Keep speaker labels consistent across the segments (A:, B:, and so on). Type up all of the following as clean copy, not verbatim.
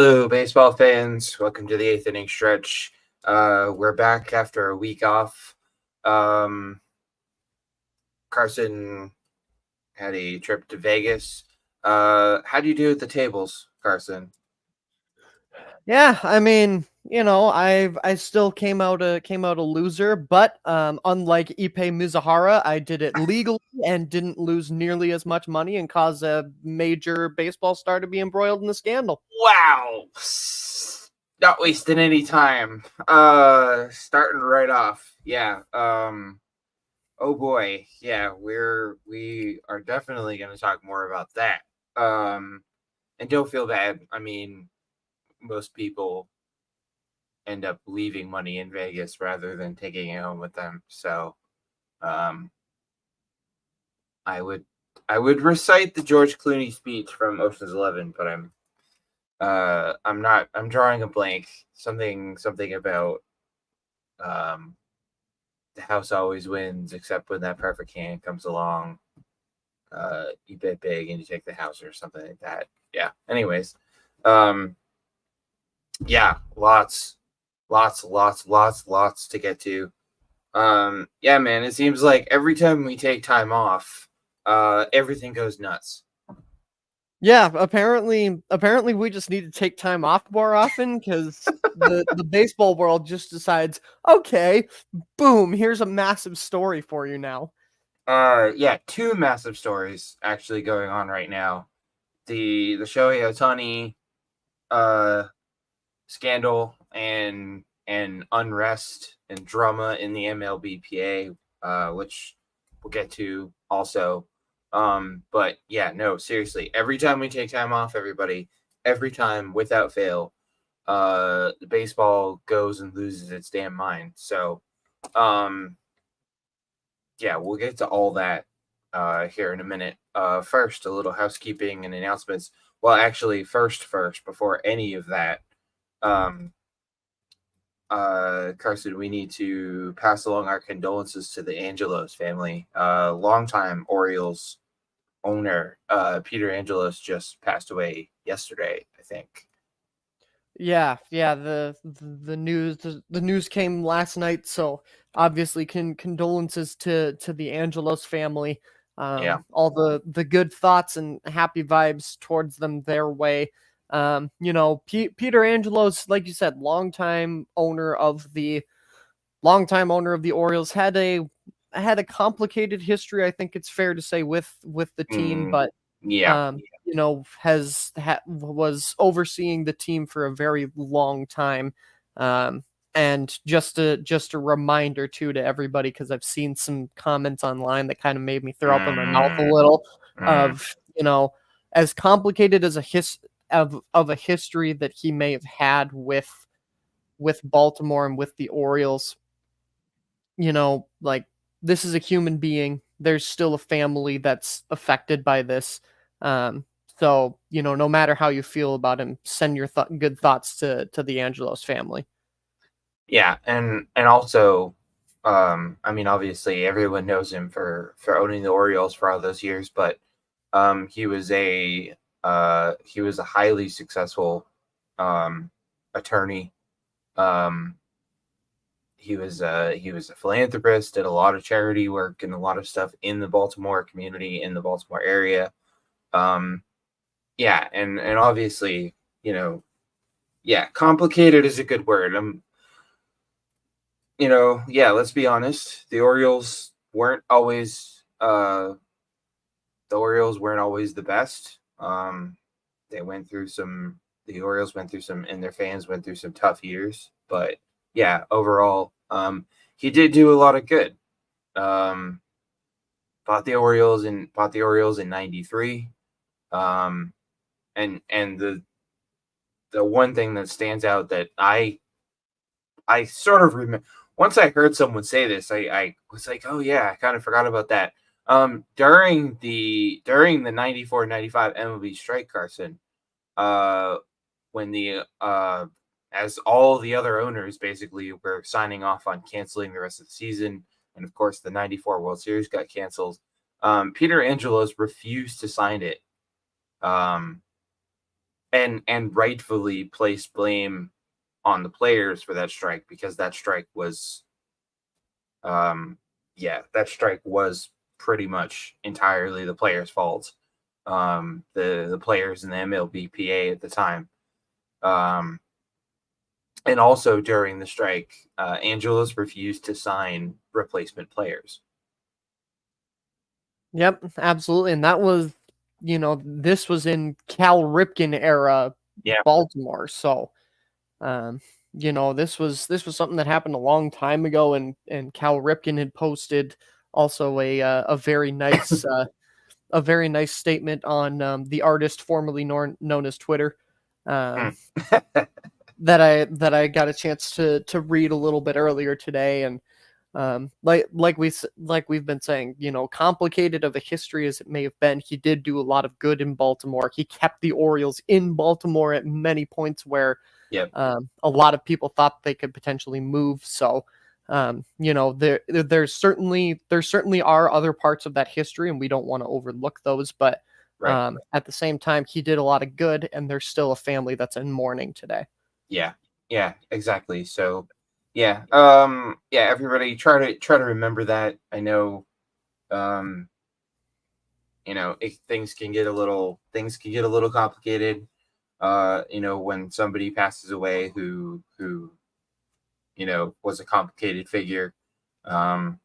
A: Hello, baseball fans. Welcome to the eighth inning stretch. We're back after a week off. Carson had a trip to Vegas. How do you do at the tables, Carson?
B: Yeah, I mean, I still came out a loser, but unlike Ipe Mizuhara, I did it legally and didn't lose nearly as much money and cause a major baseball star to be embroiled in the scandal.
A: Wow, not wasting any time. Starting right off. Yeah. Oh boy. Yeah, we are definitely going to talk more about that. And don't feel bad. I mean, most people end up leaving money in Vegas rather than taking it home with them. So, um, I would recite the George Clooney speech from Ocean's 11, but I'm not. I'm drawing a blank. Something about um, the house always wins, except when that perfect hand comes along. You bet big and you take the house or something like that. Yeah. Anyways, um, yeah, lots to get to. Yeah, man, it seems like every time we take time off, everything goes nuts.
B: Yeah, apparently we just need to take time off more often because the baseball world just decides, okay, boom, here's a massive story for you now.
A: Yeah, two massive stories actually going on right now. The Shohei Ohtani scandal and unrest and drama in the MLBPA, which we'll get to also. But yeah, no, seriously, every time we take time off, everybody, every time without fail, the baseball goes and loses its damn mind. So, um, yeah, we'll get to all that here in a minute. First, a little housekeeping and announcements. Well, actually, first, before any of that, um, Carson, we need to pass along our condolences to the Angelos family. Longtime Orioles owner Peter Angelos just passed away yesterday, I think.
B: Yeah. The news came last night, so obviously condolences to the Angelos family.
A: Yeah.
B: All the good thoughts and happy vibes towards them their way. Peter Angelos, like you said, longtime owner of the Orioles, had a complicated history. I think it's fair to say with the team, but
A: Yeah.
B: was overseeing the team for a very long time. And just a reminder too to everybody, because I've seen some comments online that kind of made me throw up in my mouth a little. Of as complicated as of a history that he may have had with Baltimore and with the Orioles. Like, this is a human being. There's still a family that's affected by this. So, no matter how you feel about him, send your good thoughts to the Angelos family.
A: Yeah, and also, I mean, obviously, everyone knows him for owning the Orioles for all those years, but he was a highly successful attorney. Um, he was a philanthropist, did a lot of charity work and a lot of stuff in the Baltimore community, in the Baltimore area. Yeah, and obviously, yeah, complicated is a good word. Yeah, let's be honest. The Orioles weren't always the best. The Orioles went through some, and their fans went through some tough years. But yeah, overall, he did do a lot of good. Bought the Orioles in '93. And the one thing that stands out that I sort of remember, once I heard someone say this, I was like, oh yeah, I kind of forgot about that. During the 94-95 MLB strike, Carson, when as all the other owners basically were signing off on canceling the rest of the season, and of course the '94 World Series got canceled, Peter Angelos refused to sign it. and rightfully placed blame on the players for that strike, because that strike was that strike was pretty much entirely the players' fault. The players in the MLBPA at the time. And also during the strike, Angelos refused to sign replacement players.
B: Yep, absolutely. And that was, this was in Cal Ripken era
A: Yeah.
B: Baltimore. So, um, this was something that happened a long time ago, and Cal Ripken had posted also a very nice statement on the artist formerly known as Twitter. Um, that I got a chance to read a little bit earlier today, and like we've been saying, complicated of a history as it may have been, he did do a lot of good in Baltimore. He kept the Orioles in Baltimore at many points where
A: Yep.
B: a lot of people thought they could potentially move. So there certainly are other parts of that history, and we don't want to overlook those. But
A: Right.
B: at the same time, he did a lot of good, and there's still a family that's in mourning today.
A: Yeah. Yeah, exactly. So yeah. Everybody try to remember that. I know things can get a little complicated. When somebody passes away who was a complicated figure. I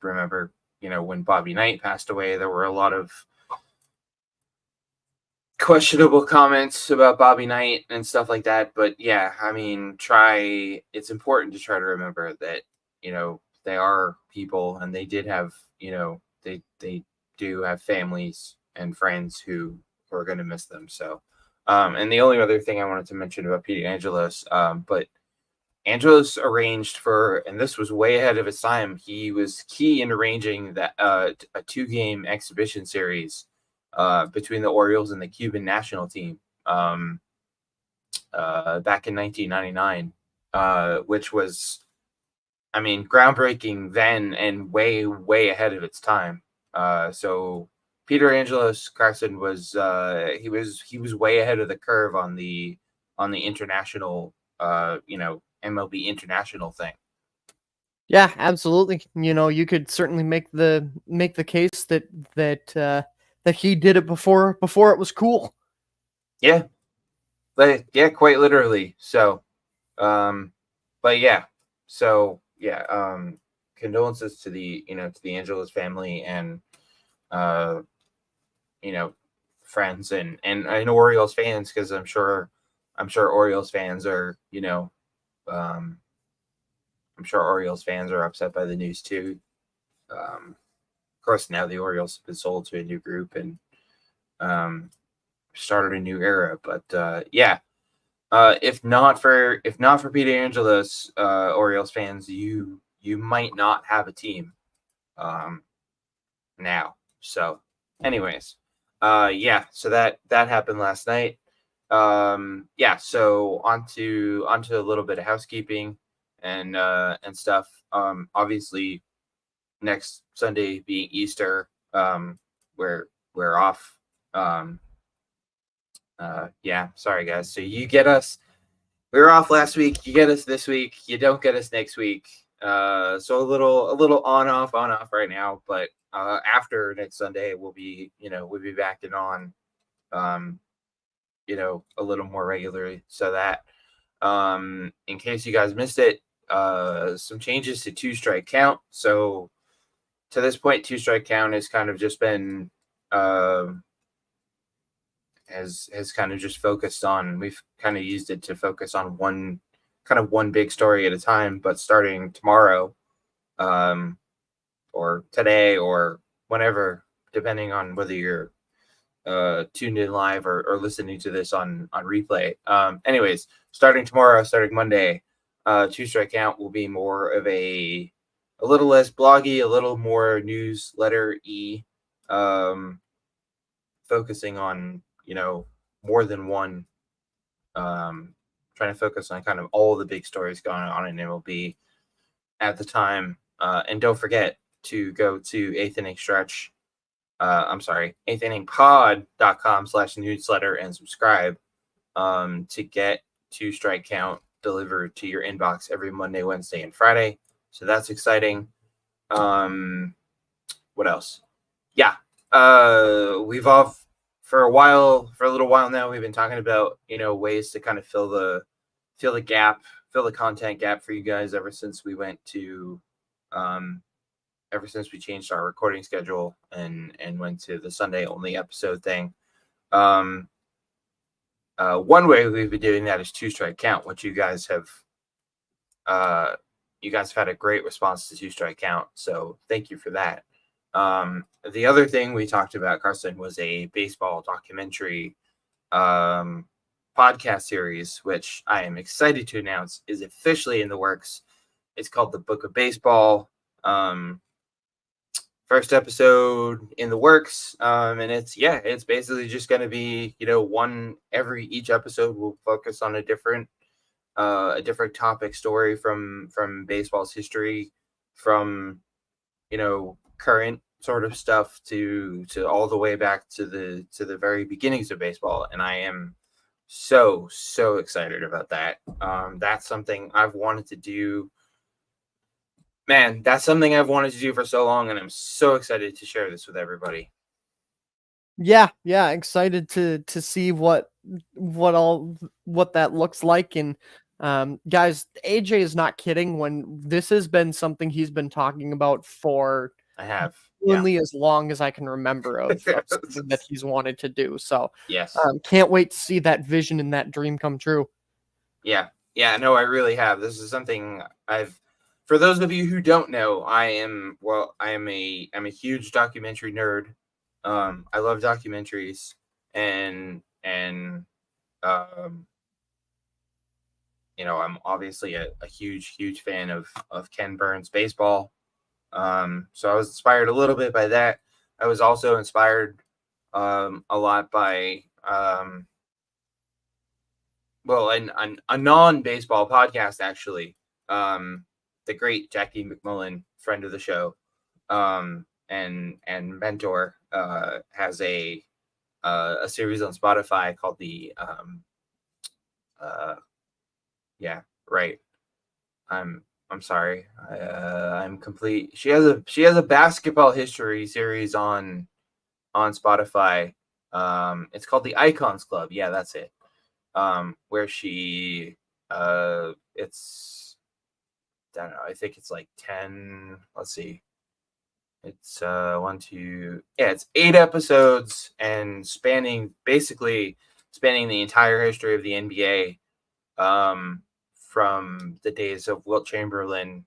A: remember, when Bobby Knight passed away, there were a lot of questionable comments about Bobby Knight and stuff like that. But yeah, I mean, it's important to try to remember that, they are people, and they did have, they do have families and friends who are going to miss them. So, and the only other thing I wanted to mention about Pete Angelos, but Angelos arranged for, and this was way ahead of his time, he was key in arranging that a 2-game exhibition series between the Orioles and the Cuban national team back in 1999, which was, I mean, groundbreaking then and way, way ahead of its time. So Peter Angelos Carson was he was way ahead of the curve on the international MLB international thing.
B: Yeah, absolutely. You could certainly make the case that he did it before it was cool.
A: Yeah, quite literally. So, but yeah, condolences to the to the Angelos family and friends and Orioles fans, because I'm sure Orioles fans are um, I'm sure Orioles fans are upset by the news too. Of course, now the Orioles have been sold to a new group and started a new era. But if not for Peter Angelos, Orioles fans, you might not have a team now. So, anyways, so that happened last night. So onto a little bit of housekeeping and stuff. Obviously, next Sunday being Easter, we're off. Sorry guys. So you get us. We were off last week. You get us this week. You don't get us next week. So a little on off right now. But after next Sunday, we'll be back and on. A little more regularly. So that in case you guys missed it, some changes to 2-strike count. So to this point, 2-strike count has kind of just been has kind of just focused on, we've kind of used it to focus on one big story at a time. But starting tomorrow, or today, or whenever, depending on whether you're tuned in live or listening to this on replay. Anyways, starting tomorrow, starting Monday, 2-strike count will be more of a little less bloggy, a little more newsletter-y, focusing on more than one, trying to focus on kind of all the big stories going on in MLB at the time. And don't forget to go to 8th Inning Stretch I'm sorry, eighthinningpod.com/newsletter and subscribe to get 2-strike count delivered to your inbox every Monday, Wednesday, and Friday. So that's exciting. What else? Yeah. We've all for a little while now, we've been talking about, ways to kind of fill the gap, fill the content gap for you guys ever since we changed our recording schedule and went to the Sunday only episode thing. One way we've been doing that is 2-strike count, which you guys have had a great response to 2-strike count. So thank you for that. The other thing we talked about, Carson, was a baseball documentary podcast series, which I am excited to announce is officially in the works. It's called The Book of Baseball. First episode in the works, and it's basically just going to be, each episode will focus on a different topic, story from baseball's history, from current sort of stuff to all the way back to the very beginnings of baseball. And I am so excited about that. That's something I've wanted to do. Man, that's something I've wanted to do for so long, and I'm so excited to share this with everybody.
B: Yeah, excited to see what that looks like. And guys, AJ is not kidding when this has been something he's been talking about for only as long as I can remember of something that he's wanted to do. So
A: yes,
B: can't wait to see that vision and that dream come true.
A: Yeah, no, I really have. This is something for those of you who don't know, I am a huge documentary nerd. I love documentaries, and I'm obviously a huge fan of Ken Burns' baseball. So I was inspired a little bit by that. I was also inspired a lot by a non-baseball podcast, actually. The great Jackie McMullen, friend of the show, and mentor, has a series on Spotify called the I'm sorry. I'm complete. She has a basketball history series on Spotify. It's called the Icons Club. Yeah, that's it. Where she it's I don't know, I think it's like 10, let's see. It's 8 episodes and spanning the entire history of the NBA, from the days of Wilt Chamberlain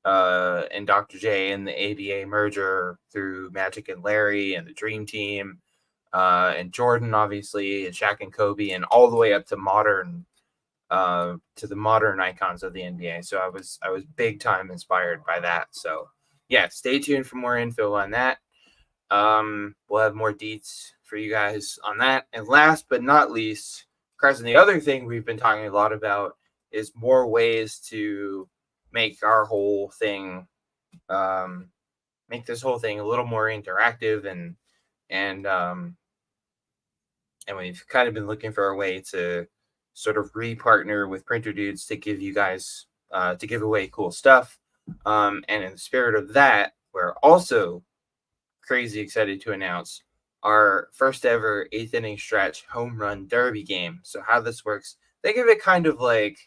A: and Dr. J and the ABA merger, through Magic and Larry and the Dream Team, and Jordan, obviously, and Shaq and Kobe, and all the way up to the modern icons of the NBA. So I was big time inspired by that. So yeah, stay tuned for more info on that. We'll have more deets for you guys on that. And last but not least, Carson, the other thing we've been talking a lot about is more ways to make our whole thing, make this whole thing a little more interactive, and we've kind of been looking for a way to sort of re-partner with Printer Dudes to give you guys, to give away cool stuff. And in the spirit of that, we're also crazy excited to announce our first ever 8th inning stretch home run derby game. So how this works, think of it kind of like,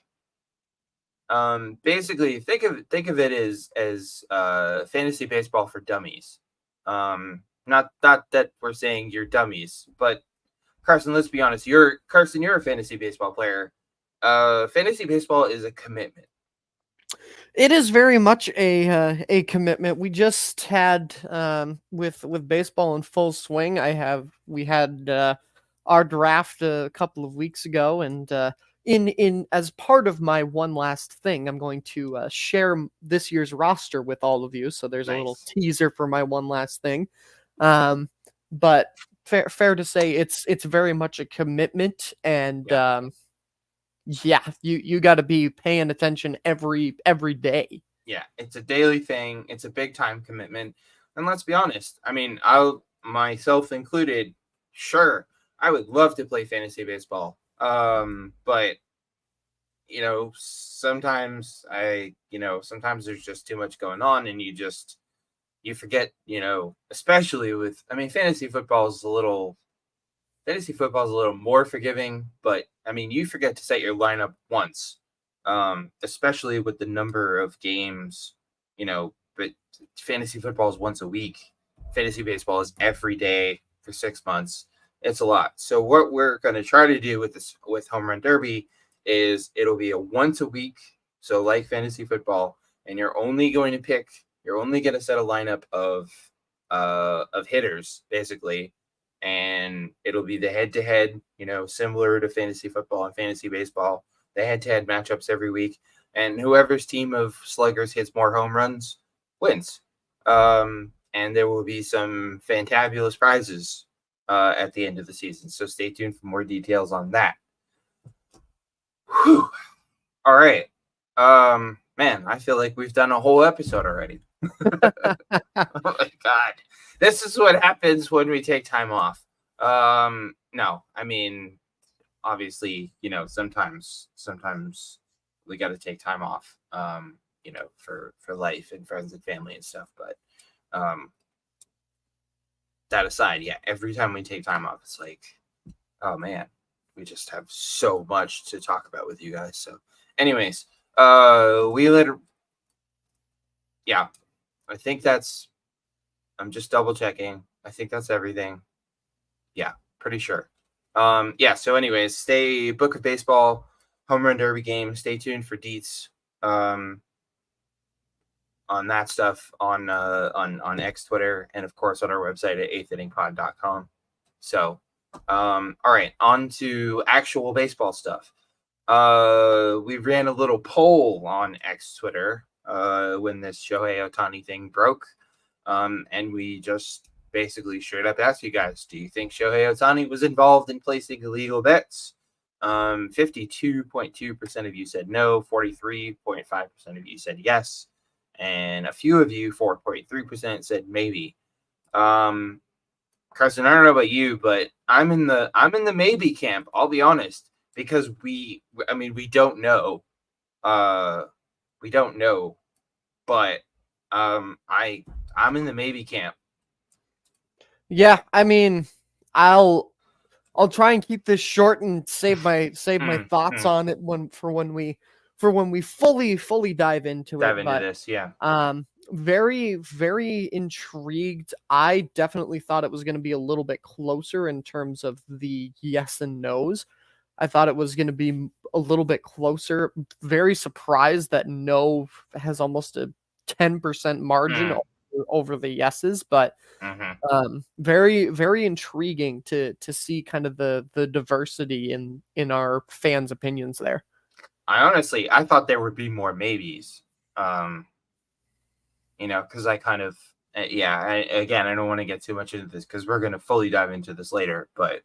A: basically think of it as fantasy baseball for dummies. Not that we're saying you're dummies, but Carson, let's be honest. You're a fantasy baseball player. Fantasy baseball is a commitment.
B: It is very much a commitment. We just had with baseball in full swing. We had our draft a couple of weeks ago, and in as part of my one last thing, I'm going to share this year's roster with all of you. So there's a little teaser for my one last thing. But fair to say, it's very much a commitment, and you got to be paying attention every day.
A: Yeah, it's a daily thing. It's a big time commitment, and let's be honest. I mean, I'll myself included, sure, I would love to play fantasy baseball. But sometimes sometimes there's just too much going on, and you forget, especially with, fantasy football is a little more forgiving, but you forget to set your lineup once, especially with the number of games, but fantasy football is once a week. Fantasy baseball is every day for 6 months. It's a lot. So what we're going to try to do with Home Run Derby is it'll be a once a week. So like fantasy football, and you're only going to set a lineup of hitters basically, and it'll be the head-to-head, similar to fantasy football and fantasy baseball, the head-to-head matchups every week, and whoever's team of sluggers hits more home runs wins. And there will be some fantabulous prizes at the end of the season, so stay tuned for more details on that. Whew. All right. Man, I feel like we've done a whole episode already. Oh my God. This is what happens when we take time off. No, obviously, sometimes we got to take time off, for life and friends and family and stuff. But that aside, yeah, every time we take time off, it's like, oh man, we just have so much to talk about with you guys. So anyways, yeah, I think I'm just double checking. I think that's everything. Yeah, pretty sure. Yeah, so anyways, Book of Baseball, Home Run Derby game. Stay tuned for deets on that stuff on X, Twitter, and of course on our website at eighth-inningpod.com. So, all right, on to actual baseball stuff. We ran a little poll on X Twitter when this Shohei Ohtani thing broke. And we just basically straight up asked you guys, do you think Shohei Ohtani was involved in placing illegal bets? 52.2% of you said no, 43.5% of you said yes, and a few of you, 4.3%, said maybe. Carson, I don't know about you, but I'm in the maybe camp, I'll be honest, because we don't know. We don't know, but I'm in the maybe camp.
B: Yeah, I'll try and keep this short and save my thoughts on it when we fully dive into
A: this. Yeah.
B: Very, very intrigued. I definitely thought it was going to be a little bit closer in terms of the yes and no's. I thought it was going to be a little bit closer. Very surprised that no has almost a 10% margin over the yeses, but very, very intriguing to see kind of the diversity in our fans' opinions there.
A: I thought there would be more maybes, because I kind of, I don't want to get too much into this because we're going to fully dive into this later, but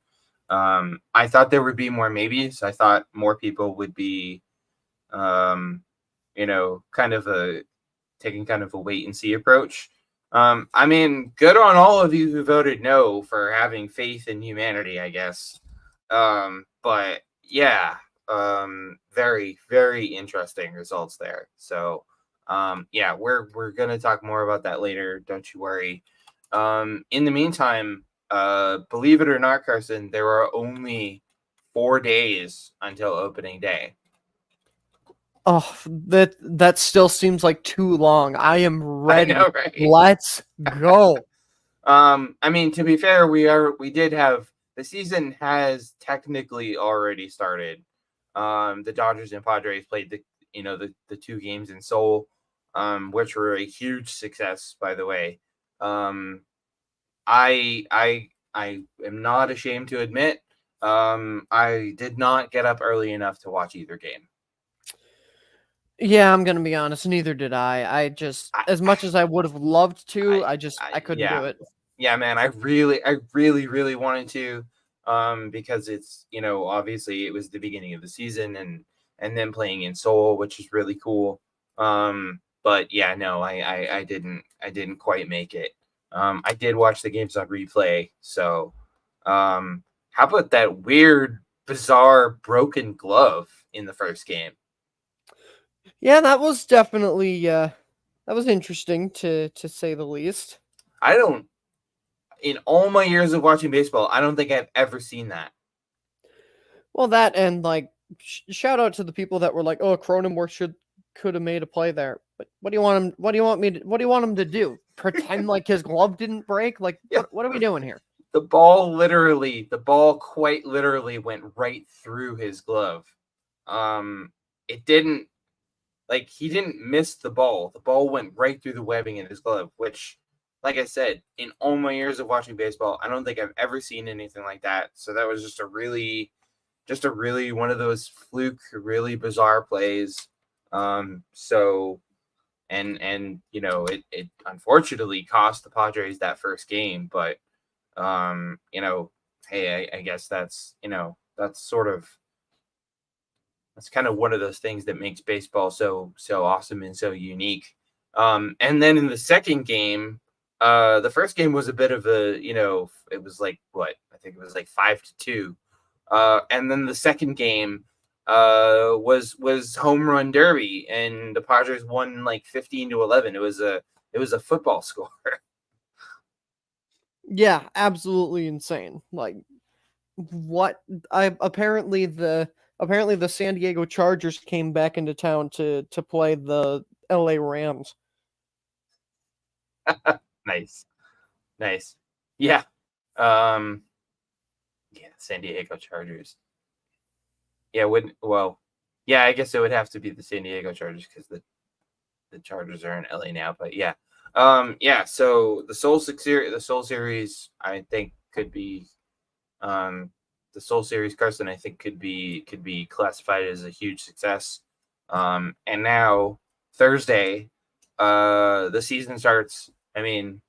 A: I thought there would be more maybes. I thought more people would be, kind of taking kind of a wait and see approach. Good on all of you who voted no for having faith in humanity, I guess. But yeah, very, very interesting results there. So, yeah, we're gonna talk more about that later. Don't you worry. In the meantime, believe it or not, Carson, there are only 4 days until opening day.
B: Oh, that still seems like too long. I am ready.
A: I know, right?
B: Let's go.
A: To be fair, the season has technically already started. The Dodgers and Padres played the 2 games in Seoul, which were a huge success, by the way. I am not ashamed to admit, I did not get up early enough to watch either game.
B: Yeah, I'm gonna be honest. Neither did I. As much as I would have loved to, I couldn't do it.
A: Yeah, man, I really, really wanted to, because it's, obviously it was the beginning of the season, and then playing in Seoul, which is really cool. But yeah, no, I didn't quite make it. I did watch the games on replay. So, how about that weird, bizarre, broken glove in the first game?
B: Yeah, that was definitely that was interesting to say the least.
A: I don't, in all my years of watching baseball, I don't think I've ever seen that.
B: Well, that and like shout out to the people that were like, "Oh, Cronenworth could have made a play there." But what do you want him? What do you want me? What do you want him to do? Pretend like his glove didn't break? Like
A: Yeah,
B: what are we doing here?
A: the ball quite literally went right through his glove. It didn't, like, he didn't miss the ball. The ball went right through the webbing in his glove, which, like I said, in all my years of watching baseball, I don't think I've ever seen anything like that. So that was just a really one of those fluke, really bizarre plays. So and it unfortunately cost the Padres that first game, but hey, I guess that's kind of one of those things that makes baseball so awesome and so unique. And then in the second game, the first game was a bit of it was like what I think it was like 5-2, and then the second game was home run derby, and the Padres won like 15-11. It was a football score.
B: Yeah, absolutely insane. Like what I apparently the San Diego Chargers came back into town to play the LA Rams.
A: Nice, nice, yeah. Um, yeah, San Diego Chargers. Yeah, wouldn't well, yeah, I guess it would have to be the San Diego Chargers because the Chargers are in LA now. But yeah, yeah. So the Soul Series, I think could be, um, the Soul Series, Carson, I think could be classified as a huge success. And now Thursday, the season starts. I mean,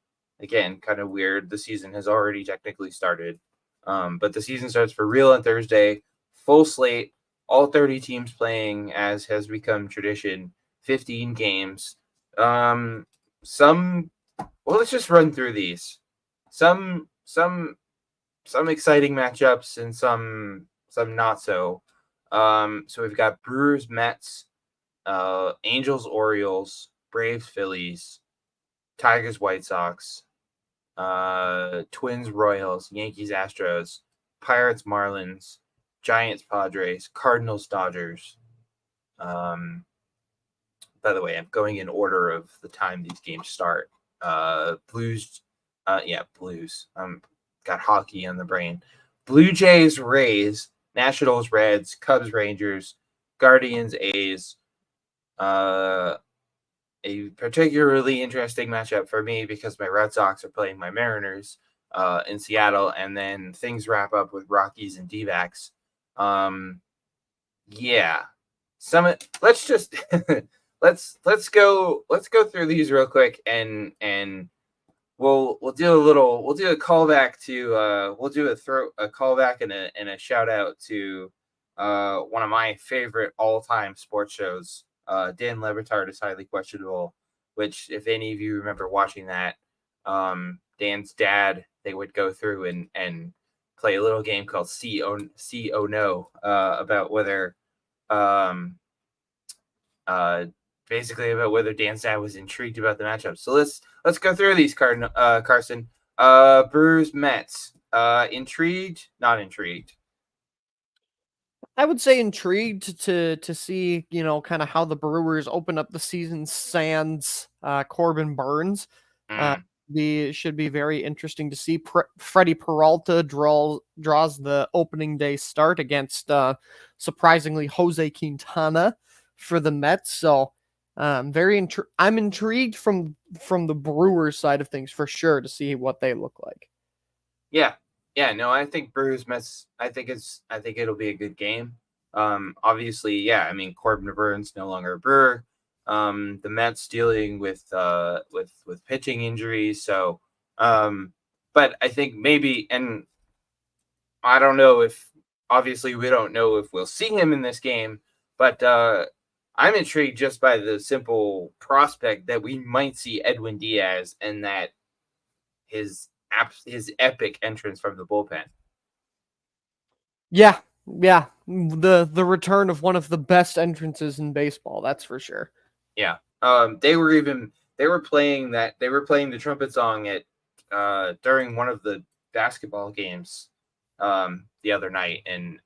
A: again, kind of weird. The season has already technically started, but the season starts for real on Thursday. Full slate, all 30 teams playing as has become tradition. 15 games. Some. Well, let's just run through these. Some exciting matchups and some not so. So we've got Brewers, Mets, Angels, Orioles, Braves, Phillies, Tigers, White Sox, Twins, Royals, Yankees, Astros, Pirates, Marlins, Giants, Padres, Cardinals, Dodgers. By the way, I'm going in order of the time these games start. Blues, Blues. Got hockey on the brain. Blue Jays, Rays, Nationals, Reds, Cubs, Rangers, Guardians, A's. A particularly interesting matchup for me because my Red Sox are playing my Mariners in Seattle, and then things wrap up with Rockies and D-backs. Yeah, let's just let's go through these real quick, and we'll do a callback to we'll do a callback and a shout out to one of my favorite all-time sports shows. Dan Lebertard is highly questionable, which, if any of you remember watching that, Dan's dad, they would go through and play a little game called See or No, about whether basically about whether Dan's dad was intrigued about the matchup. So let's go through these, Carson. Brewers, Mets. Intrigued, not intrigued.
B: I would say intrigued to see, kind of how the Brewers open up the season sans Corbin Burns.
A: Mm.
B: Should be very interesting to see. Freddie Peralta draws the opening day start against surprisingly Jose Quintana for the Mets. So I'm intrigued from the Brewers side of things for sure to see what they look like.
A: Yeah. Yeah, no, I think Brewers Mets. I think it'll be a good game. Obviously, yeah. I mean, Corbin Burns no longer a Brewer. The Mets dealing with pitching injuries. So, but I think maybe, and I don't know if, obviously we don't know if we'll see him in this game, but I'm intrigued just by the simple prospect that we might see Edwin Diaz, and that his epic entrance from the bullpen.
B: Yeah, yeah. The return of one of the best entrances in baseball, that's for sure.
A: Yeah. They were playing the trumpet song at during one of the basketball games the other night, and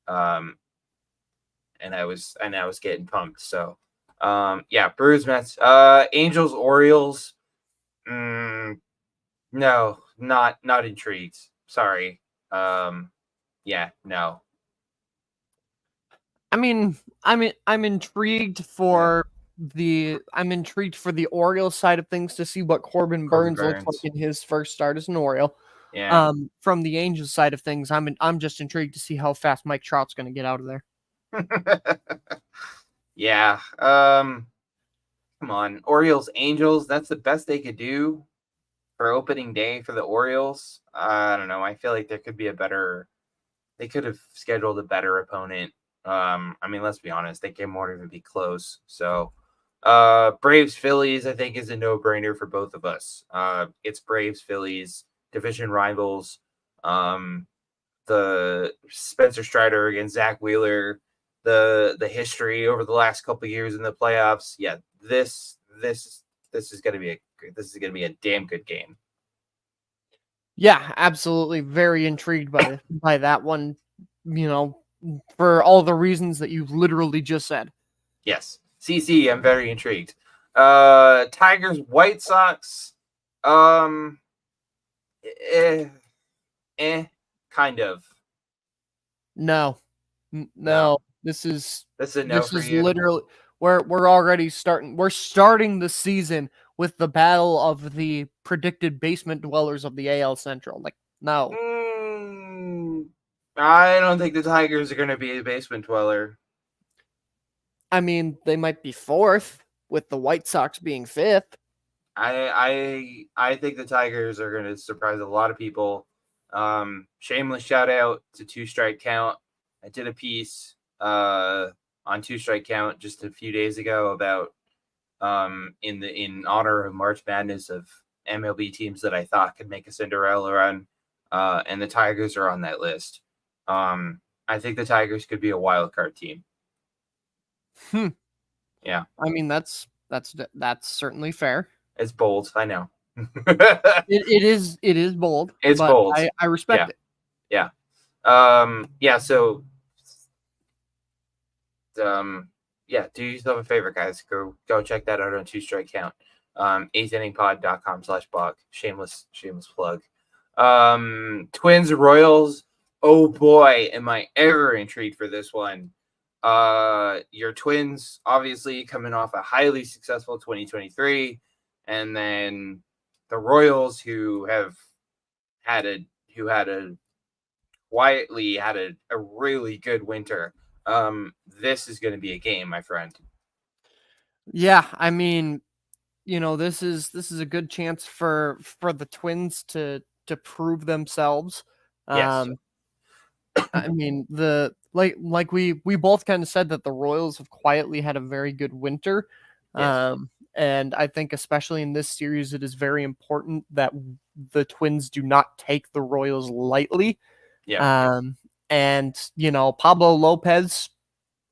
A: um I was getting pumped. So yeah, Brewers, Mets, Angels, Orioles. No, not intrigued. Sorry. Yeah, no.
B: I mean, I'm intrigued for the Orioles side of things to see what Corbin
A: Corbin
B: Burns looks like
A: Burns.
B: in his first start as an Oriole.
A: Yeah.
B: From the Angels side of things, I'm just intrigued to see how fast Mike Trout's going to get out of there.
A: Yeah. Come on, Orioles, Angels. That's the best they could do for opening day for the Orioles. I don't know. I feel like there could be they could have scheduled a better opponent. I mean, let's be honest, they came more to be close. So, Braves, Phillies, I think is a no-brainer for both of us. It's Braves, Phillies, division rivals. The Spencer Strider against Zach Wheeler, the history over the last couple of years in the playoffs. Yeah, this is gonna be a damn good game.
B: Yeah, absolutely. Very intrigued by that one. For all the reasons that you literally just said.
A: Yes, CC, I'm very intrigued. Tigers, White Sox. Eh, kind of.
B: No. No. This is
A: a no for you.
B: literally we're already starting. We're starting the season with the battle of the predicted basement dwellers of the AL Central. Like, no.
A: I don't think the Tigers are going to be a basement dweller.
B: I mean, they might be fourth with the White Sox being fifth.
A: I think the Tigers are going to surprise a lot of people. Shameless shout out to Two Strike Count. I did a piece on Two Strike Count just a few days ago about in honor of March Madness of MLB teams that I thought could make a Cinderella run, and the Tigers are on that list. I think the Tigers could be a wild card team. Yeah.
B: I mean, that's certainly fair.
A: It's bold, I know.
B: It is bold.
A: It's
B: but
A: bold.
B: I respect it.
A: Yeah. Yeah, so yeah, do yourself a favor, guys. Go check that out on Two Strike Count. 8inningpod.com/blog. Shameless plug. Twins, Royals. Oh boy, am I ever intrigued for this one. Your Twins obviously coming off a highly successful 2023, and then the Royals who quietly had a really good winter. This is going to be a game, my friend.
B: Yeah, I mean, this is a good chance for the Twins to prove themselves.
A: Yes.
B: I mean, like we both kind of said that the Royals have quietly had a very good winter.
A: Yes.
B: And I think especially in this series, it is very important that the Twins do not take the Royals lightly.
A: Yeah.
B: And Pablo Lopez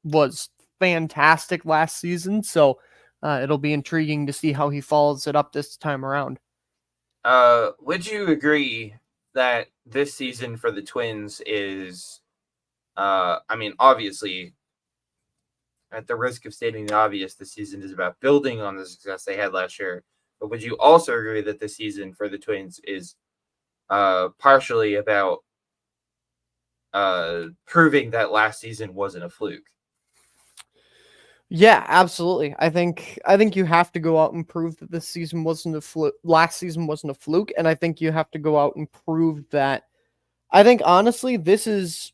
B: was fantastic last season, so it'll be intriguing to see how he follows it up this time around.
A: Would you agree that this season for the Twins is, I mean, obviously, at the risk of stating the obvious, the season is about building on the success they had last year. But would you also agree that the season for the Twins is partially about proving that last season wasn't a fluke?
B: Yeah, absolutely. I think you have to go out and prove that this season wasn't a fluke. Last season wasn't a fluke, and I think you have to go out and prove that. I think honestly, this is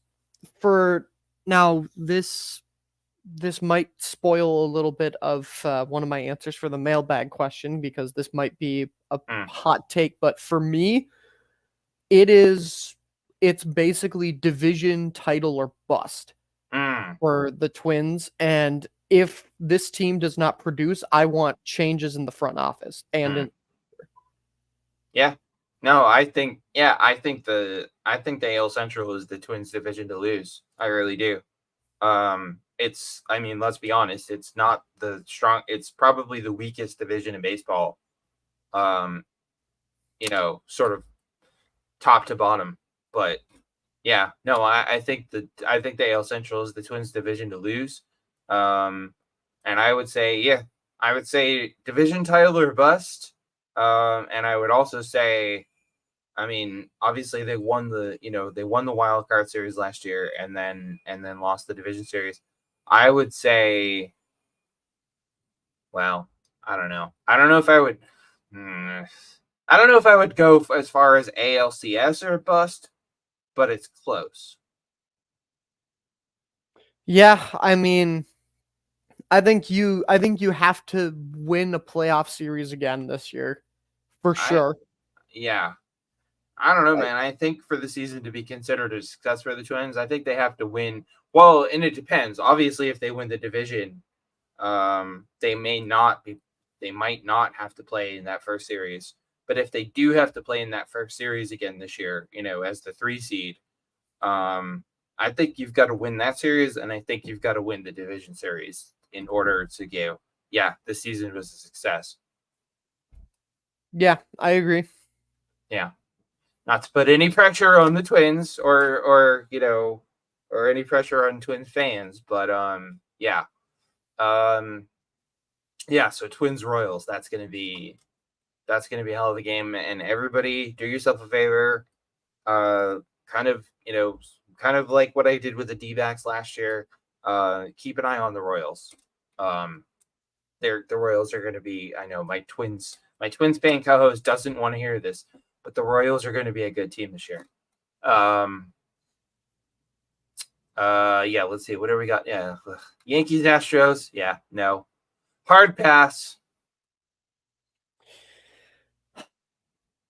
B: for now. This might spoil a little bit of one of my answers for the mailbag question because this might be a hot take, but for me, it's basically division title or bust for the Twins. And if this team does not produce, I want changes in the front office and
A: Yeah. No, I think the AL Central is the Twins division to lose. I really do. Let's be honest, it's not it's probably the weakest division in baseball. Um, sort of top to bottom. But yeah, no, I think the AL Central is the Twins division to lose. And I would say, division title or bust. And I would also say, obviously they won the wild card series last year and then lost the division series. I would say, well, I don't know. I don't know if I would. I don't know if I would go as far as ALCS or bust, but it's close.
B: Yeah, I think you have to win a playoff series again this year. For sure.
A: Yeah. I don't know, man. I think for the season to be considered a success for the Twins, I think they have to win. Well, and it depends. Obviously, if they win the division, they might not have to play in that first series. But if they do have to play in that first series again this year, as the 3 seed, I think you've got to win that series, and I think you've got to win the division series in order to go, yeah, this season was a success.
B: Yeah, I agree.
A: Yeah. Not to put any pressure on the Twins or any pressure on Twins fans, but yeah. Yeah, so Twins Royals, that's gonna be a hell of a game. And everybody do yourself a favor. Kind of like what I did with the D-backs last year. Keep an eye on the Royals. The Royals are gonna be, I know my Twins fan co-host doesn't want to hear this, but the Royals are going to be a good team this year. Yeah, let's see. What do we got? Yeah. Yankees, Astros. Yeah, no. Hard pass.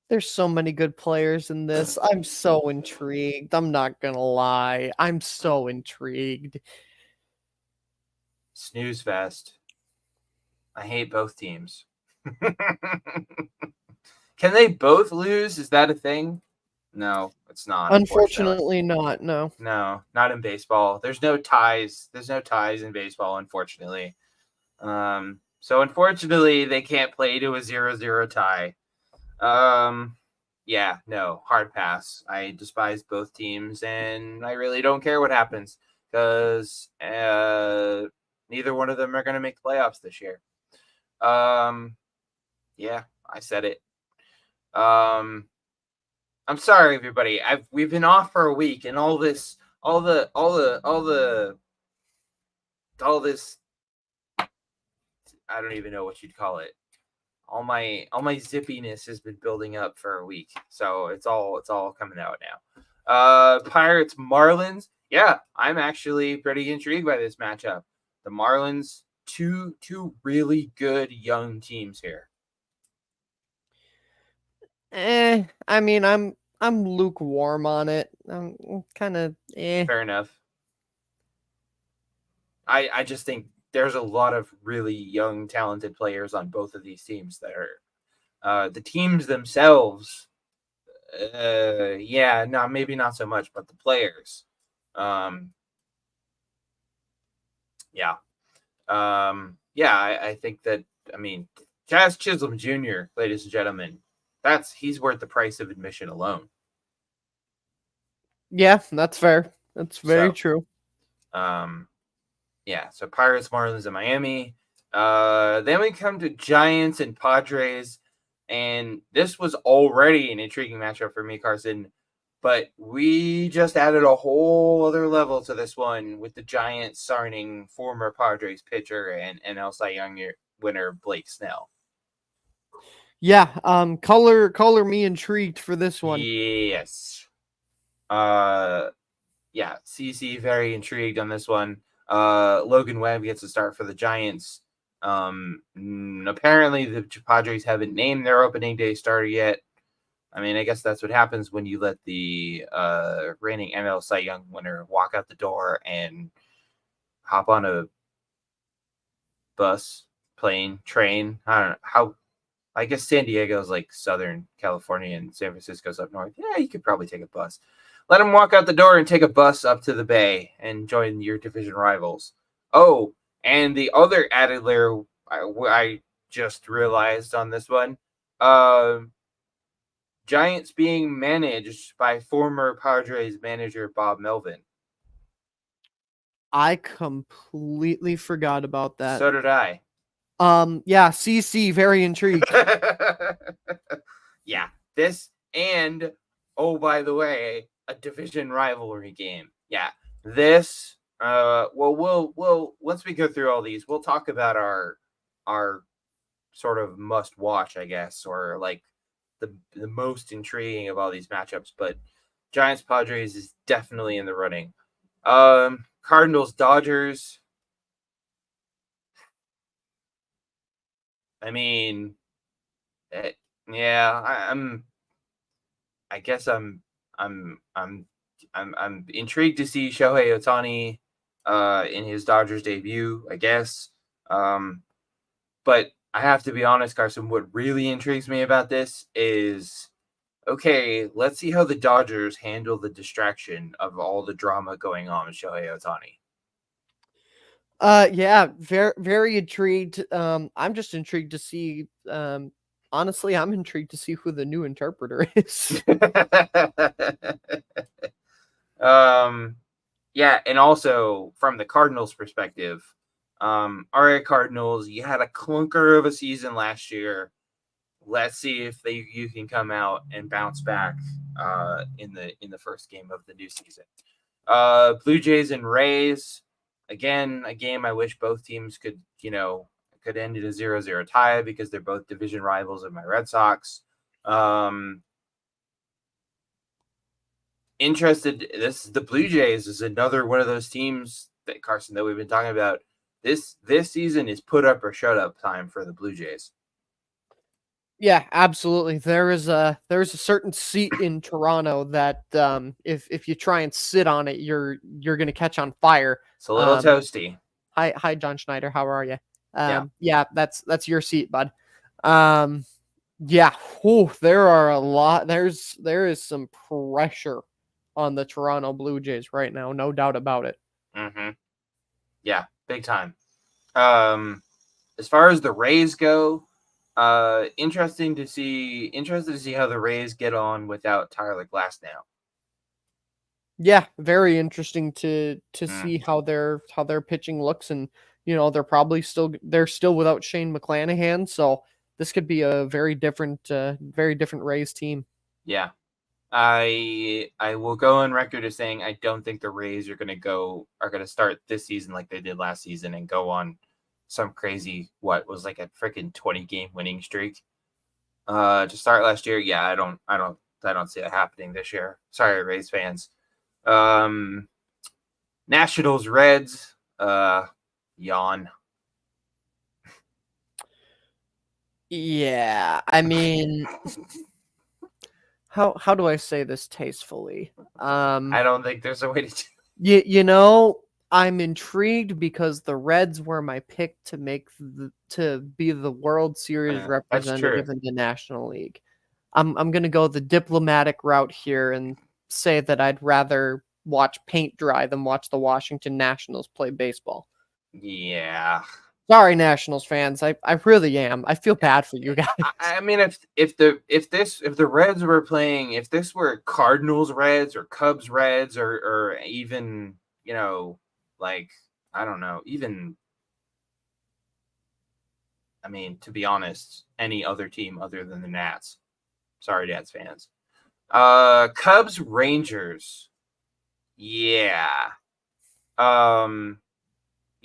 B: There's so many good players in this. I'm so intrigued. I'm not going to lie. I'm so intrigued.
A: Snooze fest. I hate both teams. Can they both lose? Is that a thing? No, it's not.
B: Unfortunately not. No.
A: No, not in baseball. There's no ties. There's no ties in baseball, unfortunately. So unfortunately, they can't play to a 0-0 tie. Yeah, no, hard pass. I despise both teams, and I really don't care what happens because neither one of them are going to make playoffs this year. Yeah, I said it. I'm sorry, everybody. We've been off for a week, and all this, all this, I don't even know what you'd call it. All my zippiness has been building up for a week, so it's all coming out now. Pirates Marlins. Yeah, I'm actually pretty intrigued by this matchup. The Marlins, two really good young teams here.
B: I'm lukewarm on it. I'm kind of
A: Fair enough. I just think there's a lot of really young, talented players on both of these teams that are the teams themselves. Yeah, no, maybe not so much, but the players. Yeah. Yeah, I think that, Jazz Chisholm Jr., ladies and gentlemen, he's worth the price of admission alone.
B: Yeah, that's fair. That's very true.
A: Yeah, so Pirates, Marlins, and Miami. Then we come to Giants and Padres, and this was already an intriguing matchup for me, Carson. But we just added a whole other level to this one with the Giants signing former Padres pitcher and NL Cy Young winner Blake Snell.
B: Yeah, color me intrigued for this one.
A: Yes. Yeah, CC very intrigued on this one. Logan Webb gets a start for the Giants. Apparently the Padres haven't named their opening day starter yet. I guess that's what happens when you let the reigning NL Cy Young winner walk out the door and hop on a bus, plane, train. I don't know I guess San Diego's like Southern California and San Francisco's up north. Yeah, you could probably take a bus. Let them walk out the door and take a bus up to the Bay and join your division rivals. Oh, and the other added layer I just realized on this one, Giants being managed by former Padres manager Bob Melvin.
B: I completely forgot about that.
A: So did I.
B: Yeah, CC, very intrigued.
A: Yeah, this and oh, by the way, a division rivalry game. Yeah, this. Well, we'll once we go through all these, we'll talk about our sort of must watch, I guess, or like the most intriguing of all these matchups. But Giants Padres is definitely in the running. Cardinals Dodgers. I mean, yeah, I guess I'm intrigued to see Shohei Ohtani in his Dodgers debut, I guess. But I have to be honest, Carson, what really intrigues me about this is okay, let's see how the Dodgers handle the distraction of all the drama going on with Shohei Ohtani.
B: Yeah, very very intrigued. I'm just intrigued to see. Honestly, I'm intrigued to see who the new interpreter is.
A: Yeah, and also from the Cardinals' perspective, all right, Cardinals, you had a clunker of a season last year. Let's see if you can come out and bounce back in the first game of the new season. Blue Jays and Rays, again, a game I wish both teams could end in a 0-0 tie because they're both division rivals of my Red Sox. Interested. The Blue Jays is another one of those teams that Carson that we've been talking about. This season is put up or shut up time for the Blue Jays.
B: Yeah, absolutely. There's a certain seat in Toronto that if you try and sit on it, you're gonna catch on fire.
A: It's a little toasty.
B: Hi, John Schneider. How are you?
A: Yeah,
B: that's your seat, bud. Yeah. There are a lot. There is some pressure on the Toronto Blue Jays right now, no doubt about it.
A: Mm-hmm. Yeah, big time. As far as the Rays go, interested to see how the Rays get on without Tyler Glasnow.
B: Yeah, very interesting to see how their pitching looks, and they're still without Shane McClanahan, so this could be a very different Rays team.
A: Yeah. I will go on record as saying I don't think the Rays are gonna start this season like they did last season and go on some crazy what was like a freaking 20-game winning streak. To start last year, yeah, I don't see that happening this year. Sorry, Rays fans. Nationals Reds, yawn.
B: Yeah, I mean, how do I say this tastefully?
A: I don't think there's a way to.
B: I'm intrigued because the Reds were my pick to be the World Series representative in the National League. I'm gonna go the diplomatic route here and say that I'd rather watch paint dry than watch the Washington Nationals play baseball.
A: Yeah.
B: Sorry, Nationals fans. I really am. I feel bad for you guys.
A: I mean, if the Reds were playing, if this were Cardinals Reds or Cubs Reds or even like I don't know, even I mean, to be honest, any other team other than the Nats. Sorry, Nats fans. Cubs Rangers. Yeah.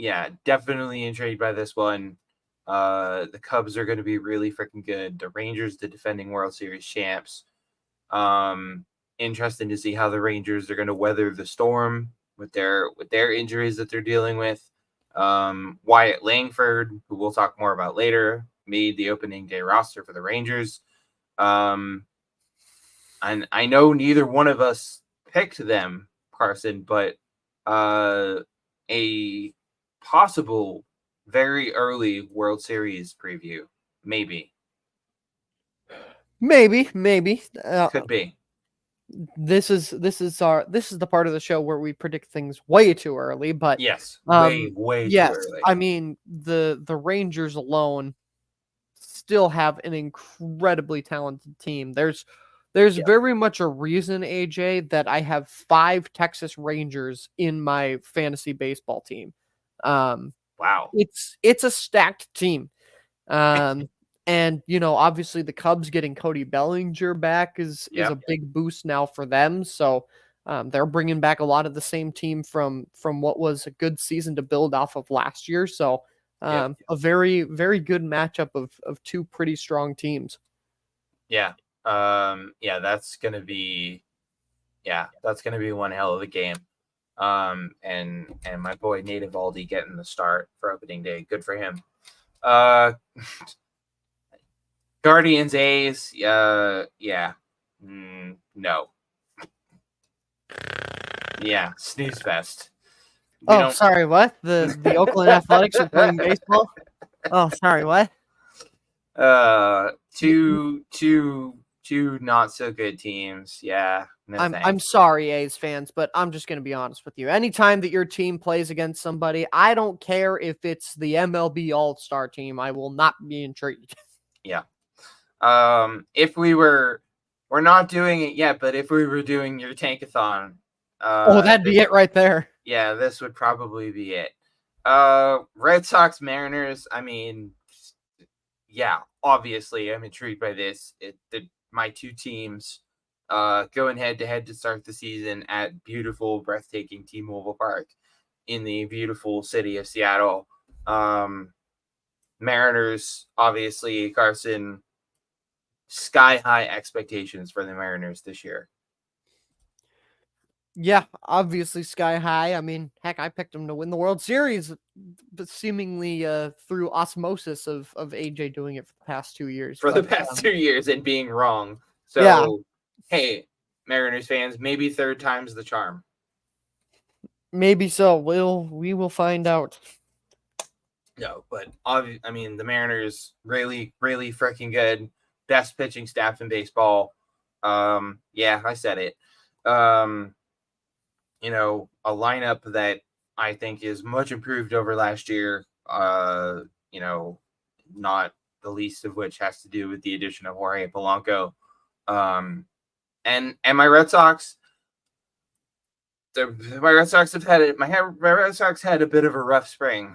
A: Yeah, definitely intrigued by this one. The Cubs are going to be really freaking good. The Rangers, the defending World Series champs. Interesting to see how the Rangers are going to weather the storm with their injuries that they're dealing with. Wyatt Langford, who we'll talk more about later, made the opening day roster for the Rangers. And I know neither one of us picked them, Carson, but a possible very early World Series preview, maybe.
B: Maybe.
A: Could be.
B: This is the part of the show where we predict things way too early, but
A: Yes, way too
B: yes,
A: early.
B: I mean the Rangers alone still have an incredibly talented team. There's
A: Yep.
B: very much a reason, AJ, that I have 5 Texas Rangers in my fantasy baseball team.
A: Wow.
B: It's a stacked team. Um, and obviously the Cubs getting Cody Bellinger back is
A: Yep.
B: a big boost now for them. So they're bringing back a lot of the same team from what was a good season to build off of last year. So
A: Yep.
B: a very very good matchup of 2 pretty strong teams.
A: Yeah. That's gonna be one hell of a game. And my boy Native Aldi getting the start for opening day. Good for him. Guardians A's. No. Yeah, snooze fest.
B: Sorry, what? The Oakland Athletics are playing baseball? Oh, sorry, what?
A: Two not so good teams. Yeah, no
B: I'm
A: thanks.
B: sorry, A's fans, but I'm just going to be honest with you. Anytime that your team plays against somebody, I don't care if it's the MLB All-Star team, I will not be intrigued.
A: Yeah. If we're not doing it yet, but if we were doing your tankathon,
B: that'd be it right there.
A: Yeah, this would probably be it. Red Sox Mariners. I mean, yeah, obviously I'm intrigued by this. My 2 teams going head to head to start the season at beautiful, breathtaking T-Mobile Park in the beautiful city of Seattle. Mariners, obviously, Carson, sky high expectations for the Mariners this year.
B: Yeah, obviously sky high. I mean, heck, I picked them to win the World Series, but seemingly through osmosis of AJ doing it for the past 2 years.
A: For the past 2 years and being wrong. So,
B: yeah.
A: Hey, Mariners fans, maybe third time's the charm.
B: Maybe so. We will find out.
A: No, but I mean, the Mariners really freaking good. Best pitching staff in baseball. Yeah, I said it. A lineup that I think is much improved over last year. Not the least of which has to do with the addition of Jorge Polanco. And my Red Sox. My Red Sox have had it. My Red Sox had a bit of a rough spring.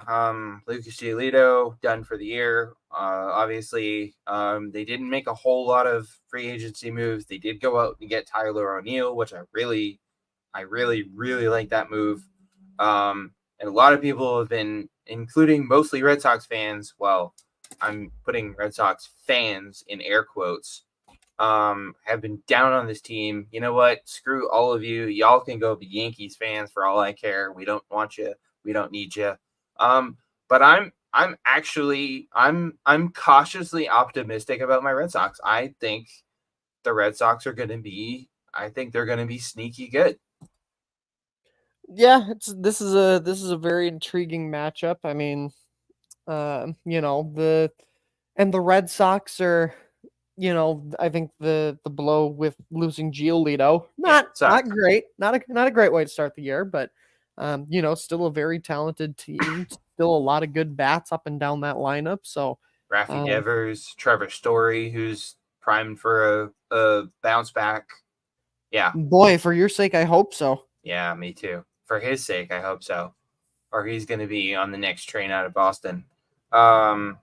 A: Lucas Giolito done for the year. Obviously, they didn't make a whole lot of free agency moves. They did go out and get Tyler O'Neill, which I really like that move. And a lot of people have been, including mostly Red Sox fans. Well, I'm putting Red Sox fans in air quotes. Have been down on this team. You know what? Screw all of you. Y'all can go be Yankees fans for all I care. We don't want you. We don't need you. But I'm cautiously optimistic about my Red Sox. I think the Red Sox are going to be. I think they're going to be sneaky good.
B: Yeah, this is a very intriguing matchup. I mean, the Red Sox are, I think the blow with losing Giolito, not great, not a great way to start the year, but still a very talented team, still a lot of good bats up and down that lineup. So
A: Rafi Devers, Trevor Story, who's primed for a bounce back. Yeah,
B: boy, for your sake, I hope so.
A: Yeah, me too. For his sake, I hope so. Or he's going to be on the next train out of Boston. I'm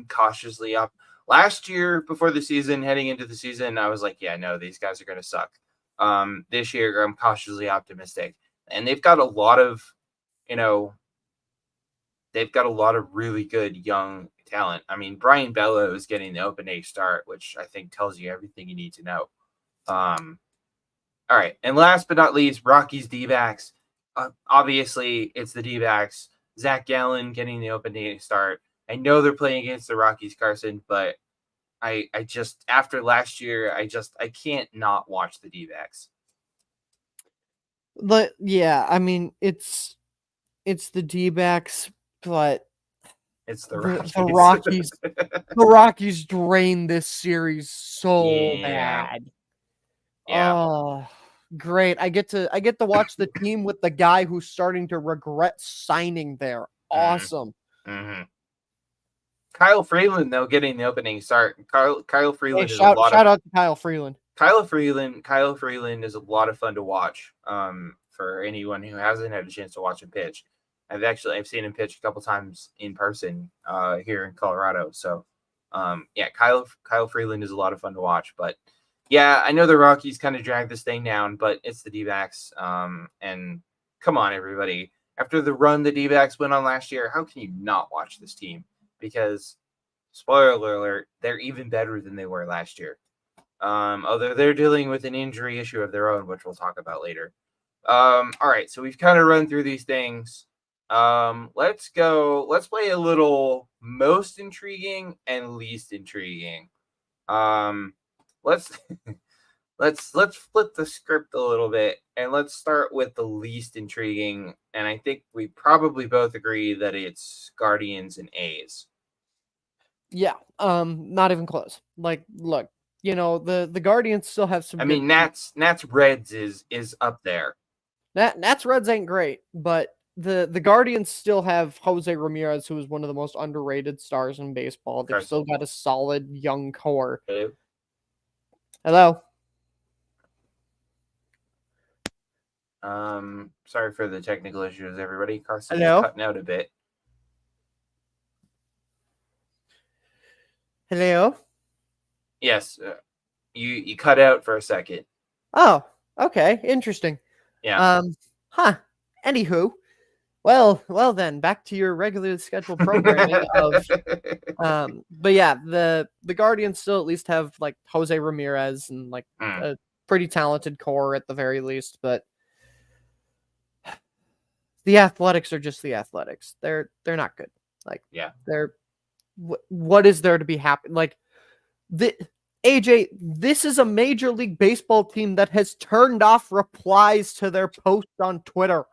A: cautiously up. Last year, before the season, heading into the season, I was like, yeah, no, these guys are going to suck. This year, I'm cautiously optimistic. And they've got a lot of really good young talent. I mean, Brian Bello is getting the open day start, which I think tells you everything you need to know. All right. And last but not least, Rockies D-backs. Obviously, it's the D-backs. Zach Gallen getting the open day start. I know they're playing against the Rockies, Carson, but I just, after last year, I can't not watch the D-backs.
B: Yeah, I mean, it's the D-backs, but
A: It's the
B: The
A: Rockies.
B: The Rockies drained this series so
A: Yeah.
B: bad.
A: Yeah.
B: Oh, great. I get to watch the team with the guy who's starting to regret signing there. Awesome.
A: Mm-hmm. Kyle Freeland, though, getting the opening start. Kyle
B: Hey,
A: Freeland is
B: shout out to Kyle Freeland.
A: Kyle Freeland is a lot of fun to watch. For anyone who hasn't had a chance to watch him pitch, I've seen him pitch a couple times in person here in Colorado. So, yeah, Kyle Freeland is a lot of fun to watch. But yeah, I know the Rockies kind of dragged this thing down, but it's the D-backs. And come on, everybody. After the run the D-backs went on last year, how can you not watch this team? Because, spoiler alert, they're even better than they were last year. Although they're dealing with an injury issue of their own, which we'll talk about later. All right, so we've kind of run through these things. Let's play a little most intriguing and least intriguing. Let's let's flip the script a little bit and let's start with the least intriguing. And I think we probably both agree that it's Guardians and A's.
B: Yeah, not even close. Like, look, the Guardians still have some.
A: I mean, Nats Reds is up there.
B: Nats Reds ain't great, but the Guardians still have Jose Ramirez, who is one of the most underrated stars in baseball. They've
A: Carson.
B: still got a solid young core.
A: Hello.
B: Hello.
A: Sorry for the technical issues, everybody. Carson is
B: Hello?
A: cutting out a bit.
B: Hello.
A: Yes, you cut out for a second.
B: Oh, okay, interesting.
A: Yeah.
B: Anywho, well then, back to your regularly scheduled programming of. But yeah, the Guardians still at least have like Jose Ramirez and like a pretty talented core at the very least, but the Athletics are just the Athletics. They're not good. Like,
A: yeah,
B: they're what is there to be happy? Like, AJ, this is a Major League Baseball team that has turned off replies to their posts on Twitter.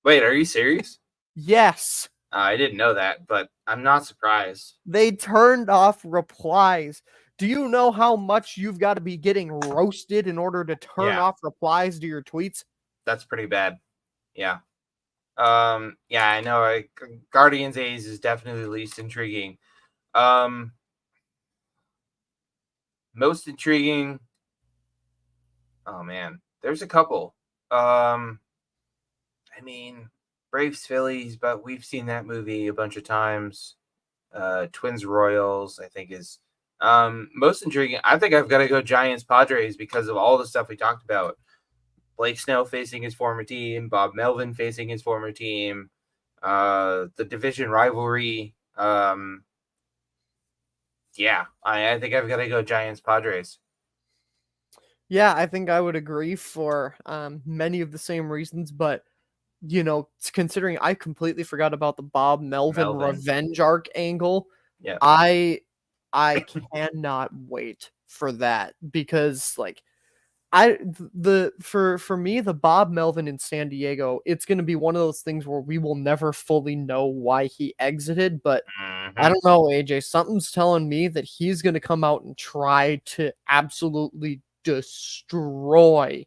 A: Wait, are you serious?
B: Yes.
A: I didn't know that, but I'm not surprised.
B: They turned off replies. Do you know how much you've got to be getting roasted in order to turn off replies to your tweets?
A: That's pretty bad. Yeah. Yeah, I know. Guardians A's is definitely least intriguing. Most intriguing. Oh man, there's a couple. I mean, Braves Phillies, but we've seen that movie a bunch of times. Twins Royals, I think is most intriguing. I think I've got to go Giants Padres because of all the stuff we talked about. Blake Snell facing his former team, Bob Melvin facing his former team, the division rivalry. Yeah, I think I've got to go Giants Padres.
B: Yeah, I think I would agree for many of the same reasons, but considering I completely forgot about the Bob Melvin revenge arc angle,
A: yeah,
B: I cannot wait for that because like for me, the Bob Melvin in San Diego, it's going to be one of those things where we will never fully know why he exited, but I don't know, AJ, something's telling me that he's going to come out and try to absolutely destroy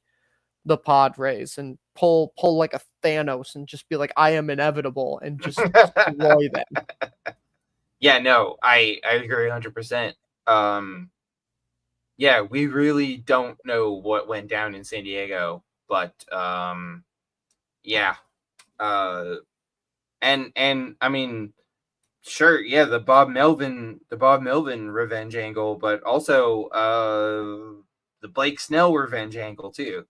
B: the Padres and pull like a Thanos and just be like, I am inevitable and just destroy them.
A: Yeah, no, I agree 100%. Yeah, we really don't know what went down in San Diego, but yeah. And I mean, sure, yeah, the Bob Melvin revenge angle, but also the Blake Snell revenge angle too.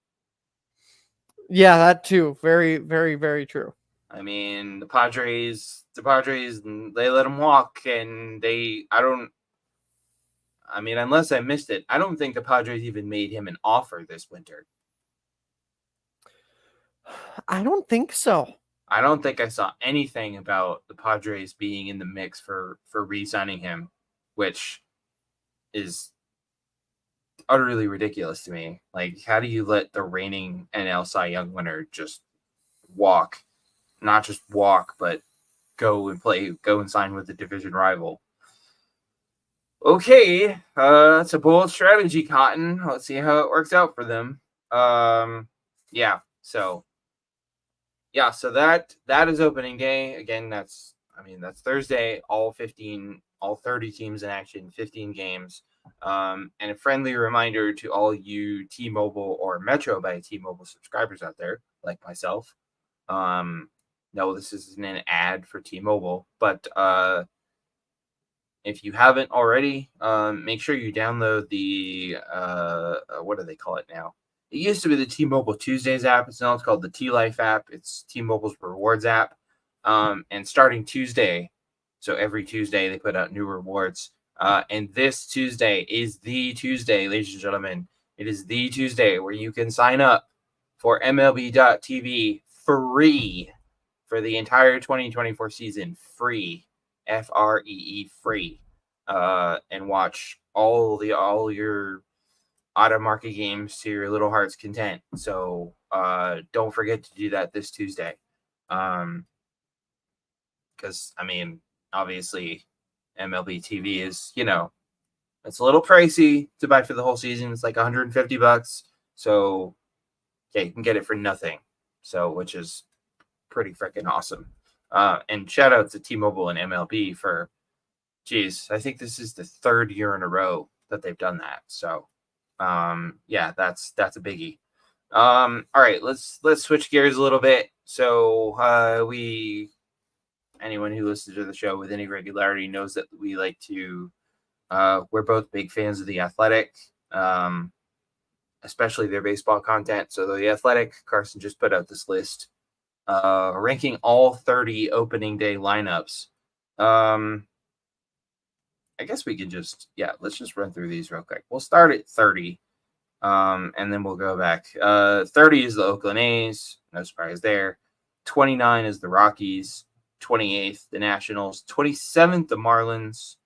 B: Yeah, that too. Very, very, very true.
A: I mean, the Padres, they let him walk, and I mean, unless I missed it, I don't think the Padres even made him an offer this winter.
B: I don't think so.
A: I don't think I saw anything about the Padres being in the mix for re-signing him, which is utterly ridiculous to me. Like, how do you let the reigning NL Cy Young winner just walk? Not just walk, but go and sign with the division rival. Okay, that's a bold strategy, Cotton. Let's see how it works out for them. Yeah, so that is opening day. Again, that's Thursday, all 30 teams in action, 15 games. And a friendly reminder to all you T-Mobile or Metro by T-Mobile subscribers out there, like myself. No, this isn't an ad for T-Mobile, but if you haven't already, make sure you download the what do they call it now? It used to be the T-Mobile Tuesdays app. It's called the T-Life app. It's T-Mobile's rewards app. And starting Tuesday, so every Tuesday they put out new rewards. And this Tuesday is the Tuesday, ladies and gentlemen. It is the Tuesday where you can sign up for MLB.TV free for the entire 2024 season. Free. FREE free. And watch all your auto market games to your little heart's content. So don't forget to do that this Tuesday. Because obviously MLB TV is, it's a little pricey to buy for the whole season. It's like $150. So yeah, you can get it for nothing. So which is pretty freaking awesome. And shout out to T-Mobile and MLB for, I think this is the third year in a row that they've done that. So yeah, that's a biggie. All right, let's switch gears a little bit. So anyone who listens to the show with any regularity knows that we like to we're both big fans of The Athletic, especially their baseball content. So The Athletic, Carson just put out this list ranking all 30 opening day lineups. I guess we could let's just run through these real quick. We'll start at 30, and then we'll go back. 30 is the Oakland A's. No surprise there. 29 is the Rockies. 28th, the Nationals. 27th, the Marlins.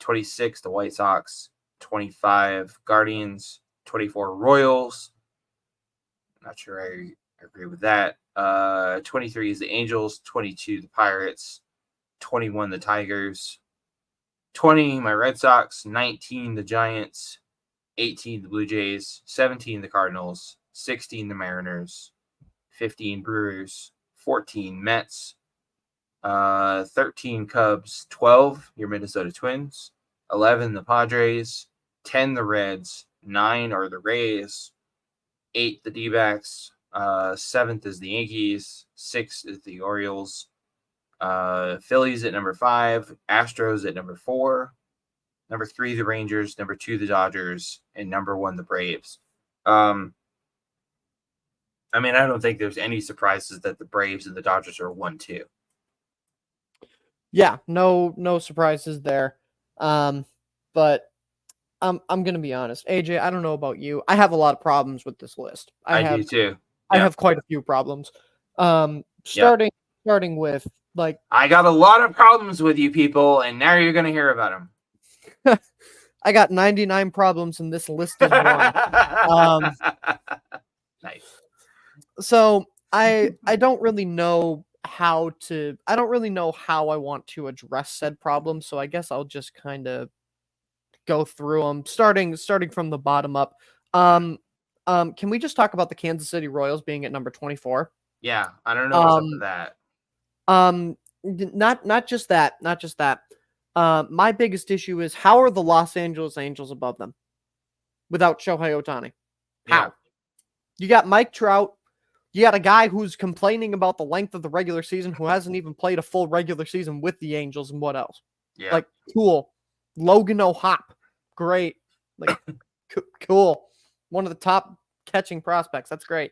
A: 26th, the White Sox. 25, Guardians. 24, Royals. Not sure I agree with that. 23 is the Angels. 22, the Pirates. 21, the Tigers. 20, my Red Sox. 19, the Giants. 18, the Blue Jays. 17, the Cardinals. 16, the Mariners. 15, Brewers. 14, Mets. 13, Cubs. 12, your Minnesota Twins. 11, the Padres. 10, the Reds. 9 are the Rays. 8, the D-backs. 7th is the Yankees. 6 is the Orioles. Phillies at number 5. Astros at number 4. Number 3, the Rangers. Number 2, the Dodgers. And number 1, the Braves. I don't think there's any surprises that the Braves and the Dodgers are 1-2.
B: Yeah, no surprises there. But I'm gonna be honest, AJ. I don't know about you. I have a lot of problems with this list.
A: I do too. Yeah.
B: I have quite a few problems. Starting with
A: I got a lot of problems with you people, and now you're gonna hear about them.
B: I got 99 problems, and this list is one.
A: Nice.
B: So I don't really know how I want to address said problem. So I guess I'll just kind of go through them, starting from the bottom up. Can we just talk about the Kansas City Royals being at number 24?
A: Yeah, I don't know what's up with that.
B: Not just that. My biggest issue is, how are the Los Angeles Angels above them without Shohei Ohtani? How?
A: Yeah.
B: You got Mike Trout. You got a guy who's complaining about the length of the regular season, who hasn't even played a full regular season with the Angels, and what else?
A: Yeah.
B: Cool. Logan O'Hoppe. Great. Cool. One of the top catching prospects. That's great.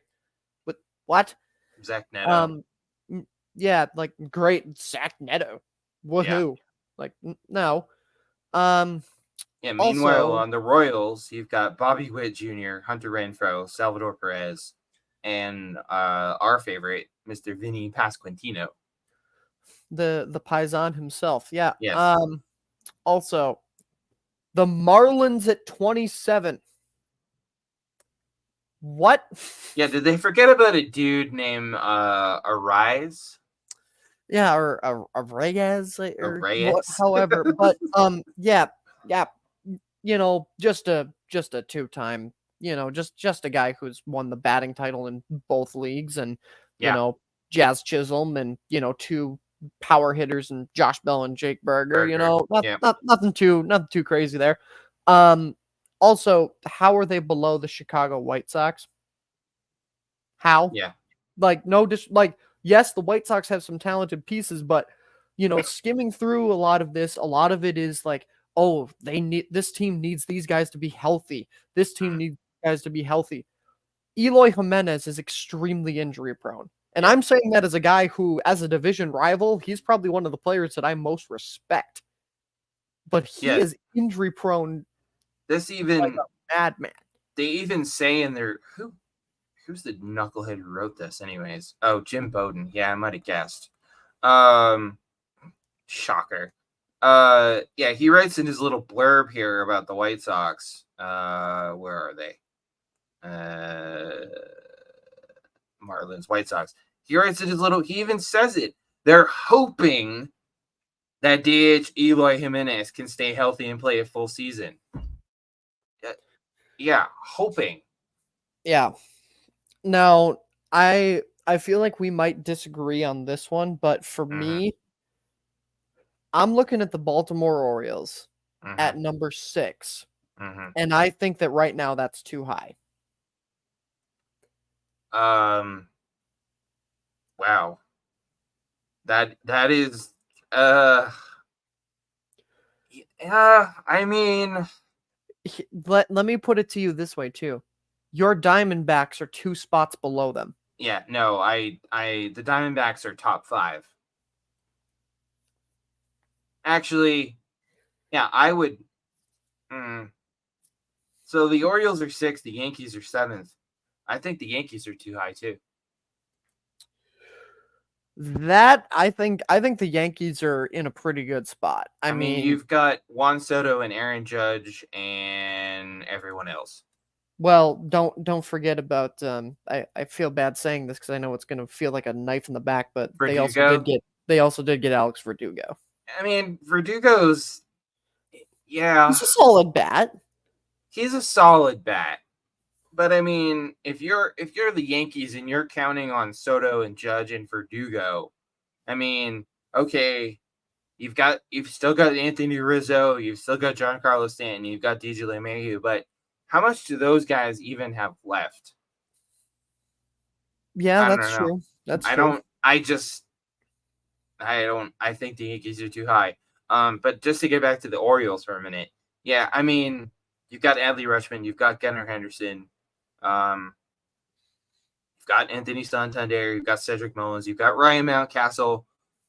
B: But what?
A: Zach Neto.
B: Yeah, great. Zach Neto. Woohoo. Yeah. No.
A: Yeah, meanwhile, on the Royals, you've got Bobby Witt Jr., Hunter Renfroe, Salvador Perez, and our favorite, Mr. Vinny Pasquantino.
B: The Paisan himself. Yeah.
A: Yes.
B: Also, the Marlins at 27. What?
A: Yeah, did they forget about a dude named Arise?
B: Yeah, or a Reyes
A: A
B: or what,
A: Reyes.
B: however. But yeah, yeah, just a two-time, just a guy who's won the batting title in both leagues, and you
A: Yeah,
B: know, Jazz Chisholm, and two power hitters, and Josh Bell and Jake Berger.
A: Burger. Yeah,
B: Nothing too crazy there. Um, Also, how are they below the Chicago White Sox? How?
A: yeah,
B: Like, no, just like, yes, the White Sox have some talented pieces, but skimming through a lot of this, a lot of it is like, oh, this team needs these guys to be healthy. This team
A: mm,
B: needs guys to be healthy. Eloy Jimenez is extremely injury prone. And
A: yeah,
B: I'm saying that as a guy who, as a division rival, he's probably one of the players that I most respect. But he
A: yeah.
B: is injury prone
A: This
B: like
A: even
B: a madman.
A: they even say in their who's the knucklehead who wrote this anyways? Oh, Jim Bowden. Yeah, I might have guessed. Um, Shocker. Yeah, he writes in his little blurb here about the White Sox. Where are they? Marlins, White Sox. He writes in his little. He even says it. They're hoping that DH Eloy Jimenez can stay healthy and play a full season. Yeah, hoping.
B: Yeah. Now, I feel like we might disagree on this one, but for
A: Mm-hmm,
B: me, I'm looking at the Baltimore Orioles
A: mm-hmm,
B: at number 6,
A: mm-hmm.
B: and I think that right now that's too high.
A: Wow. That is yeah, I mean,
B: Let me put it to you this way too. Your Diamondbacks are 2 spots below them.
A: yeah, no, I the Diamondbacks are top 5. Actually, yeah, I would so the Orioles are 6th, the Yankees are 7th. I think the Yankees are too high too.
B: That I think the Yankees are in a pretty good spot. I
A: I mean,
B: mean,
A: you've got Juan Soto and Aaron Judge and everyone else.
B: well, don't forget about I feel bad saying this because I know it's gonna feel like a knife in the back, but
A: Verdugo.
B: they also did get Alex Verdugo.
A: I mean, Verdugo's yeah,
B: He's a solid bat.
A: he's a solid bat. But I mean, if you're the Yankees and you're counting on Soto and Judge and Verdugo, I mean, okay, you've still got Anthony Rizzo, you've still got Giancarlo Stanton, you've got DJ LeMahieu, but how much do those guys even have left?
B: Yeah,
A: I don't
B: that's
A: know.
B: true. That's
A: I
B: true.
A: don't. I just. I don't. I think the Yankees are too high. But just to get back to the Orioles for a minute, yeah, I mean, you've got Adley Rutschman, you've got Gunnar Henderson, um, you've got Anthony Santander, you've got Cedric Mullins, you've got Ryan Mountcastle,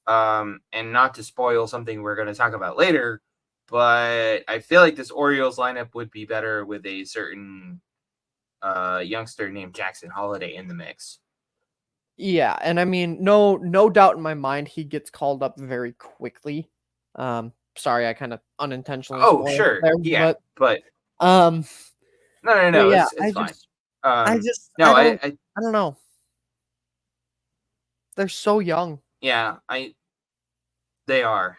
A: and not to spoil something we're going to talk about later, but I feel like this Orioles lineup would be better with a certain youngster named Jackson Holiday in the mix.
B: Yeah, and I mean, no doubt in my mind he gets called up very quickly. Sorry, I kind of unintentionally
A: Oh,
B: spoiled it
A: sure,
B: there,
A: yeah, but
B: um, but
A: no,
B: yeah,
A: it's fine.
B: I
A: No,
B: I don't know. They're so young.
A: yeah, they are.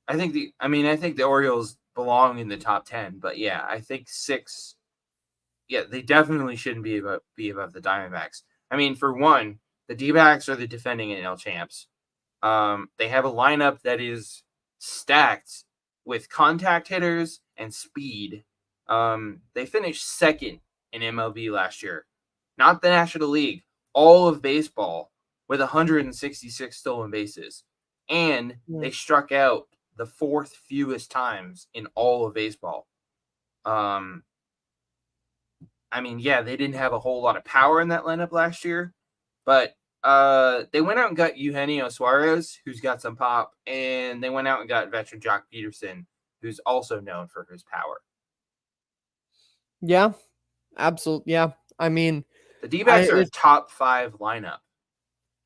A: I think the Orioles belong in the top 10, but yeah, I think 6. Yeah, they definitely shouldn't be above the Diamondbacks. I mean, for one, the D-backs are the defending NL champs. They have a lineup that is stacked with contact hitters and speed. They finished second in MLB last year, not the National League, all of baseball with 166 stolen bases, and they
B: Mm.
A: struck out the 4th fewest times in all of baseball. Um, I mean, yeah, they didn't have a whole lot of power in that lineup last year, but they went out and got Eugenio Suarez, who's got some pop, and they went out and got veteran Jock Peterson, who's also known for his power.
B: Yeah, absolutely. Yeah, I mean,
A: The D-backs are a
B: I
A: top 5 lineup.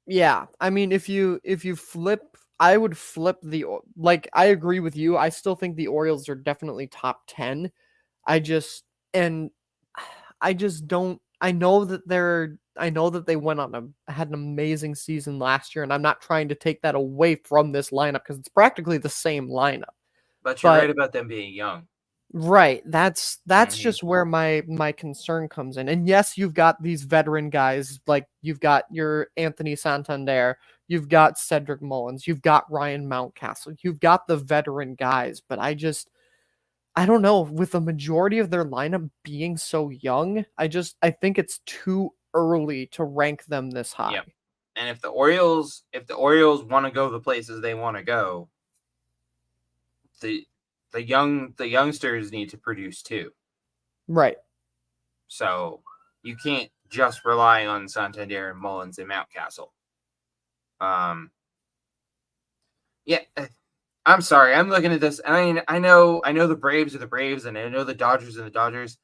B: yeah, I mean, if you flip, I would flip like, I agree with you. I still think the Orioles are definitely top 10. I just and I just don't I know that they had an amazing season last year, and I'm not trying to take that away from this lineup because it's practically the same lineup.
A: But you're right
B: But
A: about them being young.
B: right, that's
A: Mhm.
B: just where my concern comes in. And yes, you've got these veteran guys, like you've got your Anthony Santander, you've got Cedric Mullins, you've got Ryan Mountcastle, you've got the veteran guys, but I don't know, with the majority of their lineup being so young, I think it's too early to rank them this high.
A: Yep. And if the Orioles want to go the places they want to go, the the youngsters need to produce too.
B: Right.
A: So you can't just rely on Santander and Mullins and Mountcastle. Yeah, I'm sorry. I'm looking at this, and I know the Braves are the Braves, and I know the Dodgers are the Dodgers,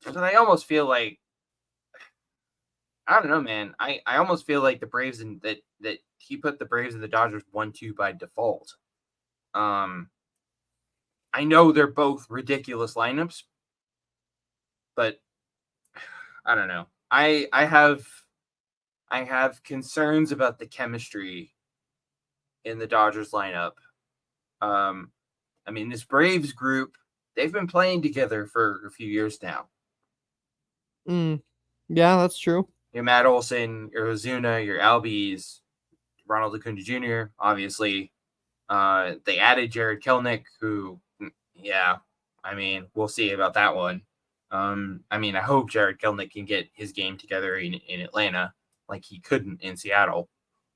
A: but I almost feel like I don't know, man. I almost feel like the Braves and that he put the Braves and the Dodgers 1-2 by default. Um, I know they're both ridiculous lineups, but I don't know. I have concerns about the chemistry in the Dodgers lineup. Um, I mean, this Braves group, they've been playing together for a few years now.
B: Yeah, that's true.
A: Your Matt Olson, your Ozuna, your Albies, Ronald Acuna Jr., obviously. They added Jared Kelenic, who, yeah, I mean, we'll see about that one. I mean, I hope Jared Kelenic can get his game together in Atlanta like he couldn't in Seattle.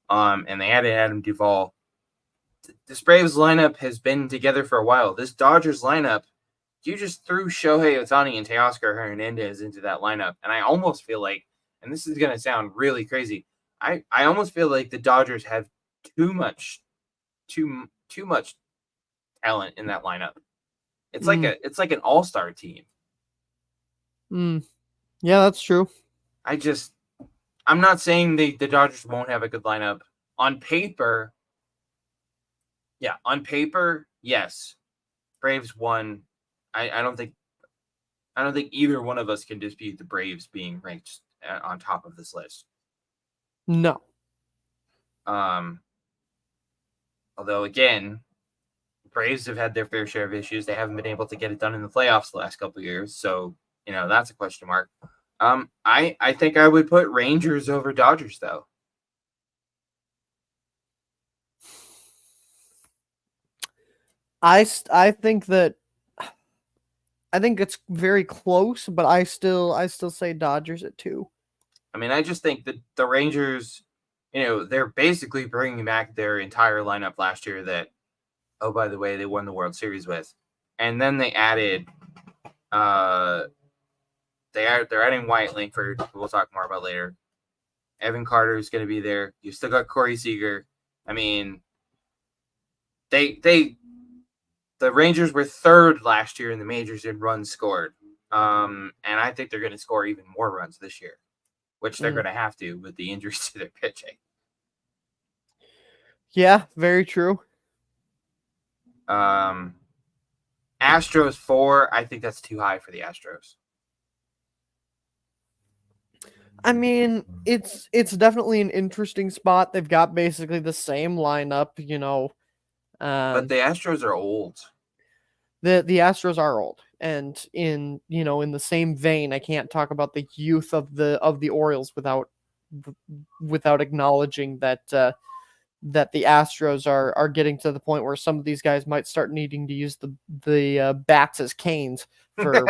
A: And they added Adam Duvall. This Braves lineup has been together for a while. This Dodgers lineup, you just threw Shohei Ohtani and Teoscar Hernandez into that lineup. And I almost feel like, and this is going to sound really crazy, I almost feel like the Dodgers have too much talent in that lineup. It's like an all-star team.
B: Yeah, that's true.
A: I'm not saying the Dodgers won't have a good lineup. On paper, yes. Braves won. I don't think either one of us can dispute the Braves being ranked on top of this list.
B: No.
A: Although again, Braves have had their fair share of issues. They haven't been able to get it done in the playoffs the last couple of years, so that's a question mark. I think I would put Rangers over Dodgers though.
B: I think it's very close, but I still say Dodgers at 2.
A: I mean, I just think that the Rangers, they're basically bringing back their entire lineup last year that, oh, by the way, they won the World Series with. And then they added, they're adding Wyatt Langford, who we'll talk more about later. Evan Carter is going to be there. You still got Corey Seager. I mean, the Rangers were third last year in the majors in runs scored. And I think they're going to score even more runs this year, which they're going to have to with the injuries to their pitching.
B: Yeah, very true.
A: Astros 4, I think that's too high for the Astros.
B: I mean, it's definitely an interesting spot. They've got basically the same lineup,
A: but the Astros are old.
B: The Astros are old, and in the same vein, I can't talk about the youth of the Orioles without acknowledging that the Astros are getting to the point where some of these guys might start needing to use the bats as canes for.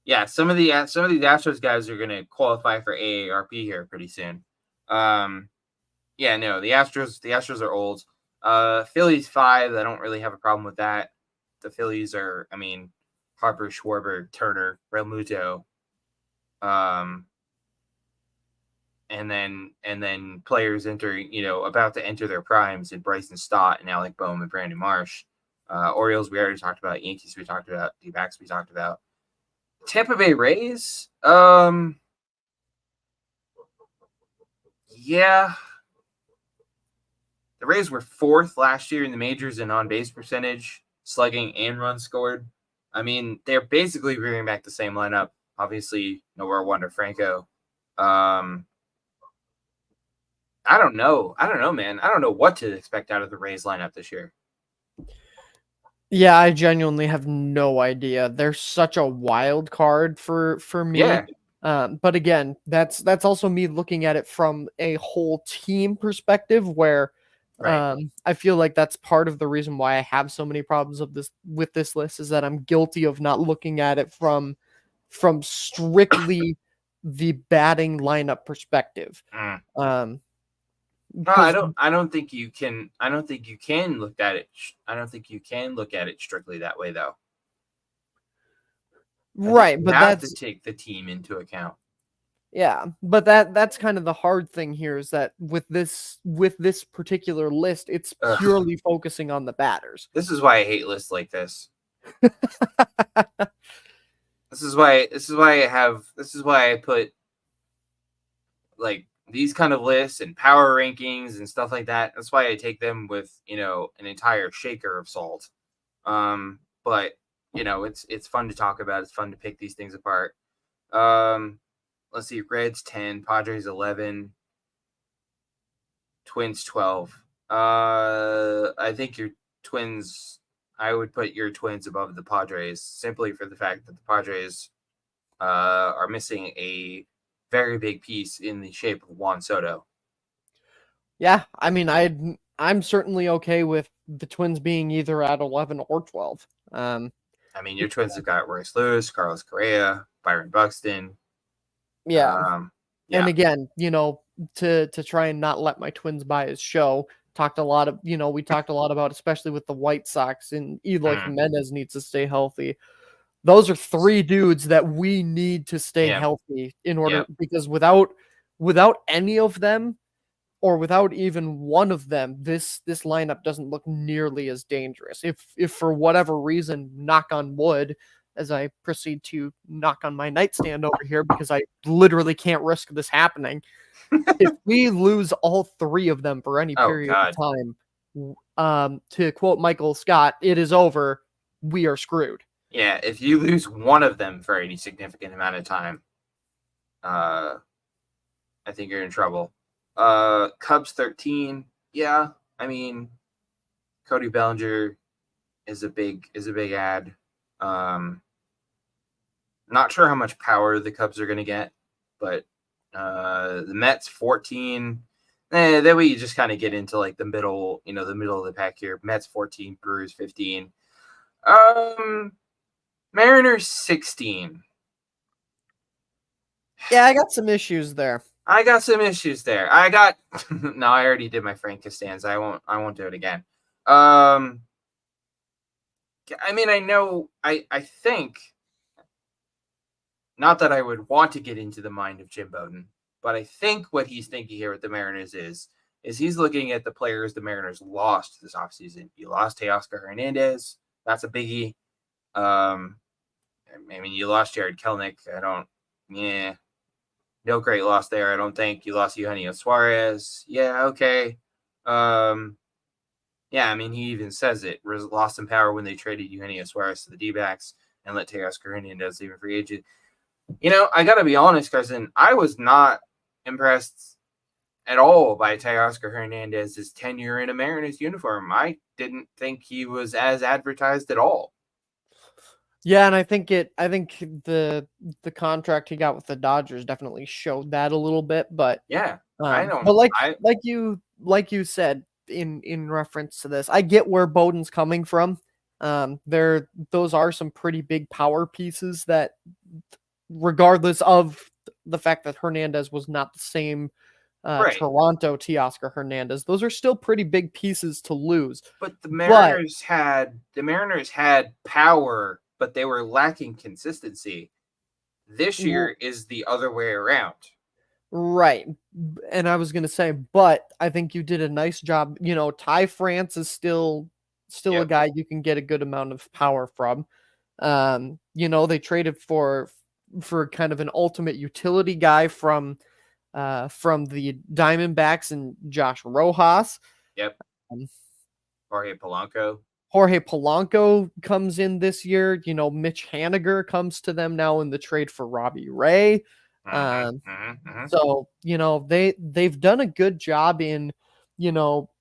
A: Yeah, some of these Astros guys are going to qualify for AARP here pretty soon. Yeah, no, the Astros are old. Phillies 5, I don't really have a problem with that. The Phillies are, I mean, Harper, Schwarber, Turner, Realmuto, and then players about to enter their primes in Bryson Stott and Alec Boehm and Brandon Marsh. Orioles we already talked about. Yankees we talked about. D-backs we talked about. Tampa Bay Rays, yeah. The Rays were 4th last year in the majors in on-base percentage, slugging, and runs scored. I mean, they're basically bringing back the same lineup. Obviously, nowhere Wonder Franco. I don't know. I don't know, man. I don't know what to expect out of the Rays lineup this year.
B: Yeah, I genuinely have no idea. They're such a wild card for me.
A: Yeah.
B: But again, that's also me looking at it from a whole team perspective, where
A: Right.
B: I feel like that's part of the reason why I have so many problems with this list, is that I'm guilty of not looking at it from strictly the batting lineup perspective.
A: Mm. No,
B: Because
A: I don't think you can. I don't think you can look at it. I don't think you can look at it strictly that way, though. I think
B: right,
A: you
B: but
A: have to
B: that's
A: take the team into account.
B: yeah, but that's kind of the hard thing here, is that with this particular list, it's
A: Ugh.
B: purely focusing on the batters.
A: This is why I hate lists like this. This is why I put like these kind of lists and power rankings and stuff like that. That's why I take them with, an entire shaker of salt. But it's fun to talk about. It's fun to pick these things apart. Let's see, Reds 10, Padres 11, Twins 12. I think your Twins, I would put your Twins above the Padres simply for the fact that the Padres are missing a very big piece in the shape of Juan Soto.
B: Yeah, I mean, I'm certainly okay with the Twins being either at 11 or 12.
A: I mean, your Twins have got Royce Lewis, Carlos Correa, Byron Buxton.
B: Yeah, and
A: Yeah.
B: again, to try and not let my Twins buy his show, talked a lot of, we talked a lot about, especially with the White Sox, and Eloy Jimenez needs to stay healthy. Those are three dudes that we need to stay healthy in order, because without any of them, or without even one of them, this lineup doesn't look nearly as dangerous. If for whatever reason, knock on wood, as I proceed to knock on my nightstand over here, because I literally can't risk this happening. If we lose all three of them for any period of time, to quote Michael Scott, it is over. We are screwed.
A: Yeah, if you lose one of them for any significant amount of time, I think you're in trouble. Cubs 13. Yeah, I mean, Cody Bellinger is a big add. Not sure how much power the Cubs are going to get, but the Mets 14. Then we just kind of get into like the middle of the pack here. Mets 14, Brewers 15. Mariners 16.
B: Yeah, I got some issues there.
A: No, I already did my Frank Costanza. I won't do it again. I mean, I think, not that I would want to get into the mind of Jim Bowden, but I think what he's thinking here with the Mariners is he's looking at the players the Mariners lost this offseason. You lost Teoscar Hernandez. That's a biggie. I mean, you lost Jared Kelenic. No great loss there, I don't think. You lost Eugenio Suarez. Yeah, okay. Yeah, I mean, he even says it. Lost some power when they traded Eugenio Suarez to the D-backs and let Teoscar Hernandez leave free agent. I got to be honest, Carson. I was not impressed at all by Teoscar Hernandez's tenure in a Mariners uniform. I didn't think he was as advertised at all.
B: Yeah, and I think the contract he got with the Dodgers definitely showed that a little bit, but
A: yeah,
B: but like you said in reference to this, I get where Bowden's coming from. Those are some pretty big power pieces that, regardless of the fact that Hernandez was not the same Toronto Teoscar Hernandez, those are still pretty big pieces to lose.
A: But the Mariners had power, but they were lacking consistency. This year is the other way around.
B: Right. And I was going to say, but I think you did a nice job. Ty France is still a guy you can get a good amount of power from. They traded for kind of an ultimate utility guy from the Diamondbacks and Josh Rojas.
A: Yep. Jorge Polanco.
B: Jorge Polanco comes in this year. You know, Mitch Haniger comes to them now in the trade for Robbie Ray. So, you know, they've done a good job in, you know,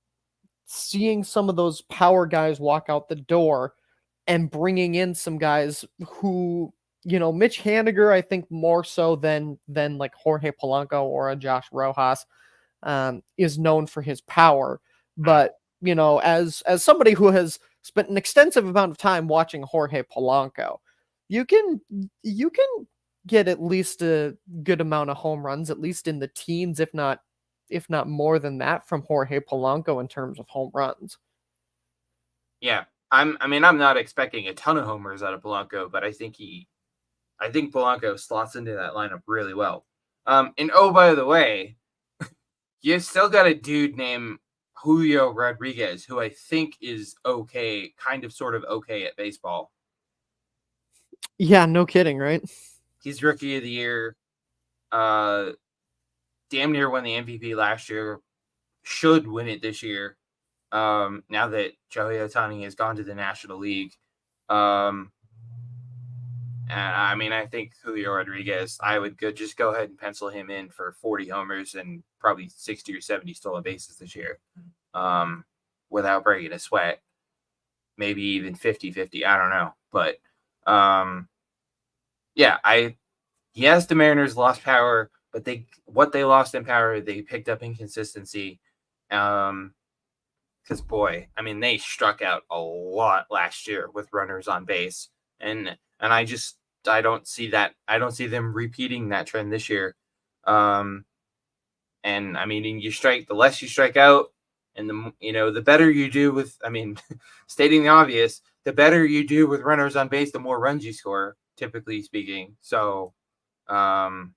B: seeing some of those power guys walk out the door and bringing in some guys who, you know, Mitch Haniger, I think more so than like Jorge Polanco or a Josh Rojas, is known for his power. But, you know, as somebody who has spent an extensive amount of time watching Jorge Polanco, you can get at least a good amount of home runs, at least in the teens, if not more than that, from Jorge Polanco in terms of home runs.
A: Yeah. I'm not expecting a ton of homers out of Polanco, but I think Polanco slots into that lineup really well. And oh, by the way, you still got a dude named Julio Rodriguez, who I think is okay, kind of sort of okay at baseball.
B: Yeah, no kidding, right?
A: He's rookie of the year. Damn near won the MVP last year. Should win it this year. Now that Shohei Ohtani has gone to the National League. And I think Julio Rodriguez, I would just go ahead and pencil him in for 40 homers and probably 60 or 70 stolen bases this year, without breaking a sweat. Maybe even 50-50. I don't know. But, yes, the Mariners lost power, but what they lost in power, they picked up in consistency. Because, boy, they struck out a lot last year with runners on base. And I don't see that. I don't see them repeating that trend this year. The less you strike out, and the better you do with, stating the obvious, the better you do with runners on base, the more runs you score, typically speaking. So, and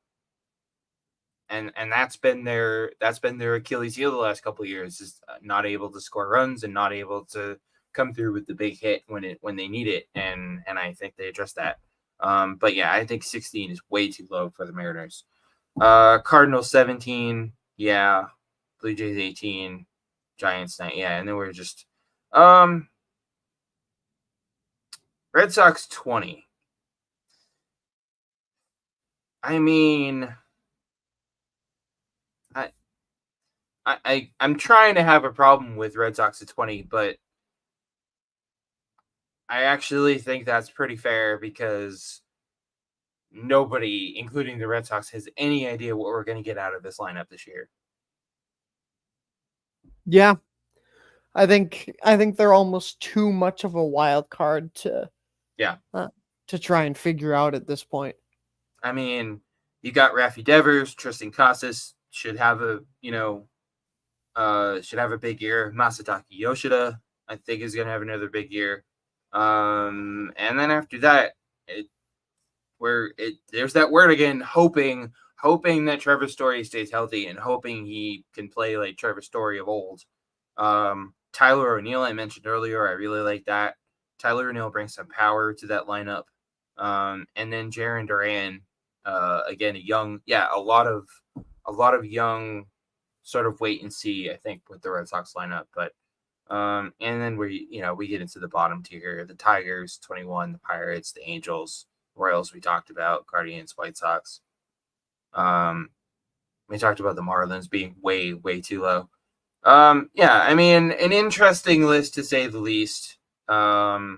A: that's been their Achilles heel the last couple of years, is not able to score runs and not able to come through with the big hit when they need it. And I think they addressed that. But yeah, I think 16 is way too low for the Mariners. Cardinals 17, yeah. Blue Jays 18, Giants 9, yeah. And then we're just Red Sox 20. I'm trying to have a problem with Red Sox at 20, but I actually think that's pretty fair because nobody, including the Red Sox, has any idea what we're going to get out of this lineup this year.
B: Yeah. I think they're almost too much of a wild card to try and figure out at this point.
A: You got Rafi Devers, Tristan Casas should have a big year. Masataka Yoshida, I think, is going to have another big year. And then after that, there's that word again, hoping that Trevor Story stays healthy and hoping he can play like Trevor Story of old. Tyler O'Neill, I mentioned earlier, I really like that. Tyler O'Neill brings some power to that lineup. And then Jarren Duran, again, a lot of young sort of wait and see, I think, with the Red Sox lineup. But and then we get into the bottom tier, the Tigers 21, the Pirates, the Angels, Royals we talked about, Guardians, White Sox. We talked about the Marlins being way, way too low. An interesting list to say the least. I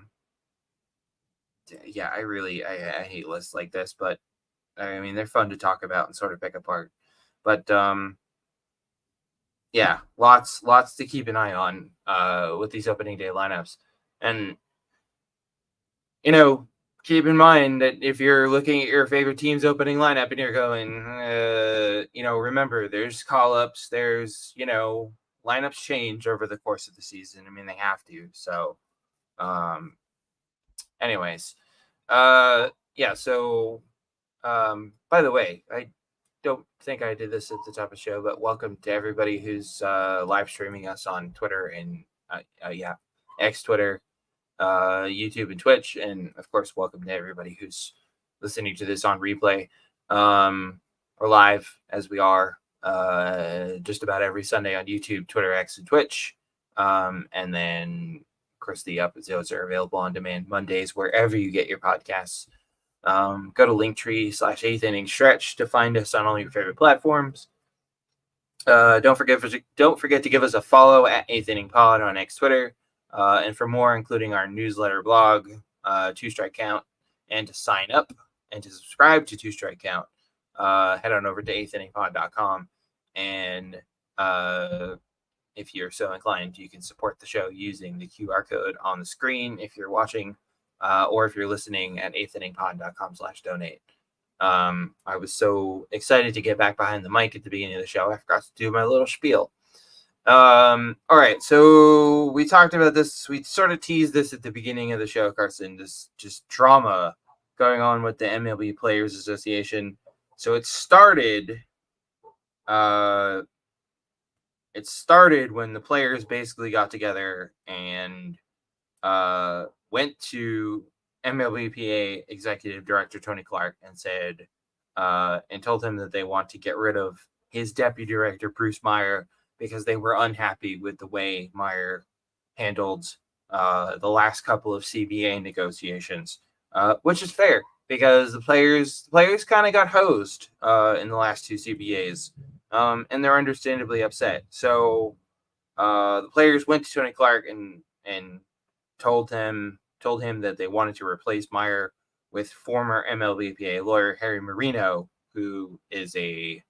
A: hate lists like this, but they're fun to talk about and sort of pick apart. But lots to keep an eye on with these opening day lineups. And keep in mind that if you're looking at your favorite team's opening lineup and you're going, remember, there's call-ups, there's, lineups change over the course of the season. They have to. So, anyways, by the way, I don't think I did this at the top of the show, but welcome to everybody who's live streaming us on Twitter and X, Twitter, YouTube, and Twitch, and of course, welcome to everybody who's listening to this on replay. We're live as we are just about every Sunday on YouTube, Twitter, X, and Twitch, and then of course, the episodes are available on demand Mondays wherever you get your podcasts. Go to Linktree/8inningstretch to find us on all your favorite platforms. Don't forget to give us a follow at 8th Inning Pod on X Twitter. And for more, including our newsletter, blog, 2 Strike Count, and to sign up and to subscribe to 2 Strike Count, head on over to 8thinningpod.com. And if you're so inclined, you can support the show using the QR code on the screen if you're watching, or if you're listening at 8thinningpod.com/donate. I was so excited to get back behind the mic at the beginning of the show. I forgot to do my little spiel. All right, so we talked about this. We sort of teased this at the beginning of the show, Carson. This just drama going on with the MLB Players Association. So it started when the players basically got together and went to MLBPA Executive Director Tony Clark and said, and told him that they want to get rid of his deputy director Bruce Meyer because they were unhappy with the way Meyer handled the last couple of CBA negotiations, which is fair because the players kind of got hosed in the last 2 CBAs, and they're understandably upset. So the players went to Tony Clark and told him that they wanted to replace Meyer with former MLBPA lawyer Harry Marino, who is a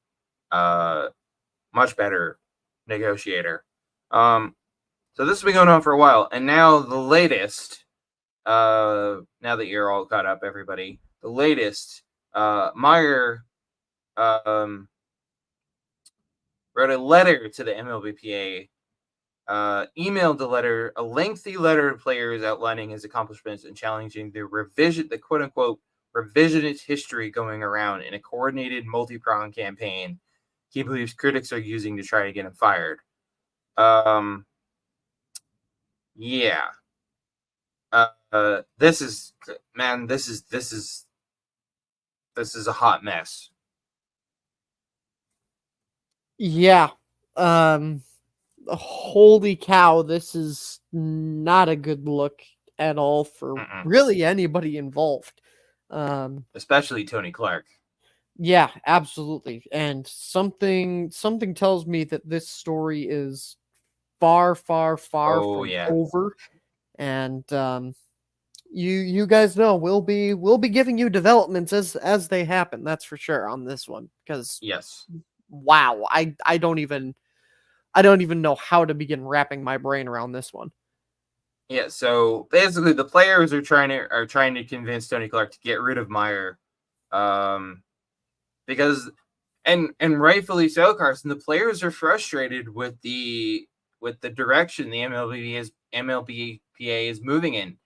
A: much better negotiator. So this has been going on for a while, and now the latest, now that you're all caught up, everybody, the latest, Meyer wrote a letter to the MLBPA, emailed a lengthy letter to players outlining his accomplishments and challenging the quote unquote revisionist history going around in a coordinated multi-pronged campaign he believes critics are using to try to get him fired. Yeah. This is a hot mess.
B: Yeah. Holy cow, this is not a good look at all for really anybody involved.
A: Especially Tony Clark.
B: Yeah, absolutely. And something tells me that this story is far from over. And you guys know we'll be giving you developments as they happen. That's for sure on this one, because
A: yes,
B: wow, I don't even know how to begin wrapping my brain around this one.
A: Yeah, so basically the players are trying to convince Tony Clark to get rid of Meyer, because and rightfully so, Carson. The players are frustrated with the direction the MLBPA is moving in.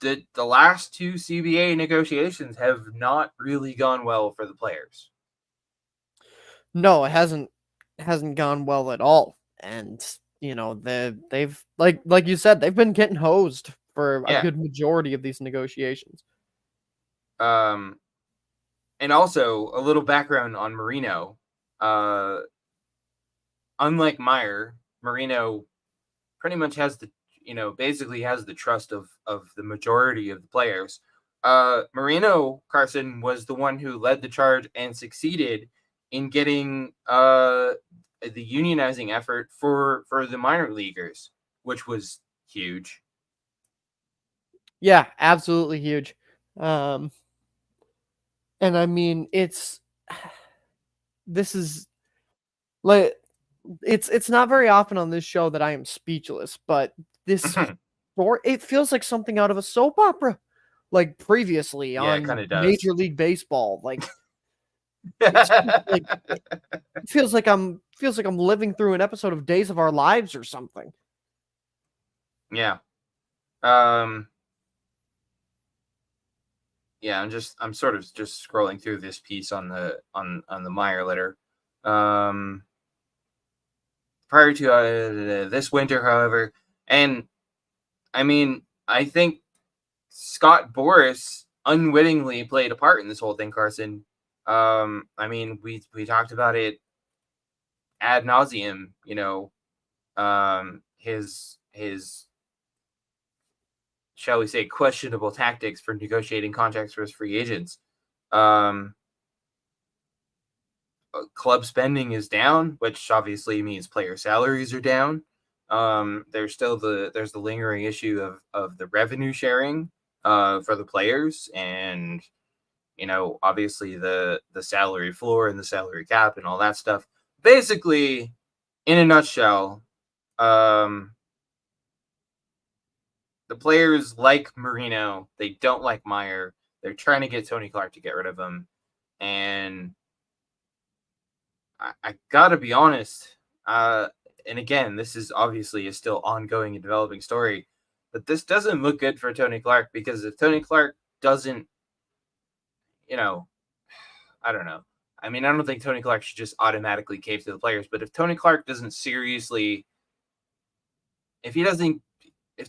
A: The last 2 CBA negotiations have not really gone well for the players.
B: No, it hasn't gone well at all. And they've like you said, they've been getting hosed for a good majority of these negotiations.
A: And also a little background on Marino. Unlike Meyer, Marino pretty much has basically has the trust of the majority of the players. Marino, Carson, was the one who led the charge and succeeded in getting the unionizing effort for the minor leaguers, which was huge.
B: Yeah, absolutely huge. And I mean, this is like it's not very often on this show that I am speechless, but this it feels like something out of a soap opera, like previously on Major League Baseball. Like it feels like I'm living through an episode of Days of Our Lives or something.
A: Yeah. Yeah, I'm sort of just scrolling through this piece on the Meyer letter. Prior to this winter, however, and I mean, I think Scott Boras unwittingly played a part in this whole thing, Carson. I mean, we talked about it ad nauseum. His shall we say, questionable tactics for negotiating contracts for his free agents. Club spending is down, which obviously means player salaries are down. There's still the lingering issue of the revenue sharing for the players, and obviously the salary floor and the salary cap and all that stuff. Basically, in a nutshell, the players like Marino, they don't like Meyer. They're trying to get Tony Clark to get rid of him, and I gotta be honest. And again, this is obviously a still ongoing and developing story, but this doesn't look good for Tony Clark, because if Tony Clark doesn't, I don't know. I mean, I don't think Tony Clark should just automatically cave to the players, but if Tony Clark doesn't seriously, if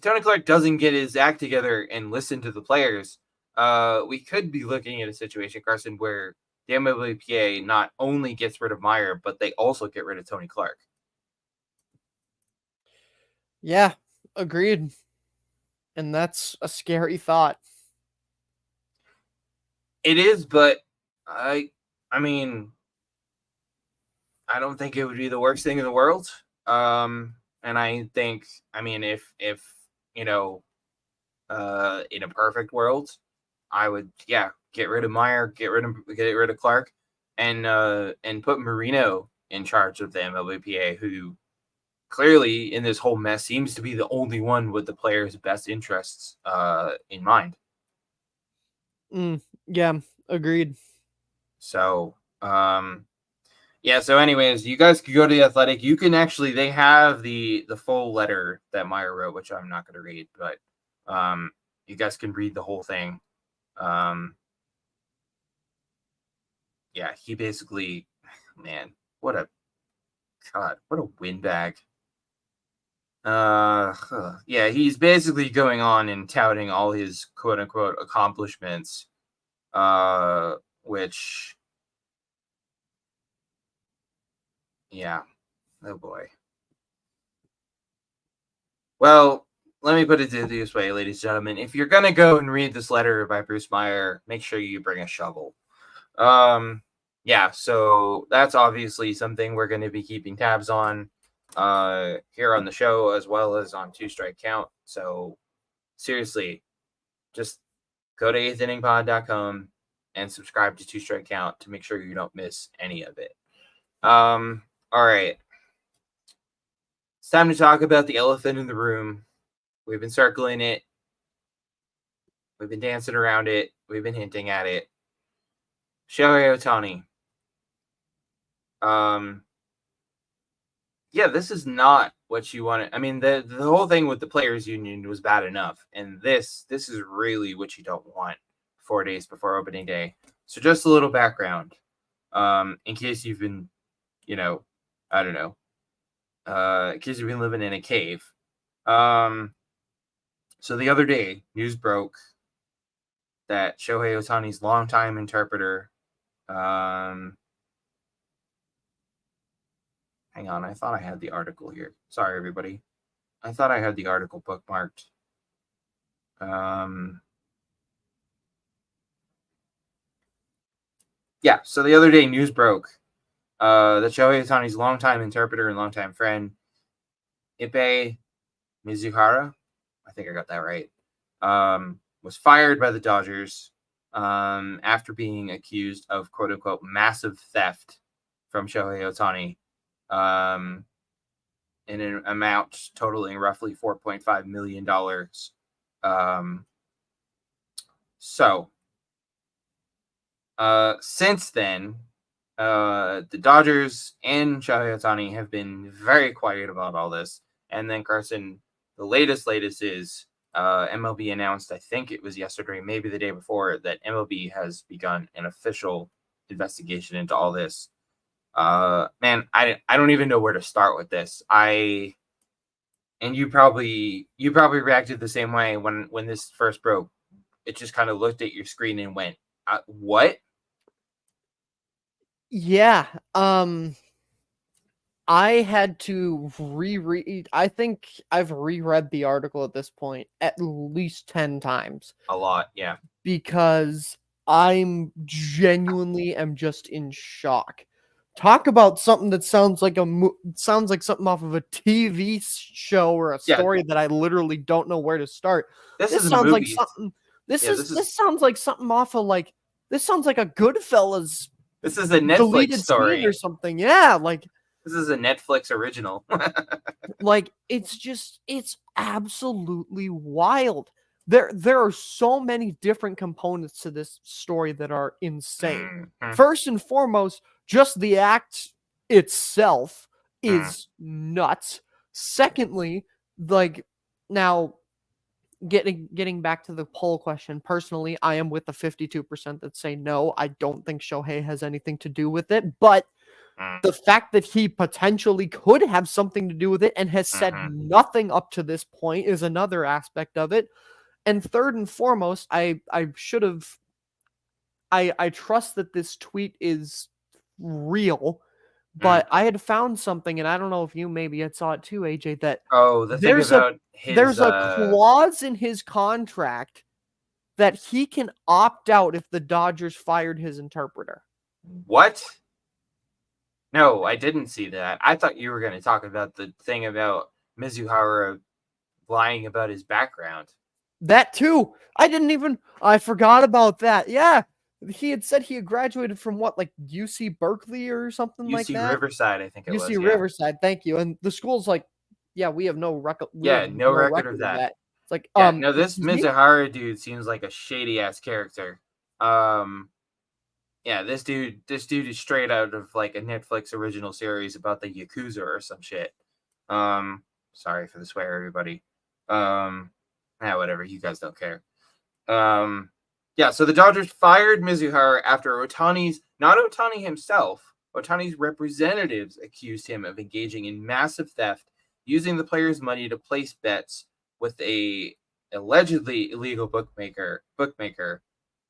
A: Tony Clark doesn't get his act together and listen to the players, we could be looking at a situation, Carson, where the MLBPA not only gets rid of Meyer, but they also get rid of Tony Clark.
B: Yeah, agreed. And that's a scary thought.
A: It is, but I mean, I don't think it would be the worst thing in the world. And I think, I mean, if in a perfect world, I would, get rid of Meyer, get rid of Clark, and put Marino in charge of the MLBPA, who clearly in this whole mess seems to be the only one with the players' best interests in mind.
B: Yeah, agreed.
A: So, so anyways, you guys could go to The Athletic. You can actually, they have the full letter that Meyer wrote, which I'm not going to read, but you guys can read the whole thing. He basically, man, what a windbag. He's basically going on and touting all his quote unquote accomplishments, which, oh boy. Well, let me put it this way, ladies and gentlemen. If you're gonna go and read this letter by Bruce Meyer, make sure you bring a shovel. So that's obviously something we're going to be keeping tabs on here on the show, as well as on Two Strike Count. So seriously, just go to eighthinningpod.com and subscribe to Two Strike Count to make sure you don't miss any of it. All right. It's time to talk about the elephant in the room. We've been circling it. We've been dancing around it. We've been hinting at it. Shohei Ohtani. This is not what you want. I mean, the whole thing with the players union was bad enough, and this is really what you don't want 4 days before opening day. So just a little background, in case you've been, I don't know, in case you've been living in a cave. So the other day, news broke that Shohei Ohtani's longtime interpreter, hang on, I thought I had the article here. Sorry, everybody. I thought I had the article bookmarked. So the other day, news broke that Shohei Ohtani's longtime interpreter and longtime friend, Ippei Mizuhara, I think I got that right, was fired by the Dodgers after being accused of quote-unquote massive theft from Shohei Ohtani, in an amount totaling roughly $4.5 million. Since then, the Dodgers and Shohei Ohtani have been very quiet about all this. And then, Carson, the latest is MLB announced, I think it was yesterday, maybe the day before, that MLB has begun an official investigation into all this. Man, I don't even know where to start with this. And you probably reacted the same way when this first broke. It just kind of looked at your screen and went, what?
B: Yeah. I had to reread. I think I've reread the article at this point at least 10 times.
A: A lot, yeah.
B: Because I'm genuinely am just in shock. Talk about something that sounds like sounds like something off of a TV show or a story that I literally don't know where to start.
A: This is
B: sounds like
A: movie.
B: something. This sounds like something off of like. This sounds like a Goodfellas.
A: This is a Netflix
B: deleted
A: story
B: scene or something. Yeah, like
A: this is a Netflix original.
B: like it's absolutely wild. There are so many different components to this story that are insane. First and foremost, just the act itself is nuts. Secondly, like now getting back to the poll question, personally, I am with the 52% that say no. I don't think Shohei has anything to do with it, but the fact that he potentially could have something to do with it and has said nothing up to this point is another aspect of it. And third and foremost, I trust that this tweet is real, but I had found something, and I don't know if you maybe had saw it too, AJ, that
A: there's
B: a clause in his contract that he can opt out if the Dodgers fired his interpreter.
A: What? No, I didn't see that. I thought you were going to talk about the thing about Mizuhara lying about his background.
B: That too. I forgot about that. Yeah. He had said he had graduated from what, like UC Berkeley or something like that?
A: UC Riverside, I think it was.
B: UC Riverside, thank you. And the school's like, yeah, we have no record.
A: No record of that.
B: It's like,
A: no, this Mizuhara dude seems like a shady ass character. Yeah, this dude is straight out of like a Netflix original series about the Yakuza or some shit. Sorry for the swear, everybody. Whatever, you guys don't care. Yeah, so the Dodgers fired Mizuhara after not Ohtani himself, Ohtani's representatives accused him of engaging in massive theft, using the players' money to place bets with a allegedly illegal bookmaker,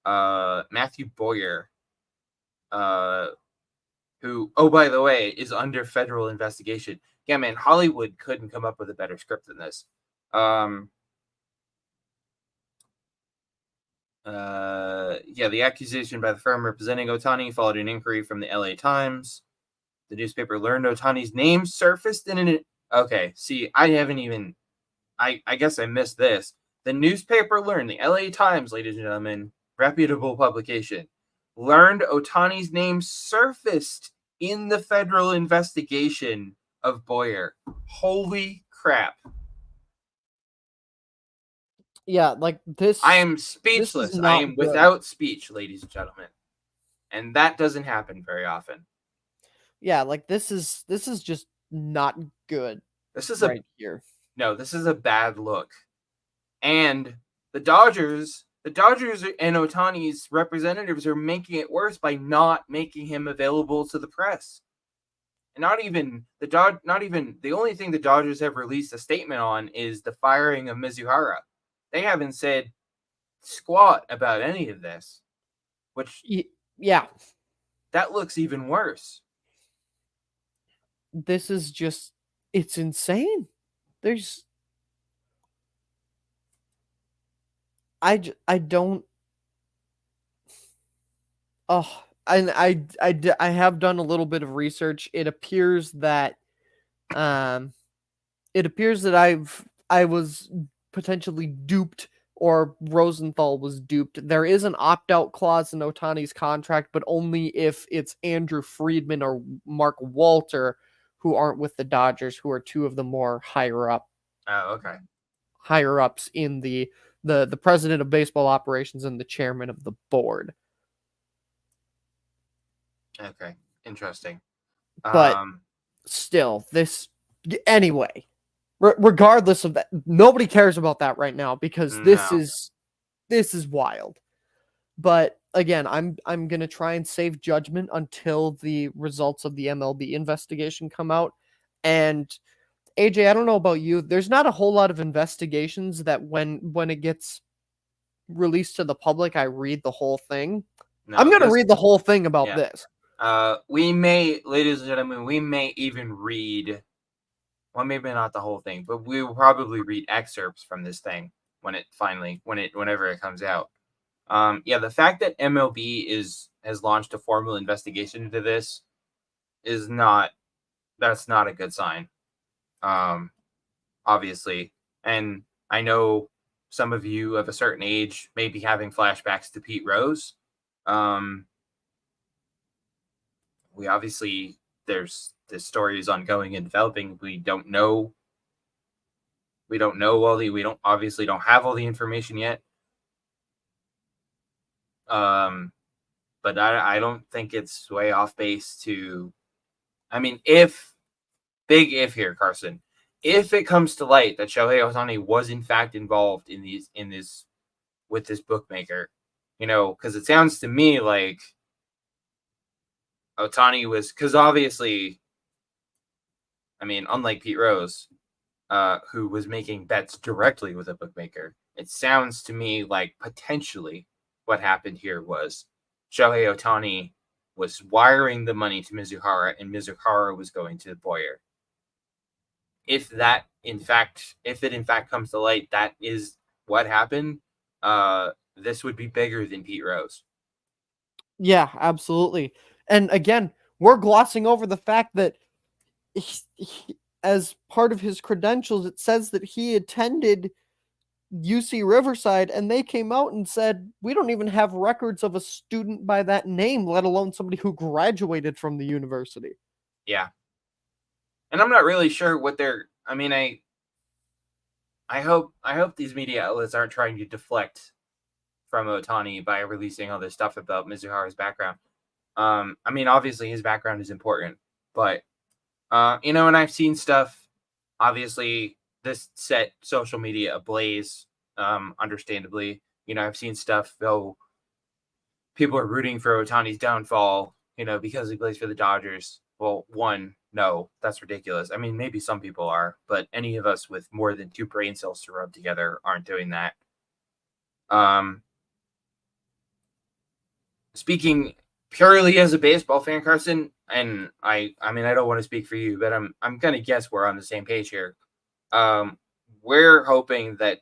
A: Matthew Boyer, who, oh, by the way, is under federal investigation. Yeah, man, Hollywood couldn't come up with a better script than this. The accusation by the firm representing Ohtani followed an inquiry from the LA Times. The newspaper learned Ohtani's name surfaced in an... Okay, see, I guess I missed this. The newspaper learned, the LA Times, ladies and gentlemen, reputable publication, learned Ohtani's name surfaced in the federal investigation of Boyer. Holy crap.
B: Yeah, like this.
A: I am speechless. I am without speech, ladies and gentlemen. And that doesn't happen very often.
B: Yeah, like this is just not good.
A: This is
B: right here.
A: No, this is a bad look. And the Dodgers and Ohtani's representatives are making it worse by not making him available to the press. And the only thing the Dodgers have released a statement on is the firing of Mizuhara. They haven't said squat about any of this, which that looks even worse.
B: This is just, it's insane. I don't. Oh, and I have done a little bit of research. It appears that, I was potentially duped, or Rosenthal was duped. There is an opt-out clause in Ohtani's contract, but only if it's Andrew Friedman or Mark Walter, who aren't with the Dodgers, who are two of the more higher ups in the president of baseball operations and the chairman of the board.
A: Okay, interesting.
B: But still, anyway, regardless of that, nobody cares about that right now because this is wild. But again, I'm gonna try and save judgment until the results of the MLB investigation come out. And AJ, I don't know about you, there's not a whole lot of investigations that when it gets released to the public, I read the whole thing. I'm gonna read the whole thing about this.
A: We may, ladies and gentlemen, we may even read, well, maybe not the whole thing, but we will probably read excerpts from this thing whenever it comes out. Yeah, the fact that MLB has launched a formal investigation into this that's not a good sign. Obviously, and I know some of you of a certain age may be having flashbacks to Pete Rose. We obviously this story is ongoing and developing. We don't obviously don't have all the information yet. But I don't think it's way off base to, I mean, big if here, Carson, if it comes to light that Shohei Ohtani was in fact involved with this bookmaker, because it sounds to me like Ohtani was, because obviously, I mean, unlike Pete Rose, who was making bets directly with a bookmaker, it sounds to me like potentially what happened here was Shohei Ohtani was wiring the money to Mizuhara, and Mizuhara was going to Boyer. If it in fact comes to light that is what happened, this would be bigger than Pete Rose.
B: Yeah, absolutely. And again, we're glossing over the fact that as part of his credentials, it says that he attended UC Riverside, and they came out and said, we don't even have records of a student by that name, let alone somebody who graduated from the university.
A: Yeah. And I'm not really sure what I mean, I hope these media outlets aren't trying to deflect from Ohtani by releasing all this stuff about Mizuhara's background. I mean, obviously his background is important, but and I've seen stuff. Obviously, this set social media ablaze. Understandably, I've seen stuff though. People are rooting for Ohtani's downfall, because he plays for the Dodgers. Well, no, that's ridiculous. I mean, maybe some people are, but any of us with more than 2 brain cells to rub together aren't doing that. Speaking purely as a baseball fan, Carson, and I mean, I don't want to speak for you, but I'm gonna guess we're on the same page here. We're hoping that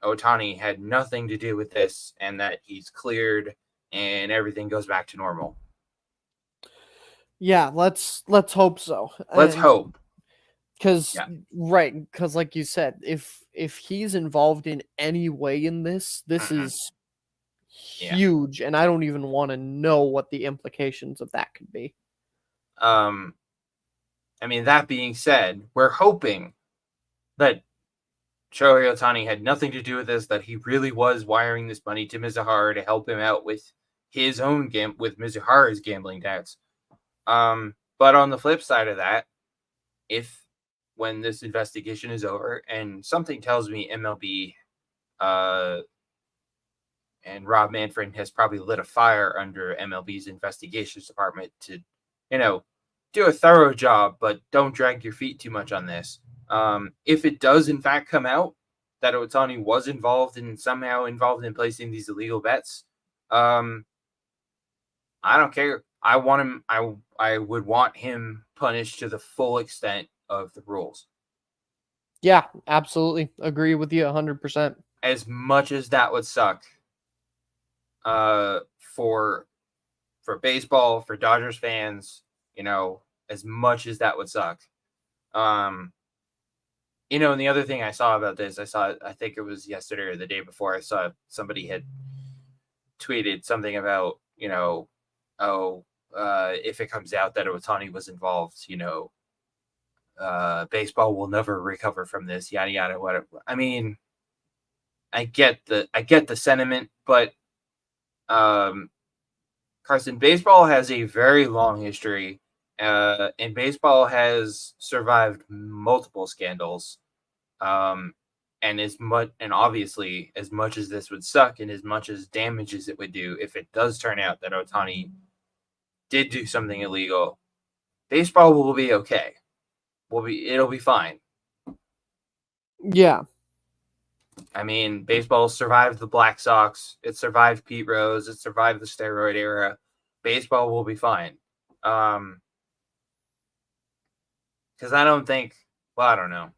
A: Ohtani had nothing to do with this and that he's cleared and everything goes back to normal.
B: Yeah, let's hope so.
A: Let's hope.
B: Because like you said, if he's involved in any way in this is huge, and I don't even want to know what the implications of that could be.
A: I mean, that being said, we're hoping that Shohei Ohtani had nothing to do with this, that he really was wiring this money to Mizuhara to help him out with his own with Mizuhara's gambling debts. But on the flip side of that, when this investigation is over, and something tells me MLB and Rob Manfred has probably lit a fire under MLB's investigations department to, do a thorough job, but don't drag your feet too much on this. If it does in fact come out that Ohtani was somehow involved in placing these illegal bets, I don't care. I want him. I would want him punished to the full extent of the rules.
B: Yeah, absolutely. Agree with you 100%.
A: As much as that would suck, for baseball, for Dodgers fans, as much as that would suck. And the other thing I saw about this, I think it was yesterday or the day before, I saw somebody had tweeted something about, if it comes out that Ohtani was involved, baseball will never recover from this, yada yada, whatever. I mean, I get the sentiment, but Carson, baseball has a very long history, and baseball has survived multiple scandals. And obviously, as much as this would suck and as much as damage as it would do, if it does turn out that Ohtani did do something illegal, baseball will be okay. It'll be fine.
B: Yeah.
A: I mean, baseball survived the Black Sox. It survived Pete Rose. It survived the steroid era. Baseball will be fine. Because I don't think. Well, I don't know.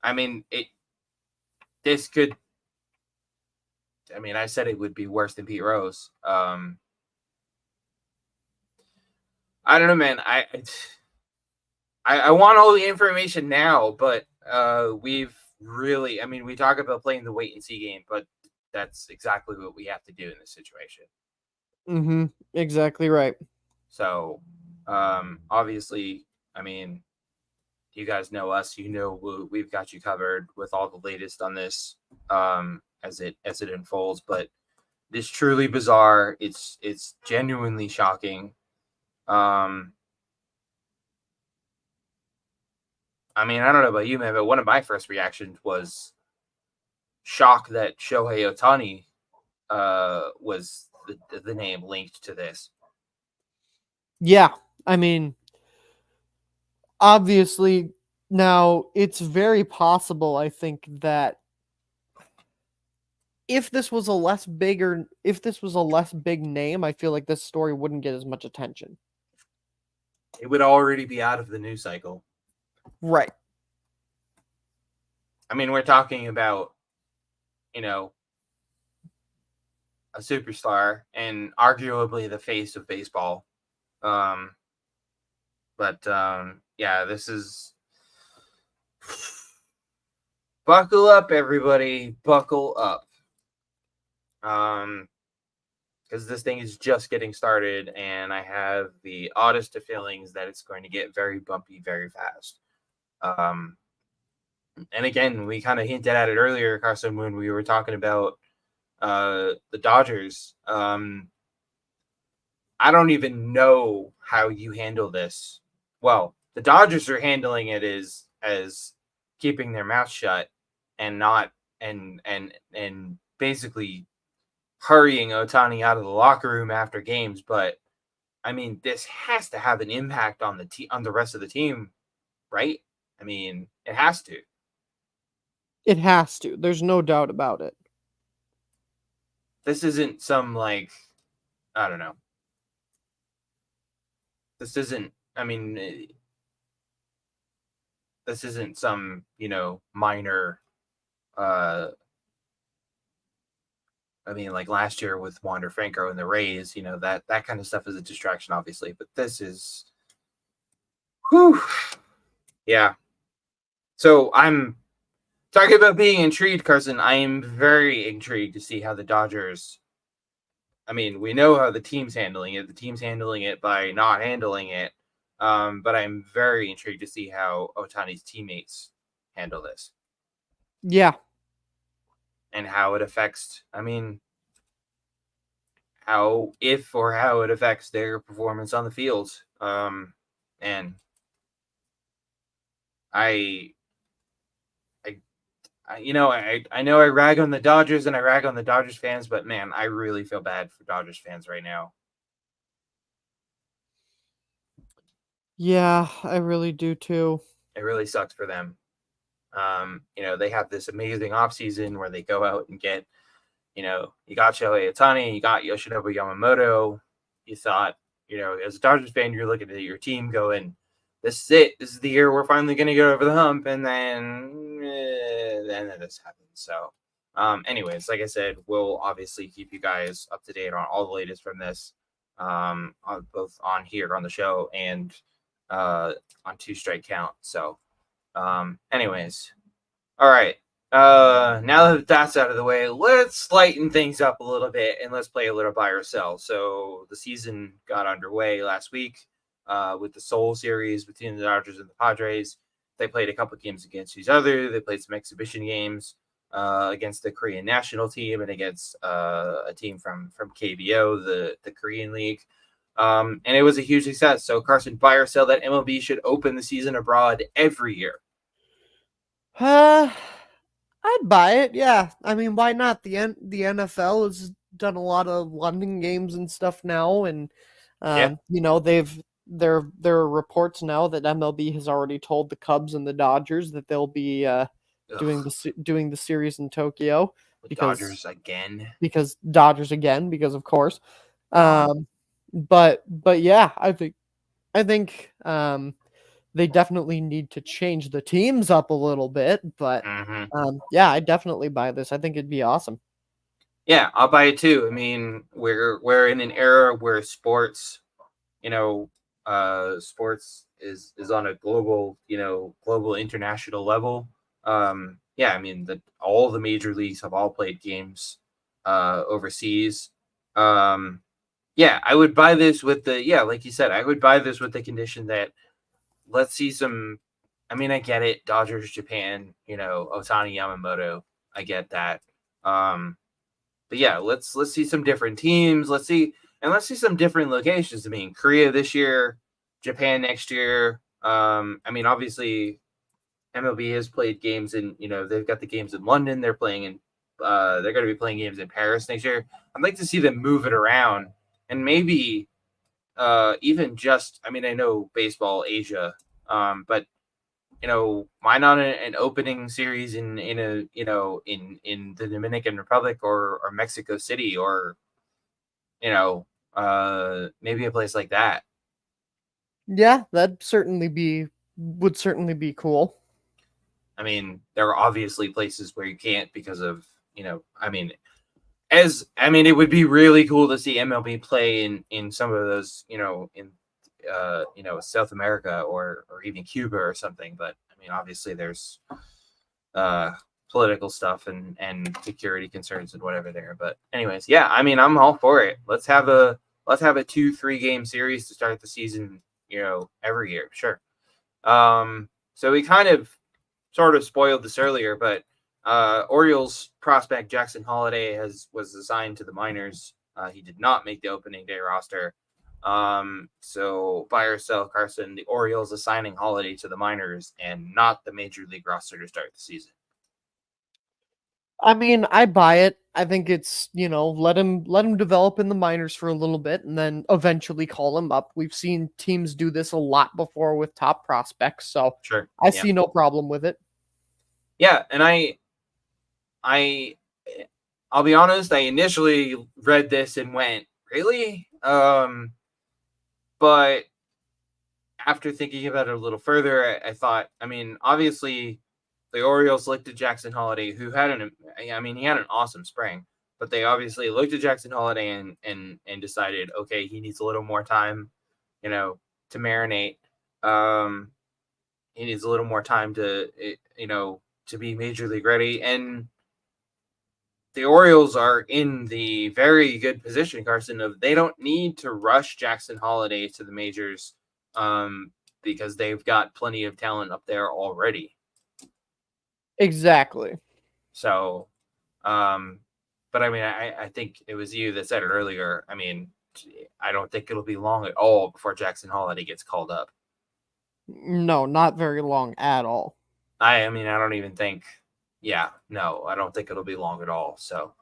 A: I mean, this could. I mean, I said it would be worse than Pete Rose. I don't know, man. I want all the information now, but we've really. I mean, we talk about playing the wait and see game, but that's exactly what we have to do in this situation.
B: Mm-hmm. Exactly right.
A: So, obviously, I mean, you guys know us. You know we've got you covered with all the latest on this as it unfolds. But it's truly bizarre. It's genuinely shocking. I mean, I don't know about you, man, but one of my first reactions was shock that Shohei Ohtani was the name linked to this.
B: Yeah, I mean, obviously, now it's very possible, I think, that if this was a less big name, I feel like this story wouldn't get as much attention.
A: It would already be out of the news cycle.
B: Right.
A: I mean, we're talking about, a superstar and arguably the face of baseball. Yeah, this is buckle up, everybody, buckle up. Because this thing is just getting started, and I have the oddest of feelings that it's going to get very bumpy very fast. And again, we kind of hinted at it earlier, Carson, when we were talking about the Dodgers. I don't even know how you handle this. Well, the Dodgers are handling it as keeping their mouth shut and not and basically hurrying Ohtani out of the locker room after games. But I mean, this has to have an impact on the rest of the team, right? I mean, it has to.
B: It has to. There's no doubt about it.
A: This isn't some I don't know. This isn't. I mean, this isn't some minor. I mean, like last year with Wander Franco and the Rays, that kind of stuff is a distraction, obviously. But this is, whew, yeah. So I'm talking about being intrigued, Carson. I am very intrigued to see how the Dodgers. I mean, we know how the team's handling it. The team's handling it by not handling it. But I'm very intrigued to see how Ohtani's teammates handle this.
B: Yeah.
A: And how it affects, how it affects their performance on the field. And I know I rag on the Dodgers and I rag on the Dodgers fans, but man, I really feel bad for Dodgers fans right now.
B: Yeah, I really do too.
A: It really sucks for them. They have this amazing offseason where they go out and get, you got Shohei Ohtani, you got Yoshinobu Yamamoto. You thought, as a Dodgers fan, you're looking at your team going, this is it. This is the year we're finally going to get over the hump. And then this happens. So, anyways, like I said, we'll obviously keep you guys up to date on all the latest from this, both on here on the show and on Two Strike Count. So, anyways, all right. Now that that's out of the way, let's lighten things up a little bit and let's play a little buy or sell. So the season got underway last week with the Seoul series between the Dodgers and the Padres. They played a couple games against each other. They played some exhibition games against the Korean national team and against a team from KBO, the Korean League. And it was a huge success. So Carson, buy or sell that MLB should open the season abroad every year?
B: I'd buy it. Yeah, I mean, why not? The NFL has done a lot of London games and stuff now, and there are reports now that MLB has already told the Cubs and the Dodgers that they'll be doing the series in Tokyo.
A: Dodgers again,
B: because of course. But yeah, I think they definitely need to change the teams up a little bit. But
A: Hmm.
B: yeah, I definitely buy this. I think it'd be awesome.
A: Yeah, I'll buy it too. I mean, we're in an era where sports, you know, sports is on a global, global international level. Yeah, I mean, all the major leagues have all played games overseas. Um, yeah, I would buy this with like you said, I would buy this with the condition that let's see some. I mean, I get it, Dodgers, Japan, Otani Yamamoto, I get that. Um, but yeah, let's see some different teams. Let's see some different locations. I mean, Korea this year, Japan next year. I mean, obviously MLB has played games in, they've got the games in London. They're going to be playing games in Paris next year. I'd like to see them move it around and maybe even just. I mean, I know baseball Asia, but why not an opening series in a in the Dominican Republic or Mexico City or maybe a place like that.
B: Yeah, would certainly be cool.
A: I mean, there are obviously places where you can't because of I mean, it would be really cool to see MLB play in some of those in South America or even Cuba or something. But I mean, obviously there's uh political stuff and security concerns and whatever there. But anyways, yeah, I mean, I'm all for it. Let's have a 2-3 game series to start the season, every year. Sure. So we kind of sort of spoiled this earlier, but Orioles prospect Jackson Holliday was assigned to the minors. He did not make the opening day roster. So buy or sell, Carson, the Orioles assigning Holliday to the minors and not the major league roster to start the season.
B: I mean, I buy it. I think it's, let him develop in the minors for a little bit and then eventually call him up. We've seen teams do this a lot before with top prospects, so
A: Sure.
B: I
A: Yeah.
B: see no problem with it.
A: Yeah, and I I'll be honest, I initially read this and went, "Really?" But after thinking about it a little further, I thought, I mean, obviously the Orioles looked at Jackson Holliday, who he had an awesome spring, but they obviously looked at Jackson Holliday and decided, okay, he needs a little more time, to marinate. Um, he needs a little more time to be major league ready. And the Orioles are in the very good position, Carson, of they don't need to rush Jackson Holliday to the majors, because they've got plenty of talent up there already.
B: Exactly.
A: So, um, but I mean, I think it was you that said it earlier. I mean, I don't think it'll be long at all before Jackson Holliday gets called up.
B: No, not very long at all.
A: I mean, I don't even think. Yeah, no, I don't think it'll be long at all. So,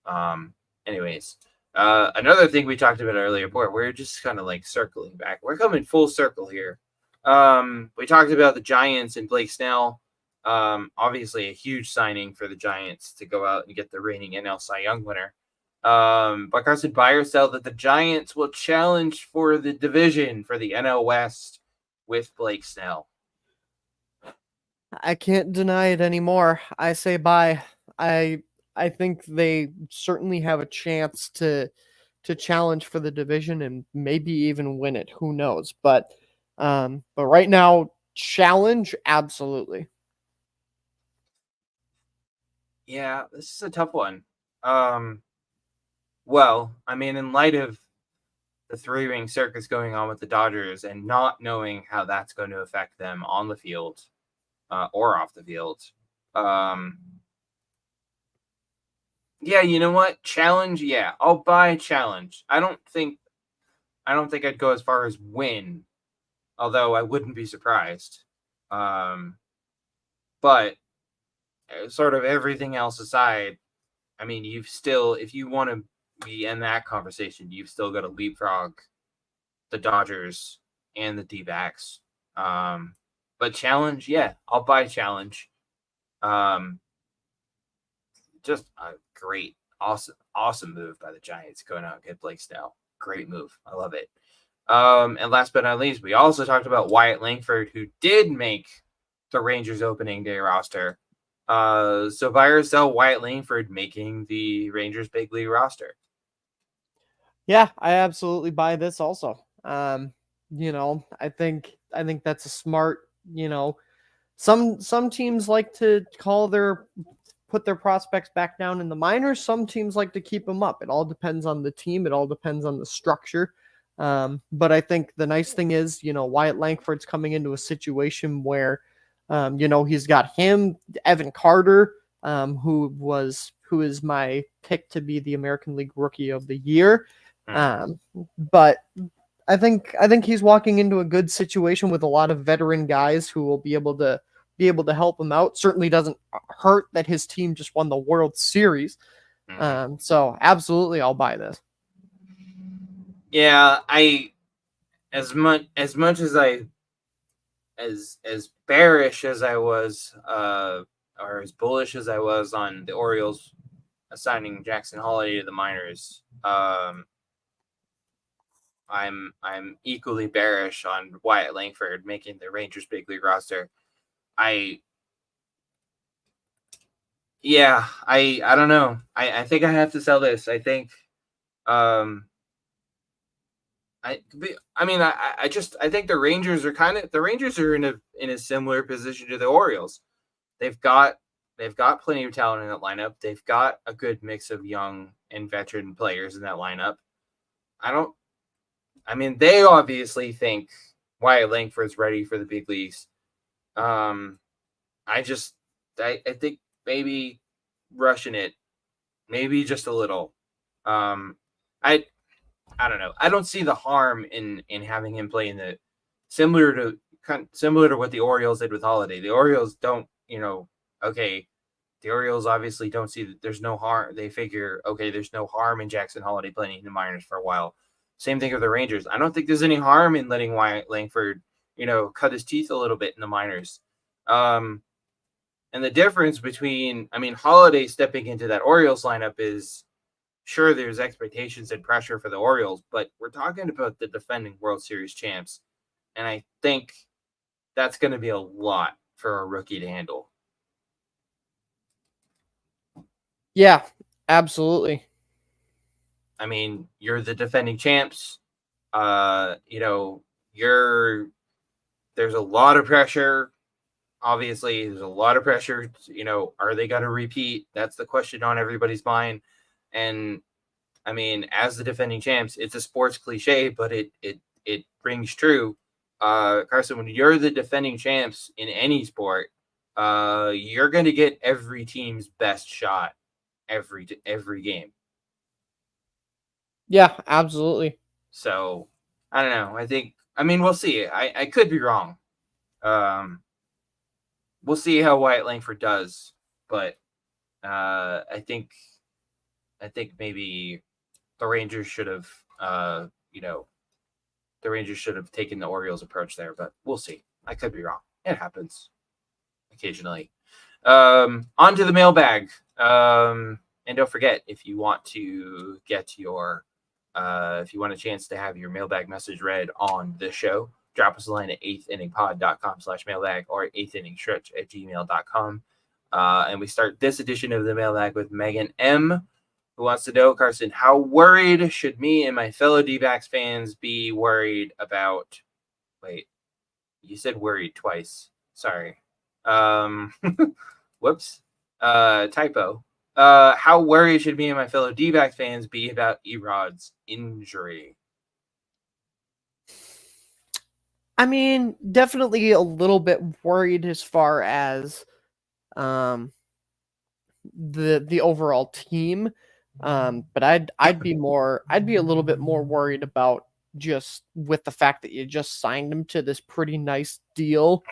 A: um, anyways, another thing we talked about earlier, boy, we're just kind of like circling back. We're coming full circle here. We talked about the Giants and Blake Snell. Obviously a huge signing for the Giants to go out and get the reigning NL Cy Young winner. But Carson, buy or sell that the Giants will challenge for the division for the NL West with Blake Snell.
B: I can't deny it anymore. I say bye. I think they certainly have a chance to challenge for the division and maybe even win it. Who knows? But right now, challenge absolutely.
A: Yeah, this is a tough one. Um, well, I mean, in light of the three-ring circus going on with the Dodgers and not knowing how that's going to affect them on the field or off the field, um, yeah, you know what? Challenge, yeah, I'll buy challenge. I don't think I'd go as far as win, although I wouldn't be surprised. Um, but sort of everything else aside, I mean, if you want to be in that conversation, you've still got to leapfrog the Dodgers and the D-backs. But challenge, yeah, I'll buy challenge. Um, just a great, awesome move by the Giants going out and get Blake Snell. great move. I love it. And last but not least, we also talked about Wyatt Langford, who did make the Rangers opening day roster. So buy or sell Wyatt Langford making the Rangers big league roster.
B: Yeah, I absolutely buy this also. I think that's a smart, some teams like to put their prospects back down in the minors. Some teams like to keep them up. It all depends on the team. It all depends on the structure. But I think the nice thing is, Wyatt Langford's coming into a situation where, he's got him, Evan Carter, who is my pick to be the American League Rookie of the Year. But I think he's walking into a good situation with a lot of veteran guys who will be able to help him out. Certainly doesn't hurt that his team just won the World Series. So absolutely, I'll buy this.
A: Yeah, as much as as bearish as I was, or as bullish as I was on the Orioles assigning Jackson Holiday to the minors, I'm equally bearish on Wyatt Langford making the Rangers big league roster. I don't know. I think I have to sell this. I think I think the Rangers are in a similar position to the Orioles. They've got plenty of talent in that lineup. They've got a good mix of young and veteran players in that lineup. They obviously think Wyatt Langford's ready for the big leagues. I think maybe rushing it, maybe just a little. I don't know. I don't see the harm in having him play in the similar to what the Orioles did with Holiday. The Orioles don't, the Orioles obviously don't see that there's no harm. They figure, okay, there's no harm in Jackson Holiday playing in the minors for a while. Same thing with the Rangers. I don't think there's any harm in letting Wyatt Langford, cut his teeth a little bit in the minors. And the difference between, Holiday stepping into that Orioles lineup is, sure, there's expectations and pressure for the Orioles, but we're talking about the defending World Series champs. And I think that's going to be a lot for a rookie to handle.
B: Yeah, absolutely.
A: You're the defending champs. There's a lot of pressure. Obviously, there's a lot of pressure. Are they going to repeat? That's the question on everybody's mind. And as the defending champs, it's a sports cliche, but it rings true. Carson, when you're the defending champs in any sport, you're going to get every team's best shot every game.
B: Yeah, absolutely.
A: So I don't know. We'll see. I could be wrong. We'll see how Wyatt Langford does, but I think maybe the Rangers should have taken the Orioles approach there, but we'll see. I could be wrong. It happens occasionally. On to the mailbag. And don't forget, if you want to get if you want a chance to have your mailbag message read on the show, drop us a line at 8thinningpod.com/mailbag or 8thinningstretch@gmail.com. And we start this edition of the mailbag with Megan M., who wants to know, Carson, how worried should me and my fellow D-backs fans be worried about... Wait, you said worried twice. Sorry. Whoops. Typo. How worried should me and my fellow D-backs fans be about Erod's injury?
B: Definitely a little bit worried as far as the overall team. But I'd be a little bit more worried about just with the fact that you just signed him to this pretty nice deal,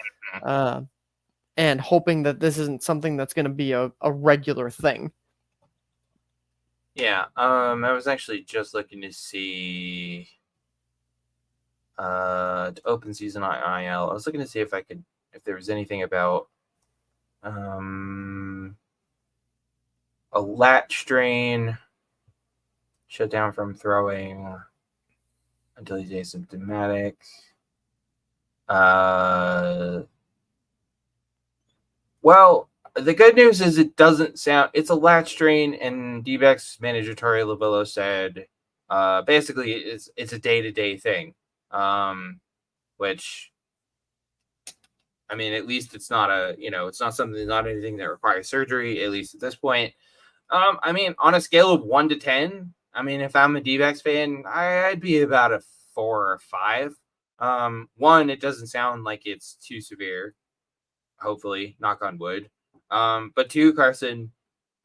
B: and hoping that this isn't something that's going to be a regular thing.
A: Yeah, I was actually just looking to see to open season on IL. I was looking to see if there was anything about a lat strain, shut down from throwing. until he's asymptomatic. Well, the good news is it doesn't sound. It's a latch strain, and D-backs manager Torey Lovillo said, basically it's a day-to-day thing, which, I mean, at least it's not it's not something, not anything that requires surgery, at least at this point. I mean, on a scale of 1 to 10, I mean, if I'm a D-backs fan, I'd be about a 4 or 5. 1, it doesn't sound like it's too severe. Hopefully, knock on wood. But 2, Carson,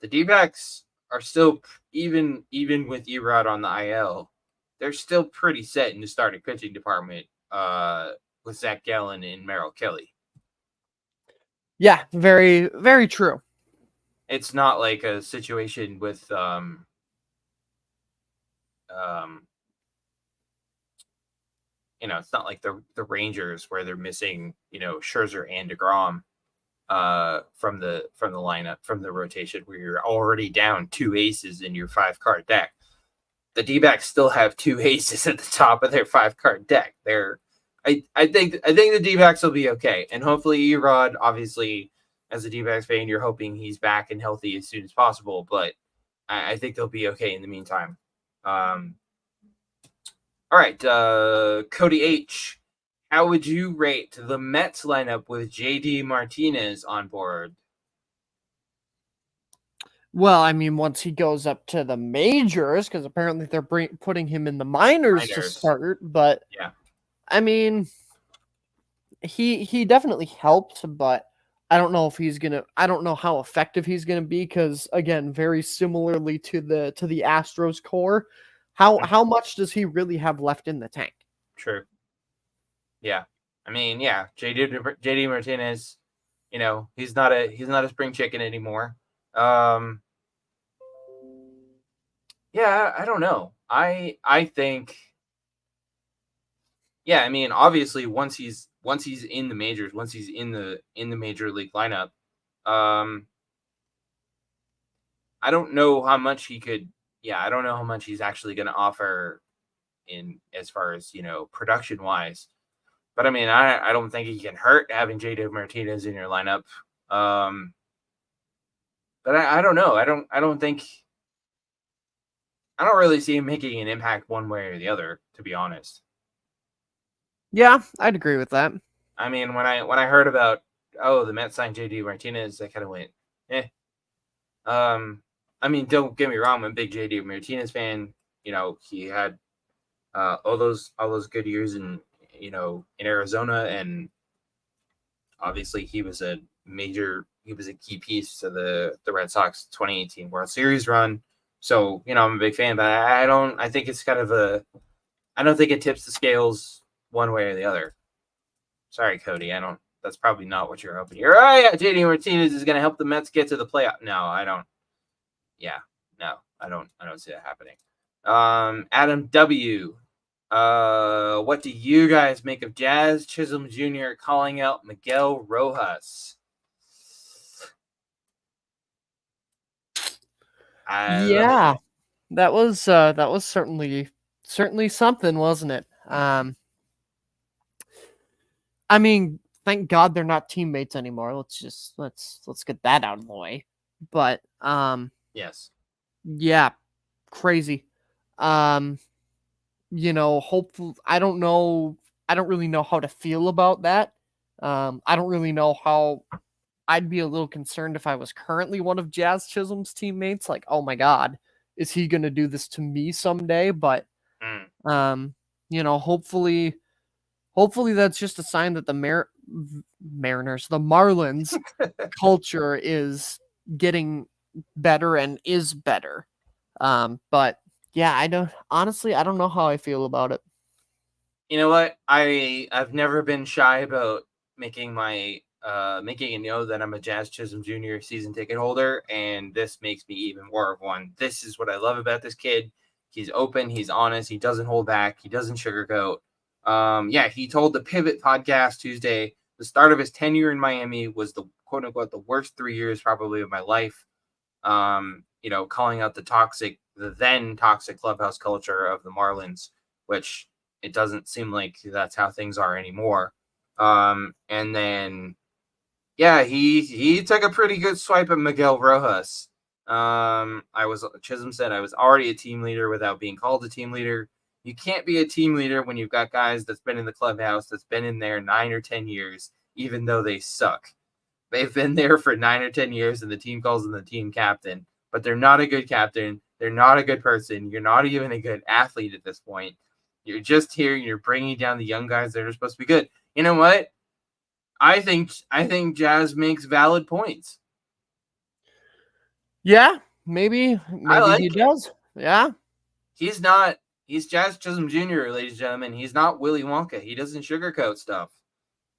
A: the D-backs are still, even with Erod on the IL, they're still pretty set in the starting pitching department with Zach Gallen and Merrill Kelly.
B: Yeah, very, very true.
A: It's not like a situation with it's not like the Rangers where they're missing, Scherzer and DeGrom from the lineup, from the rotation, where you're already down 2 aces in your 5-card deck. The D-backs still have 2 aces at the top of their 5-card deck. I think the D-backs will be okay, and hopefully Erod, obviously, as a D-backs fan, you're hoping he's back and healthy as soon as possible, but I think they'll be okay in the meantime. All right, Cody H., how would you rate the Mets lineup with JD Martinez on board?
B: Well, I mean, once he goes up to the majors, because apparently they're putting him in the minors to start, but
A: yeah,
B: I mean, he definitely helped, but I don't know if I don't know how effective he's gonna be, because again, very similarly to the Astros core, how much does he really have left in the tank?
A: True. Yeah, I mean, yeah, JD Martinez, he's not a spring chicken anymore. Yeah, I don't know. I think, yeah, I mean, obviously once he's in the majors, once he's in the major league lineup, I don't know how much he could. Yeah, I don't know how much he's actually going to offer in as far as production wise. But I mean, I don't think he can hurt having JD Martinez in your lineup. But I don't know. I don't really see him making an impact one way or the other, to be honest.
B: Yeah, I'd agree with that.
A: I mean, when I heard about, the Mets signed JD Martinez, I kind of went, eh. I mean, don't get me wrong, I'm a big JD Martinez fan. He had all those good years in Arizona, and obviously he was a key piece to the Red Sox 2018 World Series run. So, I'm a big fan, but I think it's kind of I don't think it tips the scales one way or the other. Sorry, Cody. That's probably not what you're hoping. You're right. Yeah, JD Martinez is going to help the Mets get to the playoff. No, I don't. Yeah, no, I don't see that happening. Adam W., what do you guys make of Jazz Chisholm Jr. calling out Miguel Rojas?
B: Yeah, that was certainly something, wasn't it? I mean, thank God they're not teammates anymore. Let's get that out of the way. But
A: yes,
B: yeah, crazy. Hopefully, I don't really know how to feel about that. I don't really know how. I'd be a little concerned if I was currently one of Jazz Chisholm's teammates. Like, oh my God, is he going to do this to me someday? But, hopefully that's just a sign that the Mariners, the Marlins culture is getting better and is better. But yeah, I don't know how I feel about it.
A: You know what? I've never been shy about making my making it know that I'm a Jazz Chisholm Jr. season ticket holder, and this makes me even more of one. This is what I love about this kid. He's open, he's honest, he doesn't hold back, he doesn't sugarcoat. Yeah, he told the Pivot podcast Tuesday the start of his tenure in Miami was the quote unquote the worst 3 years probably of my life. Calling out the then toxic clubhouse culture of the Marlins, which it doesn't seem like that's how things are anymore. And then, yeah, he took a pretty good swipe at Miguel Rojas. Chisholm said I was already a team leader without being called a team leader. You can't be a team leader when you've got guys that's been in the clubhouse, that's been in there 9 or 10 years, even though they suck. They've been there for 9 or 10 years, and the team calls them the team captain, but they're not a good captain. They're not a good person. You're not even a good athlete at this point. You're just here. You're bringing down the young guys that are supposed to be good. You know what? I think Jazz makes valid points.
B: Yeah, maybe
A: like
B: he
A: it.
B: does. Yeah.
A: He's Jazz Chisholm Jr., ladies and gentlemen. He's not Willy Wonka. He doesn't sugarcoat stuff.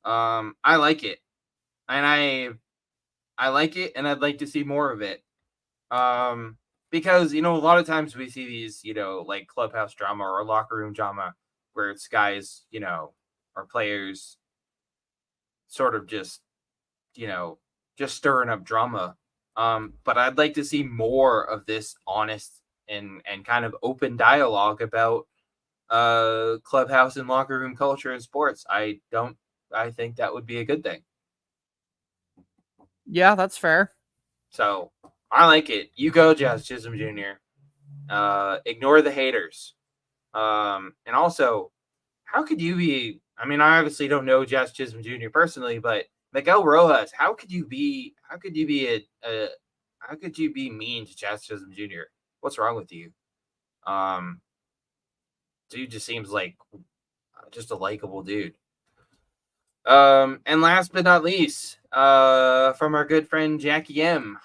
A: I like it. And I like it, and I'd like to see more of it. Because, a lot of times we see these, like clubhouse drama or locker room drama where it's guys, or players sort of just stirring up drama. But I'd like to see more of this honest and kind of open dialogue about clubhouse and locker room culture in sports. I think that would be a good thing.
B: Yeah, that's fair.
A: So I like it. You go, Jazz Chisholm Jr. Ignore the haters. And also, how could you be? I mean, I obviously don't know Jazz Chisholm Jr. personally, but Miguel Rojas, how could you be mean to Jazz Chisholm Jr.? What's wrong with you? Dude just seems like just a likable dude. And last but not least, from our good friend Jackie M.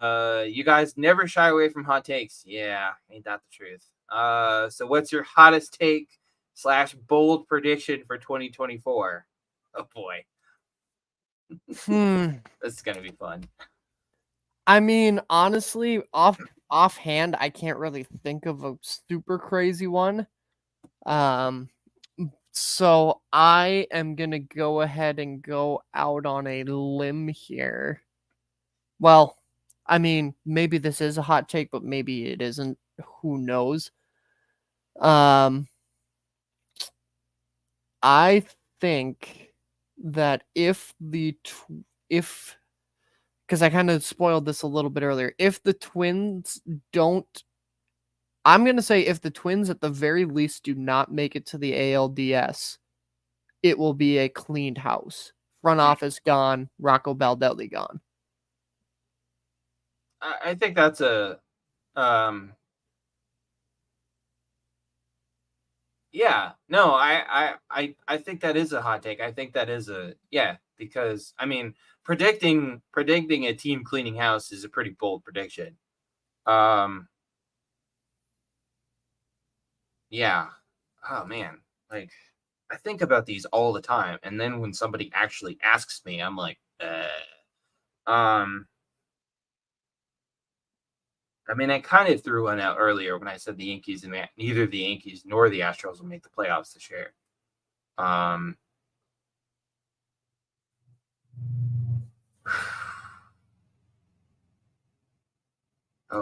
A: You guys never shy away from hot takes. Yeah, ain't that the truth? So what's your hottest take / bold prediction for 2024? Oh boy. This is gonna be fun.
B: I mean, honestly, offhand, I can't really think of a super crazy one. So I am gonna go ahead and go out on a limb here. Well, I mean, maybe this is a hot take, but maybe it isn't. Who knows? I think that if because I kind of spoiled this a little bit earlier, if the Twins don't, I'm going to say if the Twins at the very least do not make it to the ALDS, it will be a cleaned house. Front office gone, Rocco Baldelli gone.
A: I think that's a yeah, no, I think that is a hot take. I think that is because I mean predicting a team cleaning house is a pretty bold prediction. Yeah. Oh man, like I think about these all the time, and then when somebody actually asks me, I'm like, I mean, I kind of threw one out earlier when I said the Yankees and neither the Yankees nor the Astros will make the playoffs this year. Oh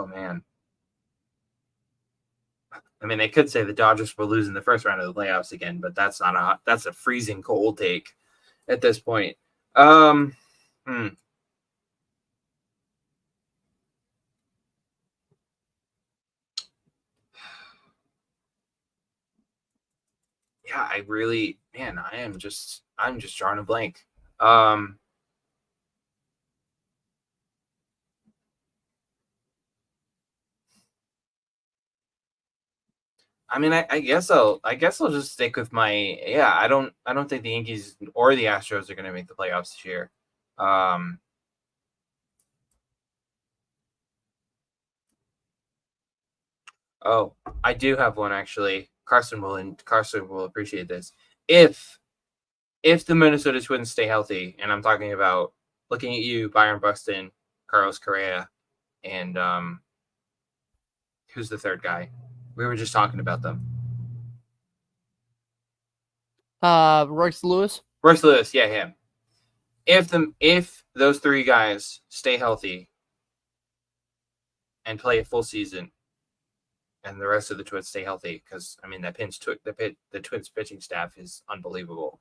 A: man. I mean, they could say the Dodgers will lose in the first round of the playoffs again, but that's a freezing cold take at this point. Yeah, I'm just drawing a blank. I mean, I guess I'll just stick with my I don't think the Yankees or the Astros are going to make the playoffs this year. Oh, I do have one actually. Carson will appreciate this. If the Minnesota Twins stay healthy, and I'm talking about looking at you, Byron Buxton, Carlos Correa, and who's the third guy? We were just talking about them.
B: Royce Lewis.
A: Royce Lewis, yeah, him. If those three guys stay healthy and play a full season, and the rest of the Twins stay healthy, because I mean the Twins pitching staff is unbelievable.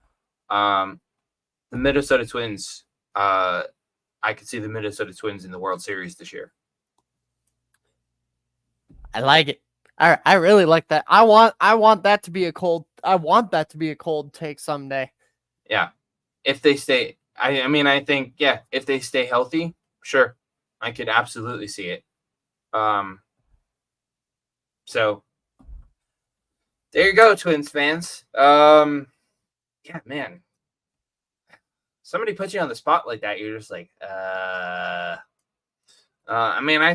A: The Minnesota Twins, I could see the Minnesota Twins in the World Series this year.
B: I like it. I really like that. I want that to be a cold take someday.
A: Yeah, if they stay, I think, yeah, if they stay healthy, sure, I could absolutely see it. So there you go, Twins fans. Yeah, man. Somebody puts you on the spot like that, you're just like, I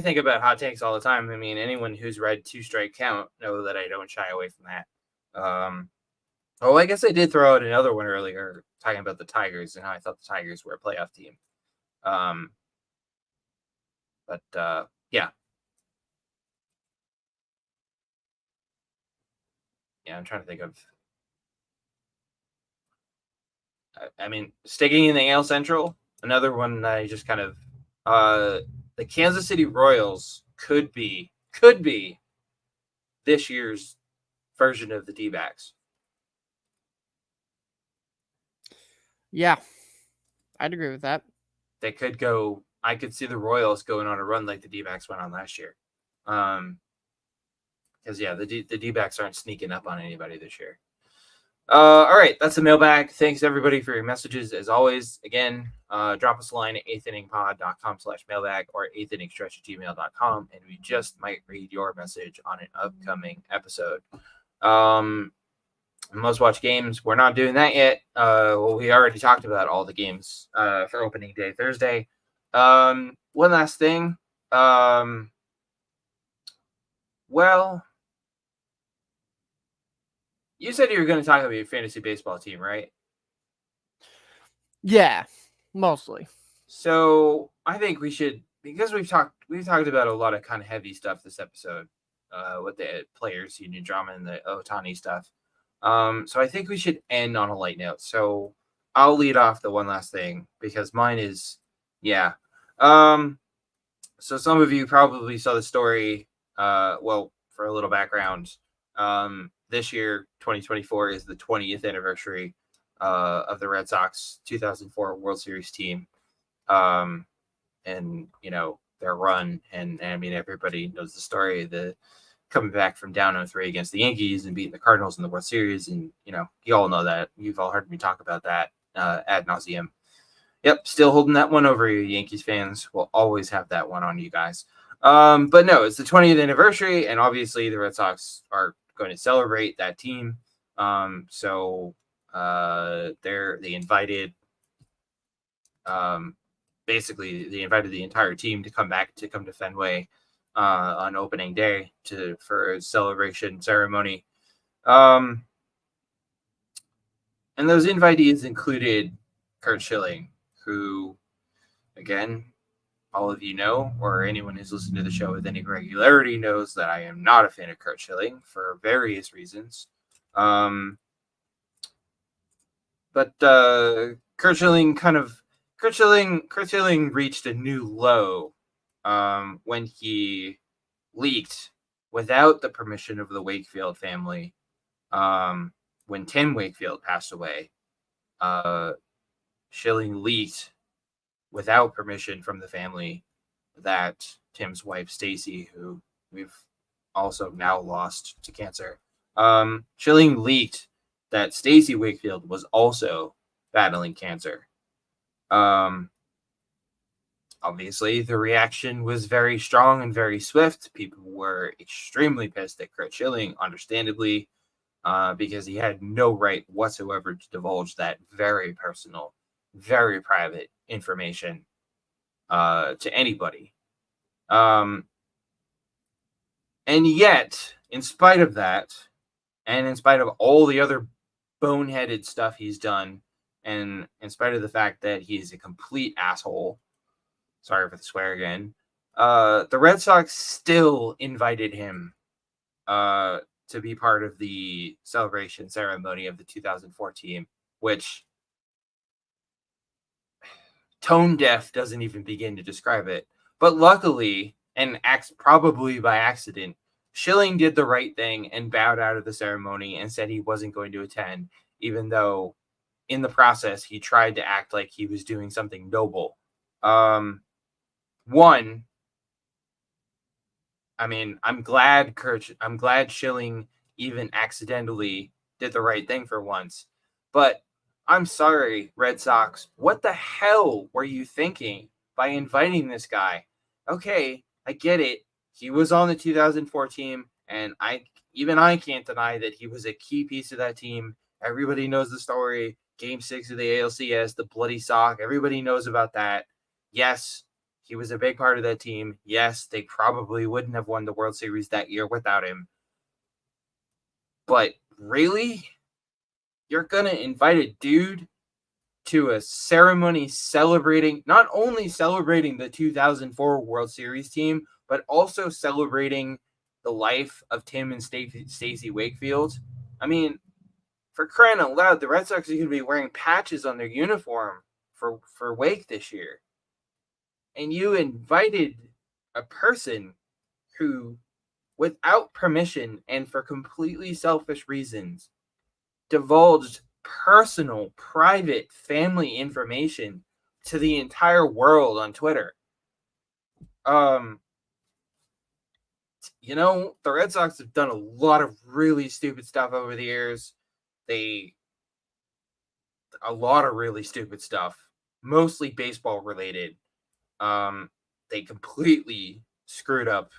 A: think about hot takes all the time. I mean, anyone who's read Two Strike Count know that I don't shy away from that. I guess I did throw out another one earlier, talking about the Tigers and how I thought the Tigers were a playoff team. Yeah. Yeah, I'm trying to think of. Sticking in the AL Central, another one that I just kind of. The Kansas City Royals could be this year's version of the D-backs.
B: Yeah, I'd agree with that.
A: They could go. I could see the Royals going on a run like the D-backs went on last year. Because the D-backs aren't sneaking up on anybody this year. All right, that's the mailbag. Thanks everybody for your messages. As always, again, drop us a line at eighth-inning-pod.com/mailbag or eighth-inning-stretch@gmail.com, and we just might read your message on an upcoming episode. Most watch games, we're not doing that yet. We already talked about all the games for opening day Thursday. One last thing. You said you were going to talk about your fantasy baseball team, right?
B: Yeah, mostly.
A: So I think we should, because we've talked about a lot of kind of heavy stuff this episode, with the players union drama and the Ohtani stuff. So I think we should end on a light note. So I'll lead off the one last thing, because mine is, yeah. So some of you probably saw the story. For a little background, this year, 2024, is the 20th anniversary of the Red Sox 2004 World Series team. And, their run. And everybody knows the story, the coming back from down 0-3 against the Yankees and beating the Cardinals in the World Series. And, you all know that. You've all heard me talk about that ad nauseum. Yep, still holding that one over you, Yankees fans. We'll always have that one on you guys. But no, it's the 20th anniversary, and obviously the Red Sox are going to celebrate that team. So they invited, they invited the entire team to come to Fenway on opening day for a celebration ceremony. And those invitees included Curt Schilling, who, again, all of you know, or anyone who's listened to the show with any regularity knows that I am not a fan of Curt Schilling for various reasons. But Curt Schilling reached a new low when he leaked, without the permission of the Wakefield family, when Tim Wakefield passed away. Schilling leaked, without permission from the family, that Tim's wife, Stacy, who we've also now lost to cancer, Schilling leaked that Stacy Wakefield was also battling cancer. Obviously, the reaction was very strong and very swift. People were extremely pissed at Curt Schilling, understandably, because he had no right whatsoever to divulge that very personal, very private information to anybody. And yet, in spite of that, and in spite of all the other boneheaded stuff he's done, and in spite of the fact that he's a complete asshole, sorry for the swear again, the Red Sox still invited him to be part of the celebration ceremony of the 2004 team, which tone deaf doesn't even begin to describe it. But luckily, and probably by accident, Schilling did the right thing and bowed out of the ceremony and said he wasn't going to attend, even though in the process he tried to act like he was doing something noble. One, I mean, I'm glad Schilling even accidentally did the right thing for once. But I'm sorry, Red Sox. What the hell were you thinking by inviting this guy? Okay, I get it. He was on the 2004 team, and I can't deny that he was a key piece of that team. Everybody knows the story. Game 6 of the ALCS, the bloody sock. Everybody knows about that. Yes, he was a big part of that team. Yes, they probably wouldn't have won the World Series that year without him. But really? You're going to invite a dude to a ceremony not only celebrating the 2004 World Series team, but also celebrating the life of Tim and Stacey Wakefield? I mean, for crying out loud, the Red Sox are going to be wearing patches on their uniform for Wake this year. And you invited a person who, without permission and for completely selfish reasons, divulged personal, private, family information to the entire world on Twitter. The Red Sox have done a lot of really stupid stuff over the years. A lot of really stupid stuff, mostly baseball related. They completely screwed up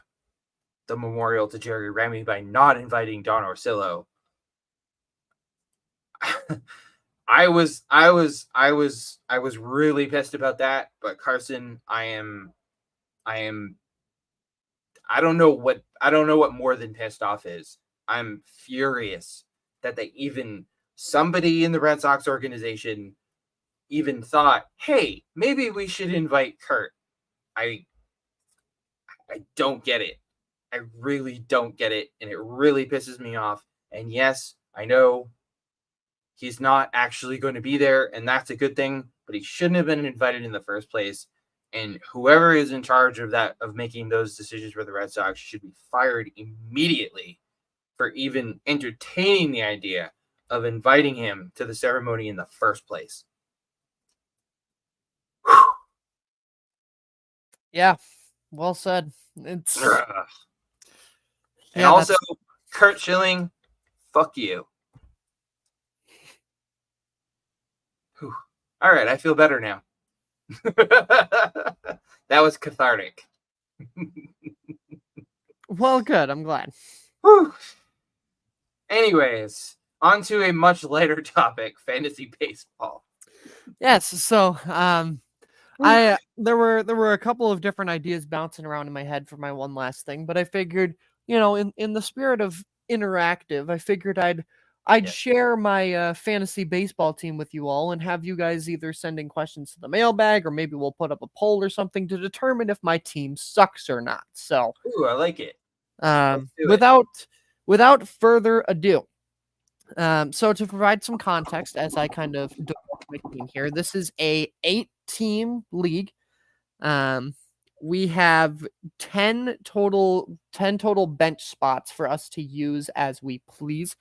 A: the memorial to Jerry Remy by not inviting Don Orsillo. I was really pissed about that, but Carson, I don't know what more than pissed off is. I'm furious that somebody in the Red Sox organization even thought, hey, maybe we should invite Kurt. I don't get it. I really don't get it, and it really pisses me off. And yes, I know he's not actually going to be there, and that's a good thing, but he shouldn't have been invited in the first place. And whoever is in charge of making those decisions for the Red Sox should be fired immediately for even entertaining the idea of inviting him to the ceremony in the first place.
B: Yeah, well said. It's
A: and also Kurt Schilling, fuck you. Whew. All right, I feel better now. That was cathartic.
B: Well, good. I'm glad.
A: Whew. Anyways, on to a much lighter topic: fantasy baseball.
B: Yes. So, there were a couple of different ideas bouncing around in my head for my one last thing, but I figured, in the spirit of interactive, I figured I'd share my fantasy baseball team with you all and have you guys either sending questions to the mailbag, or maybe we'll put up a poll or something to determine if my team sucks or not. So,
A: ooh, I like it.
B: Without further ado, so to provide some context as I kind of develop my team here, this is a 8-team league. We have 10 total bench spots for us to use as we please.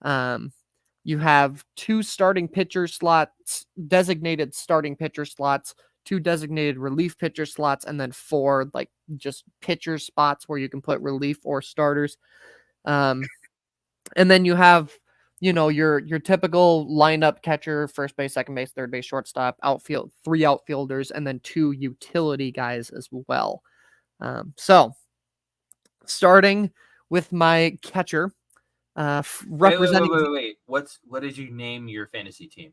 B: You have 2 starting pitcher slots, designated starting pitcher slots, 2 designated relief pitcher slots, and then 4 just pitcher spots where you can put relief or starters. And then you have, your typical lineup: catcher, first base, second base, third base, shortstop, outfield, 3 outfielders, and then 2 utility guys as well. So starting with my catcher, representing.
A: Wait. What did you name your fantasy team?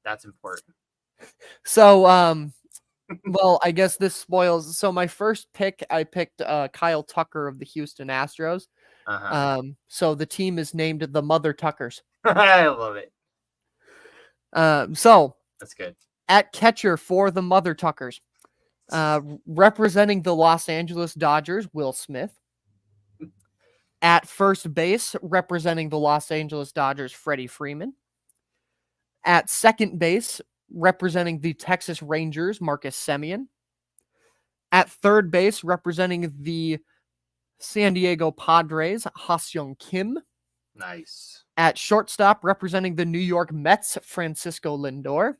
A: That's important.
B: So, well, I guess this spoils. So my first pick, I picked Kyle Tucker of the Houston Astros. So the team is named the Mother Tuckers.
A: I love it.
B: So
A: that's good.
B: At catcher for the Mother Tuckers, representing the Los Angeles Dodgers, Will Smith. At first base, representing the Los Angeles Dodgers, Freddie Freeman. At second base, representing the Texas Rangers, Marcus Semien. At third base, representing the San Diego Padres, Ha-Seong Kim.
A: Nice.
B: At shortstop, representing the New York Mets, Francisco Lindor.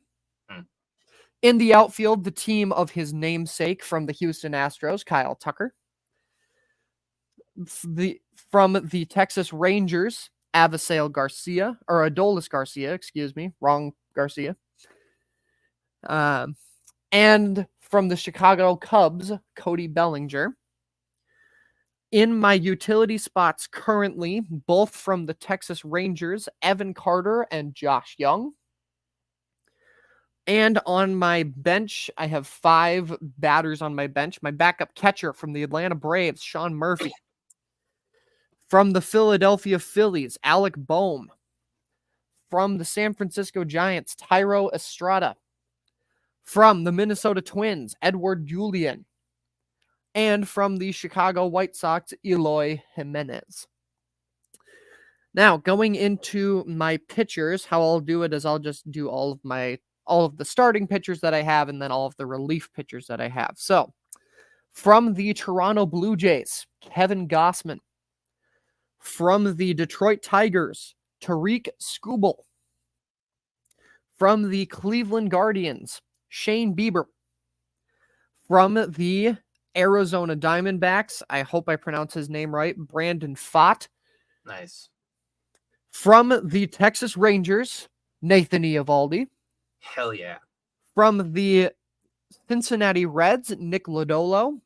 B: In the outfield, the team of his namesake from the Houston Astros, Kyle Tucker. From the Texas Rangers, Adolis Garcia, excuse me, wrong Garcia. And from the Chicago Cubs, Cody Bellinger. In my utility spots currently, both from the Texas Rangers, Evan Carter and Josh Young. And on my bench, I have 5 batters on my bench. My backup catcher from the Atlanta Braves, Sean Murphy. From the Philadelphia Phillies, Alec Boehm. From the San Francisco Giants, Thairo Estrada. From the Minnesota Twins, Edward Julian. And from the Chicago White Sox, Eloy Jimenez. Now, going into my pitchers, how I'll do it is I'll just do all of the starting pitchers that I have and then all of the relief pitchers that I have. So, from the Toronto Blue Jays, Kevin Gausman. From the Detroit Tigers, Tariq Skubal. From the Cleveland Guardians, Shane Bieber. From the Arizona Diamondbacks, I hope I pronounce his name right, Brandon Pfaadt.
A: Nice.
B: From the Texas Rangers, Nathan Eovaldi.
A: Hell yeah.
B: From the Cincinnati Reds, Nick Lodolo.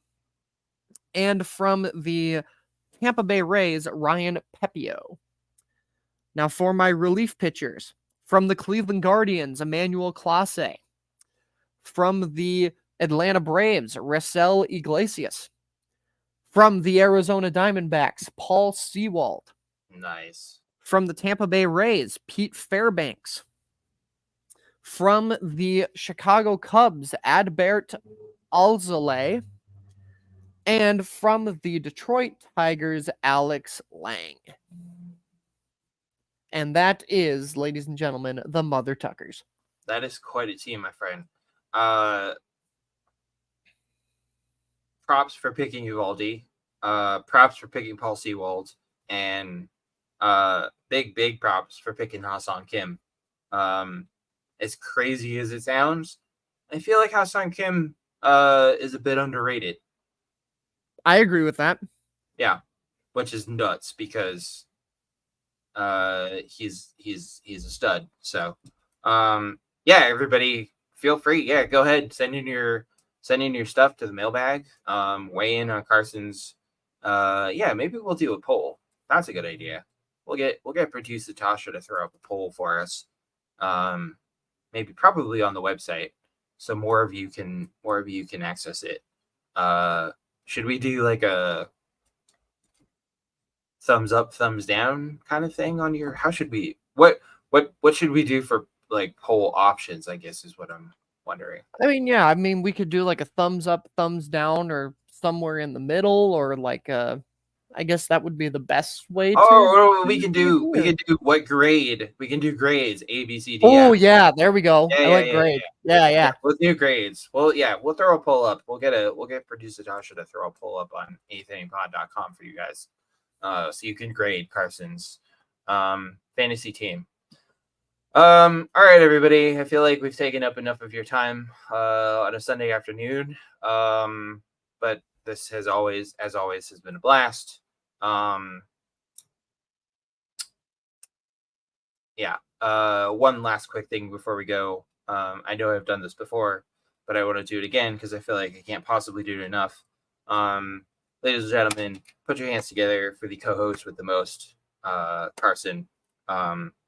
B: And from the Tampa Bay Rays, Ryan Pepio. Now for my relief pitchers, from the Cleveland Guardians, Emmanuel Clase. From the Atlanta Braves, Raisel Iglesias. From the Arizona Diamondbacks, Paul Sewald.
A: Nice.
B: From the Tampa Bay Rays, Pete Fairbanks. From the Chicago Cubs, Adbert Alzolay. And from the Detroit Tigers, Alex Lang. And that is, ladies and gentlemen, the Mother Tuckers.
A: That is quite a team, my friend. Props for picking Uvalde. Props for picking Paul Sewald. And big props for picking Ha-Seong Kim. As crazy as it sounds, I feel like Ha-Seong Kim is a bit underrated.
B: I agree with that.
A: Yeah, which is nuts because he's a stud. So yeah, everybody feel free. Yeah, go ahead, send in your stuff to the mailbag. Weigh in on Carson's. Yeah, maybe we'll do a poll. That's a good idea. We'll get producer Tasha to throw up a poll for us. Maybe probably on the website, so more of you can access it. Should we do like a thumbs up, thumbs down kind of thing on your? How should we? What should we do for like poll options? I guess is what I'm wondering.
B: I mean, we could do like a thumbs up, thumbs down, or somewhere in the middle, or like I guess that would be the best way to.
A: Oh, we can do what grade? We can do grades A, B, C, D.
B: Oh yeah, there we go.
A: Yeah,
B: I like grades. Yeah.
A: We'll do grades. Well, yeah, we'll throw a poll up. We'll get producer Tasha to throw a poll up on anythingpod.com for you guys, so you can grade Carson's fantasy team. All right, everybody. I feel like we've taken up enough of your time on a Sunday afternoon. But this has always been a blast. Yeah. One last quick thing before we go. I know I've done this before, but I want to do it again because I feel like I can't possibly do it enough. Ladies and gentlemen, put your hands together for the co-host with the most, Carson,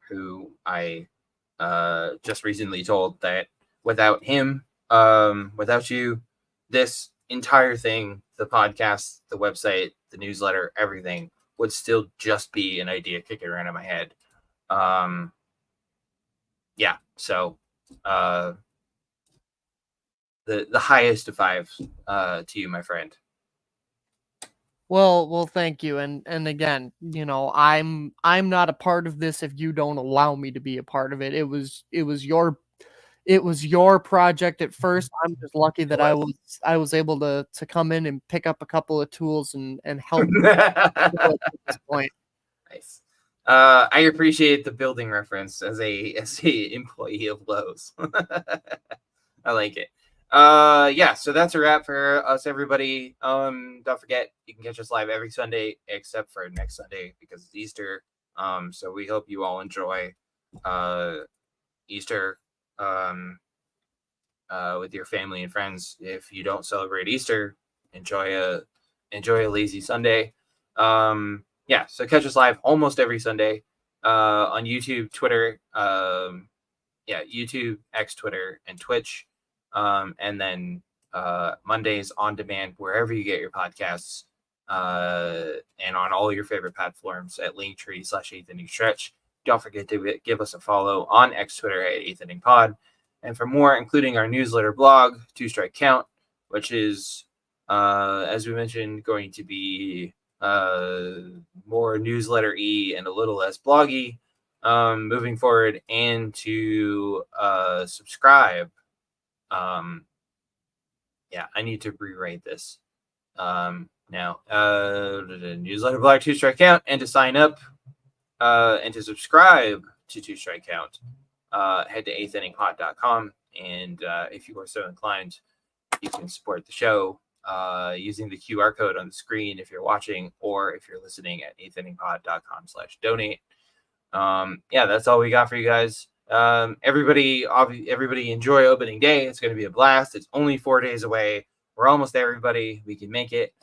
A: who I just recently told that without him, without you, this entire thing, the podcast, the website, the newsletter, everything would still just be an idea kicking around in my head. Yeah, so the highest of fives to you, my friend.
B: Well, thank you. And again, I'm not a part of this if you don't allow me to be a part of it. It was your it was your project at first. I'm just lucky that I was able to come in and pick up a couple of tools and help at this point.
A: Nice. I appreciate the building reference as a employee of Lowe's. I like it. Yeah, so that's a wrap for us, everybody. Don't forget, you can catch us live every Sunday except for next Sunday because it's Easter. So we hope you all enjoy Easter with your family and friends. If you don't celebrate Easter, enjoy a lazy Sunday. Yeah, so catch us live almost every Sunday on YouTube, Twitter, YouTube, X, Twitter, and Twitch. And then Mondays on demand wherever you get your podcasts, and on all your favorite platforms at Linktree/EighthInningStretch. Don't forget to give us a follow on X, Twitter at EighthInningPod. And for more, including our newsletter blog, Two Strike Count, which is, as we mentioned, going to be more newsletter-y and a little less bloggy moving forward, and to subscribe. Yeah, I need to rewrite this now. The newsletter blog, Two Strike Count, and to sign up and to subscribe to Two Strike Count, head to eighth-inningpod.com, and if you are so inclined, you can support the show using the QR code on the screen if you're watching, or if you're listening at eighth-inningpod.com/donate. Yeah, that's all we got for you guys. Everybody enjoy opening day. It's going to be a blast. It's only 4 days away. We're almost there, everybody. We can make it.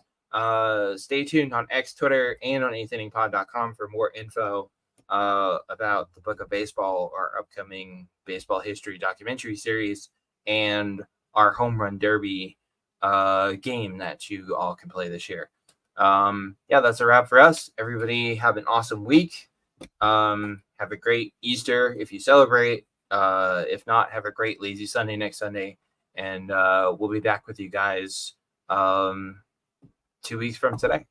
A: Stay tuned on X, Twitter, and on eighth-inningpod.com for more info about the Book of Baseball, our upcoming baseball history documentary series, and our home run derby game that you all can play this year. Yeah, that's a wrap for us. Everybody have an awesome week. Have a great Easter if you celebrate. If not, have a great lazy Sunday next Sunday. And we'll be back with you guys 2 weeks from today.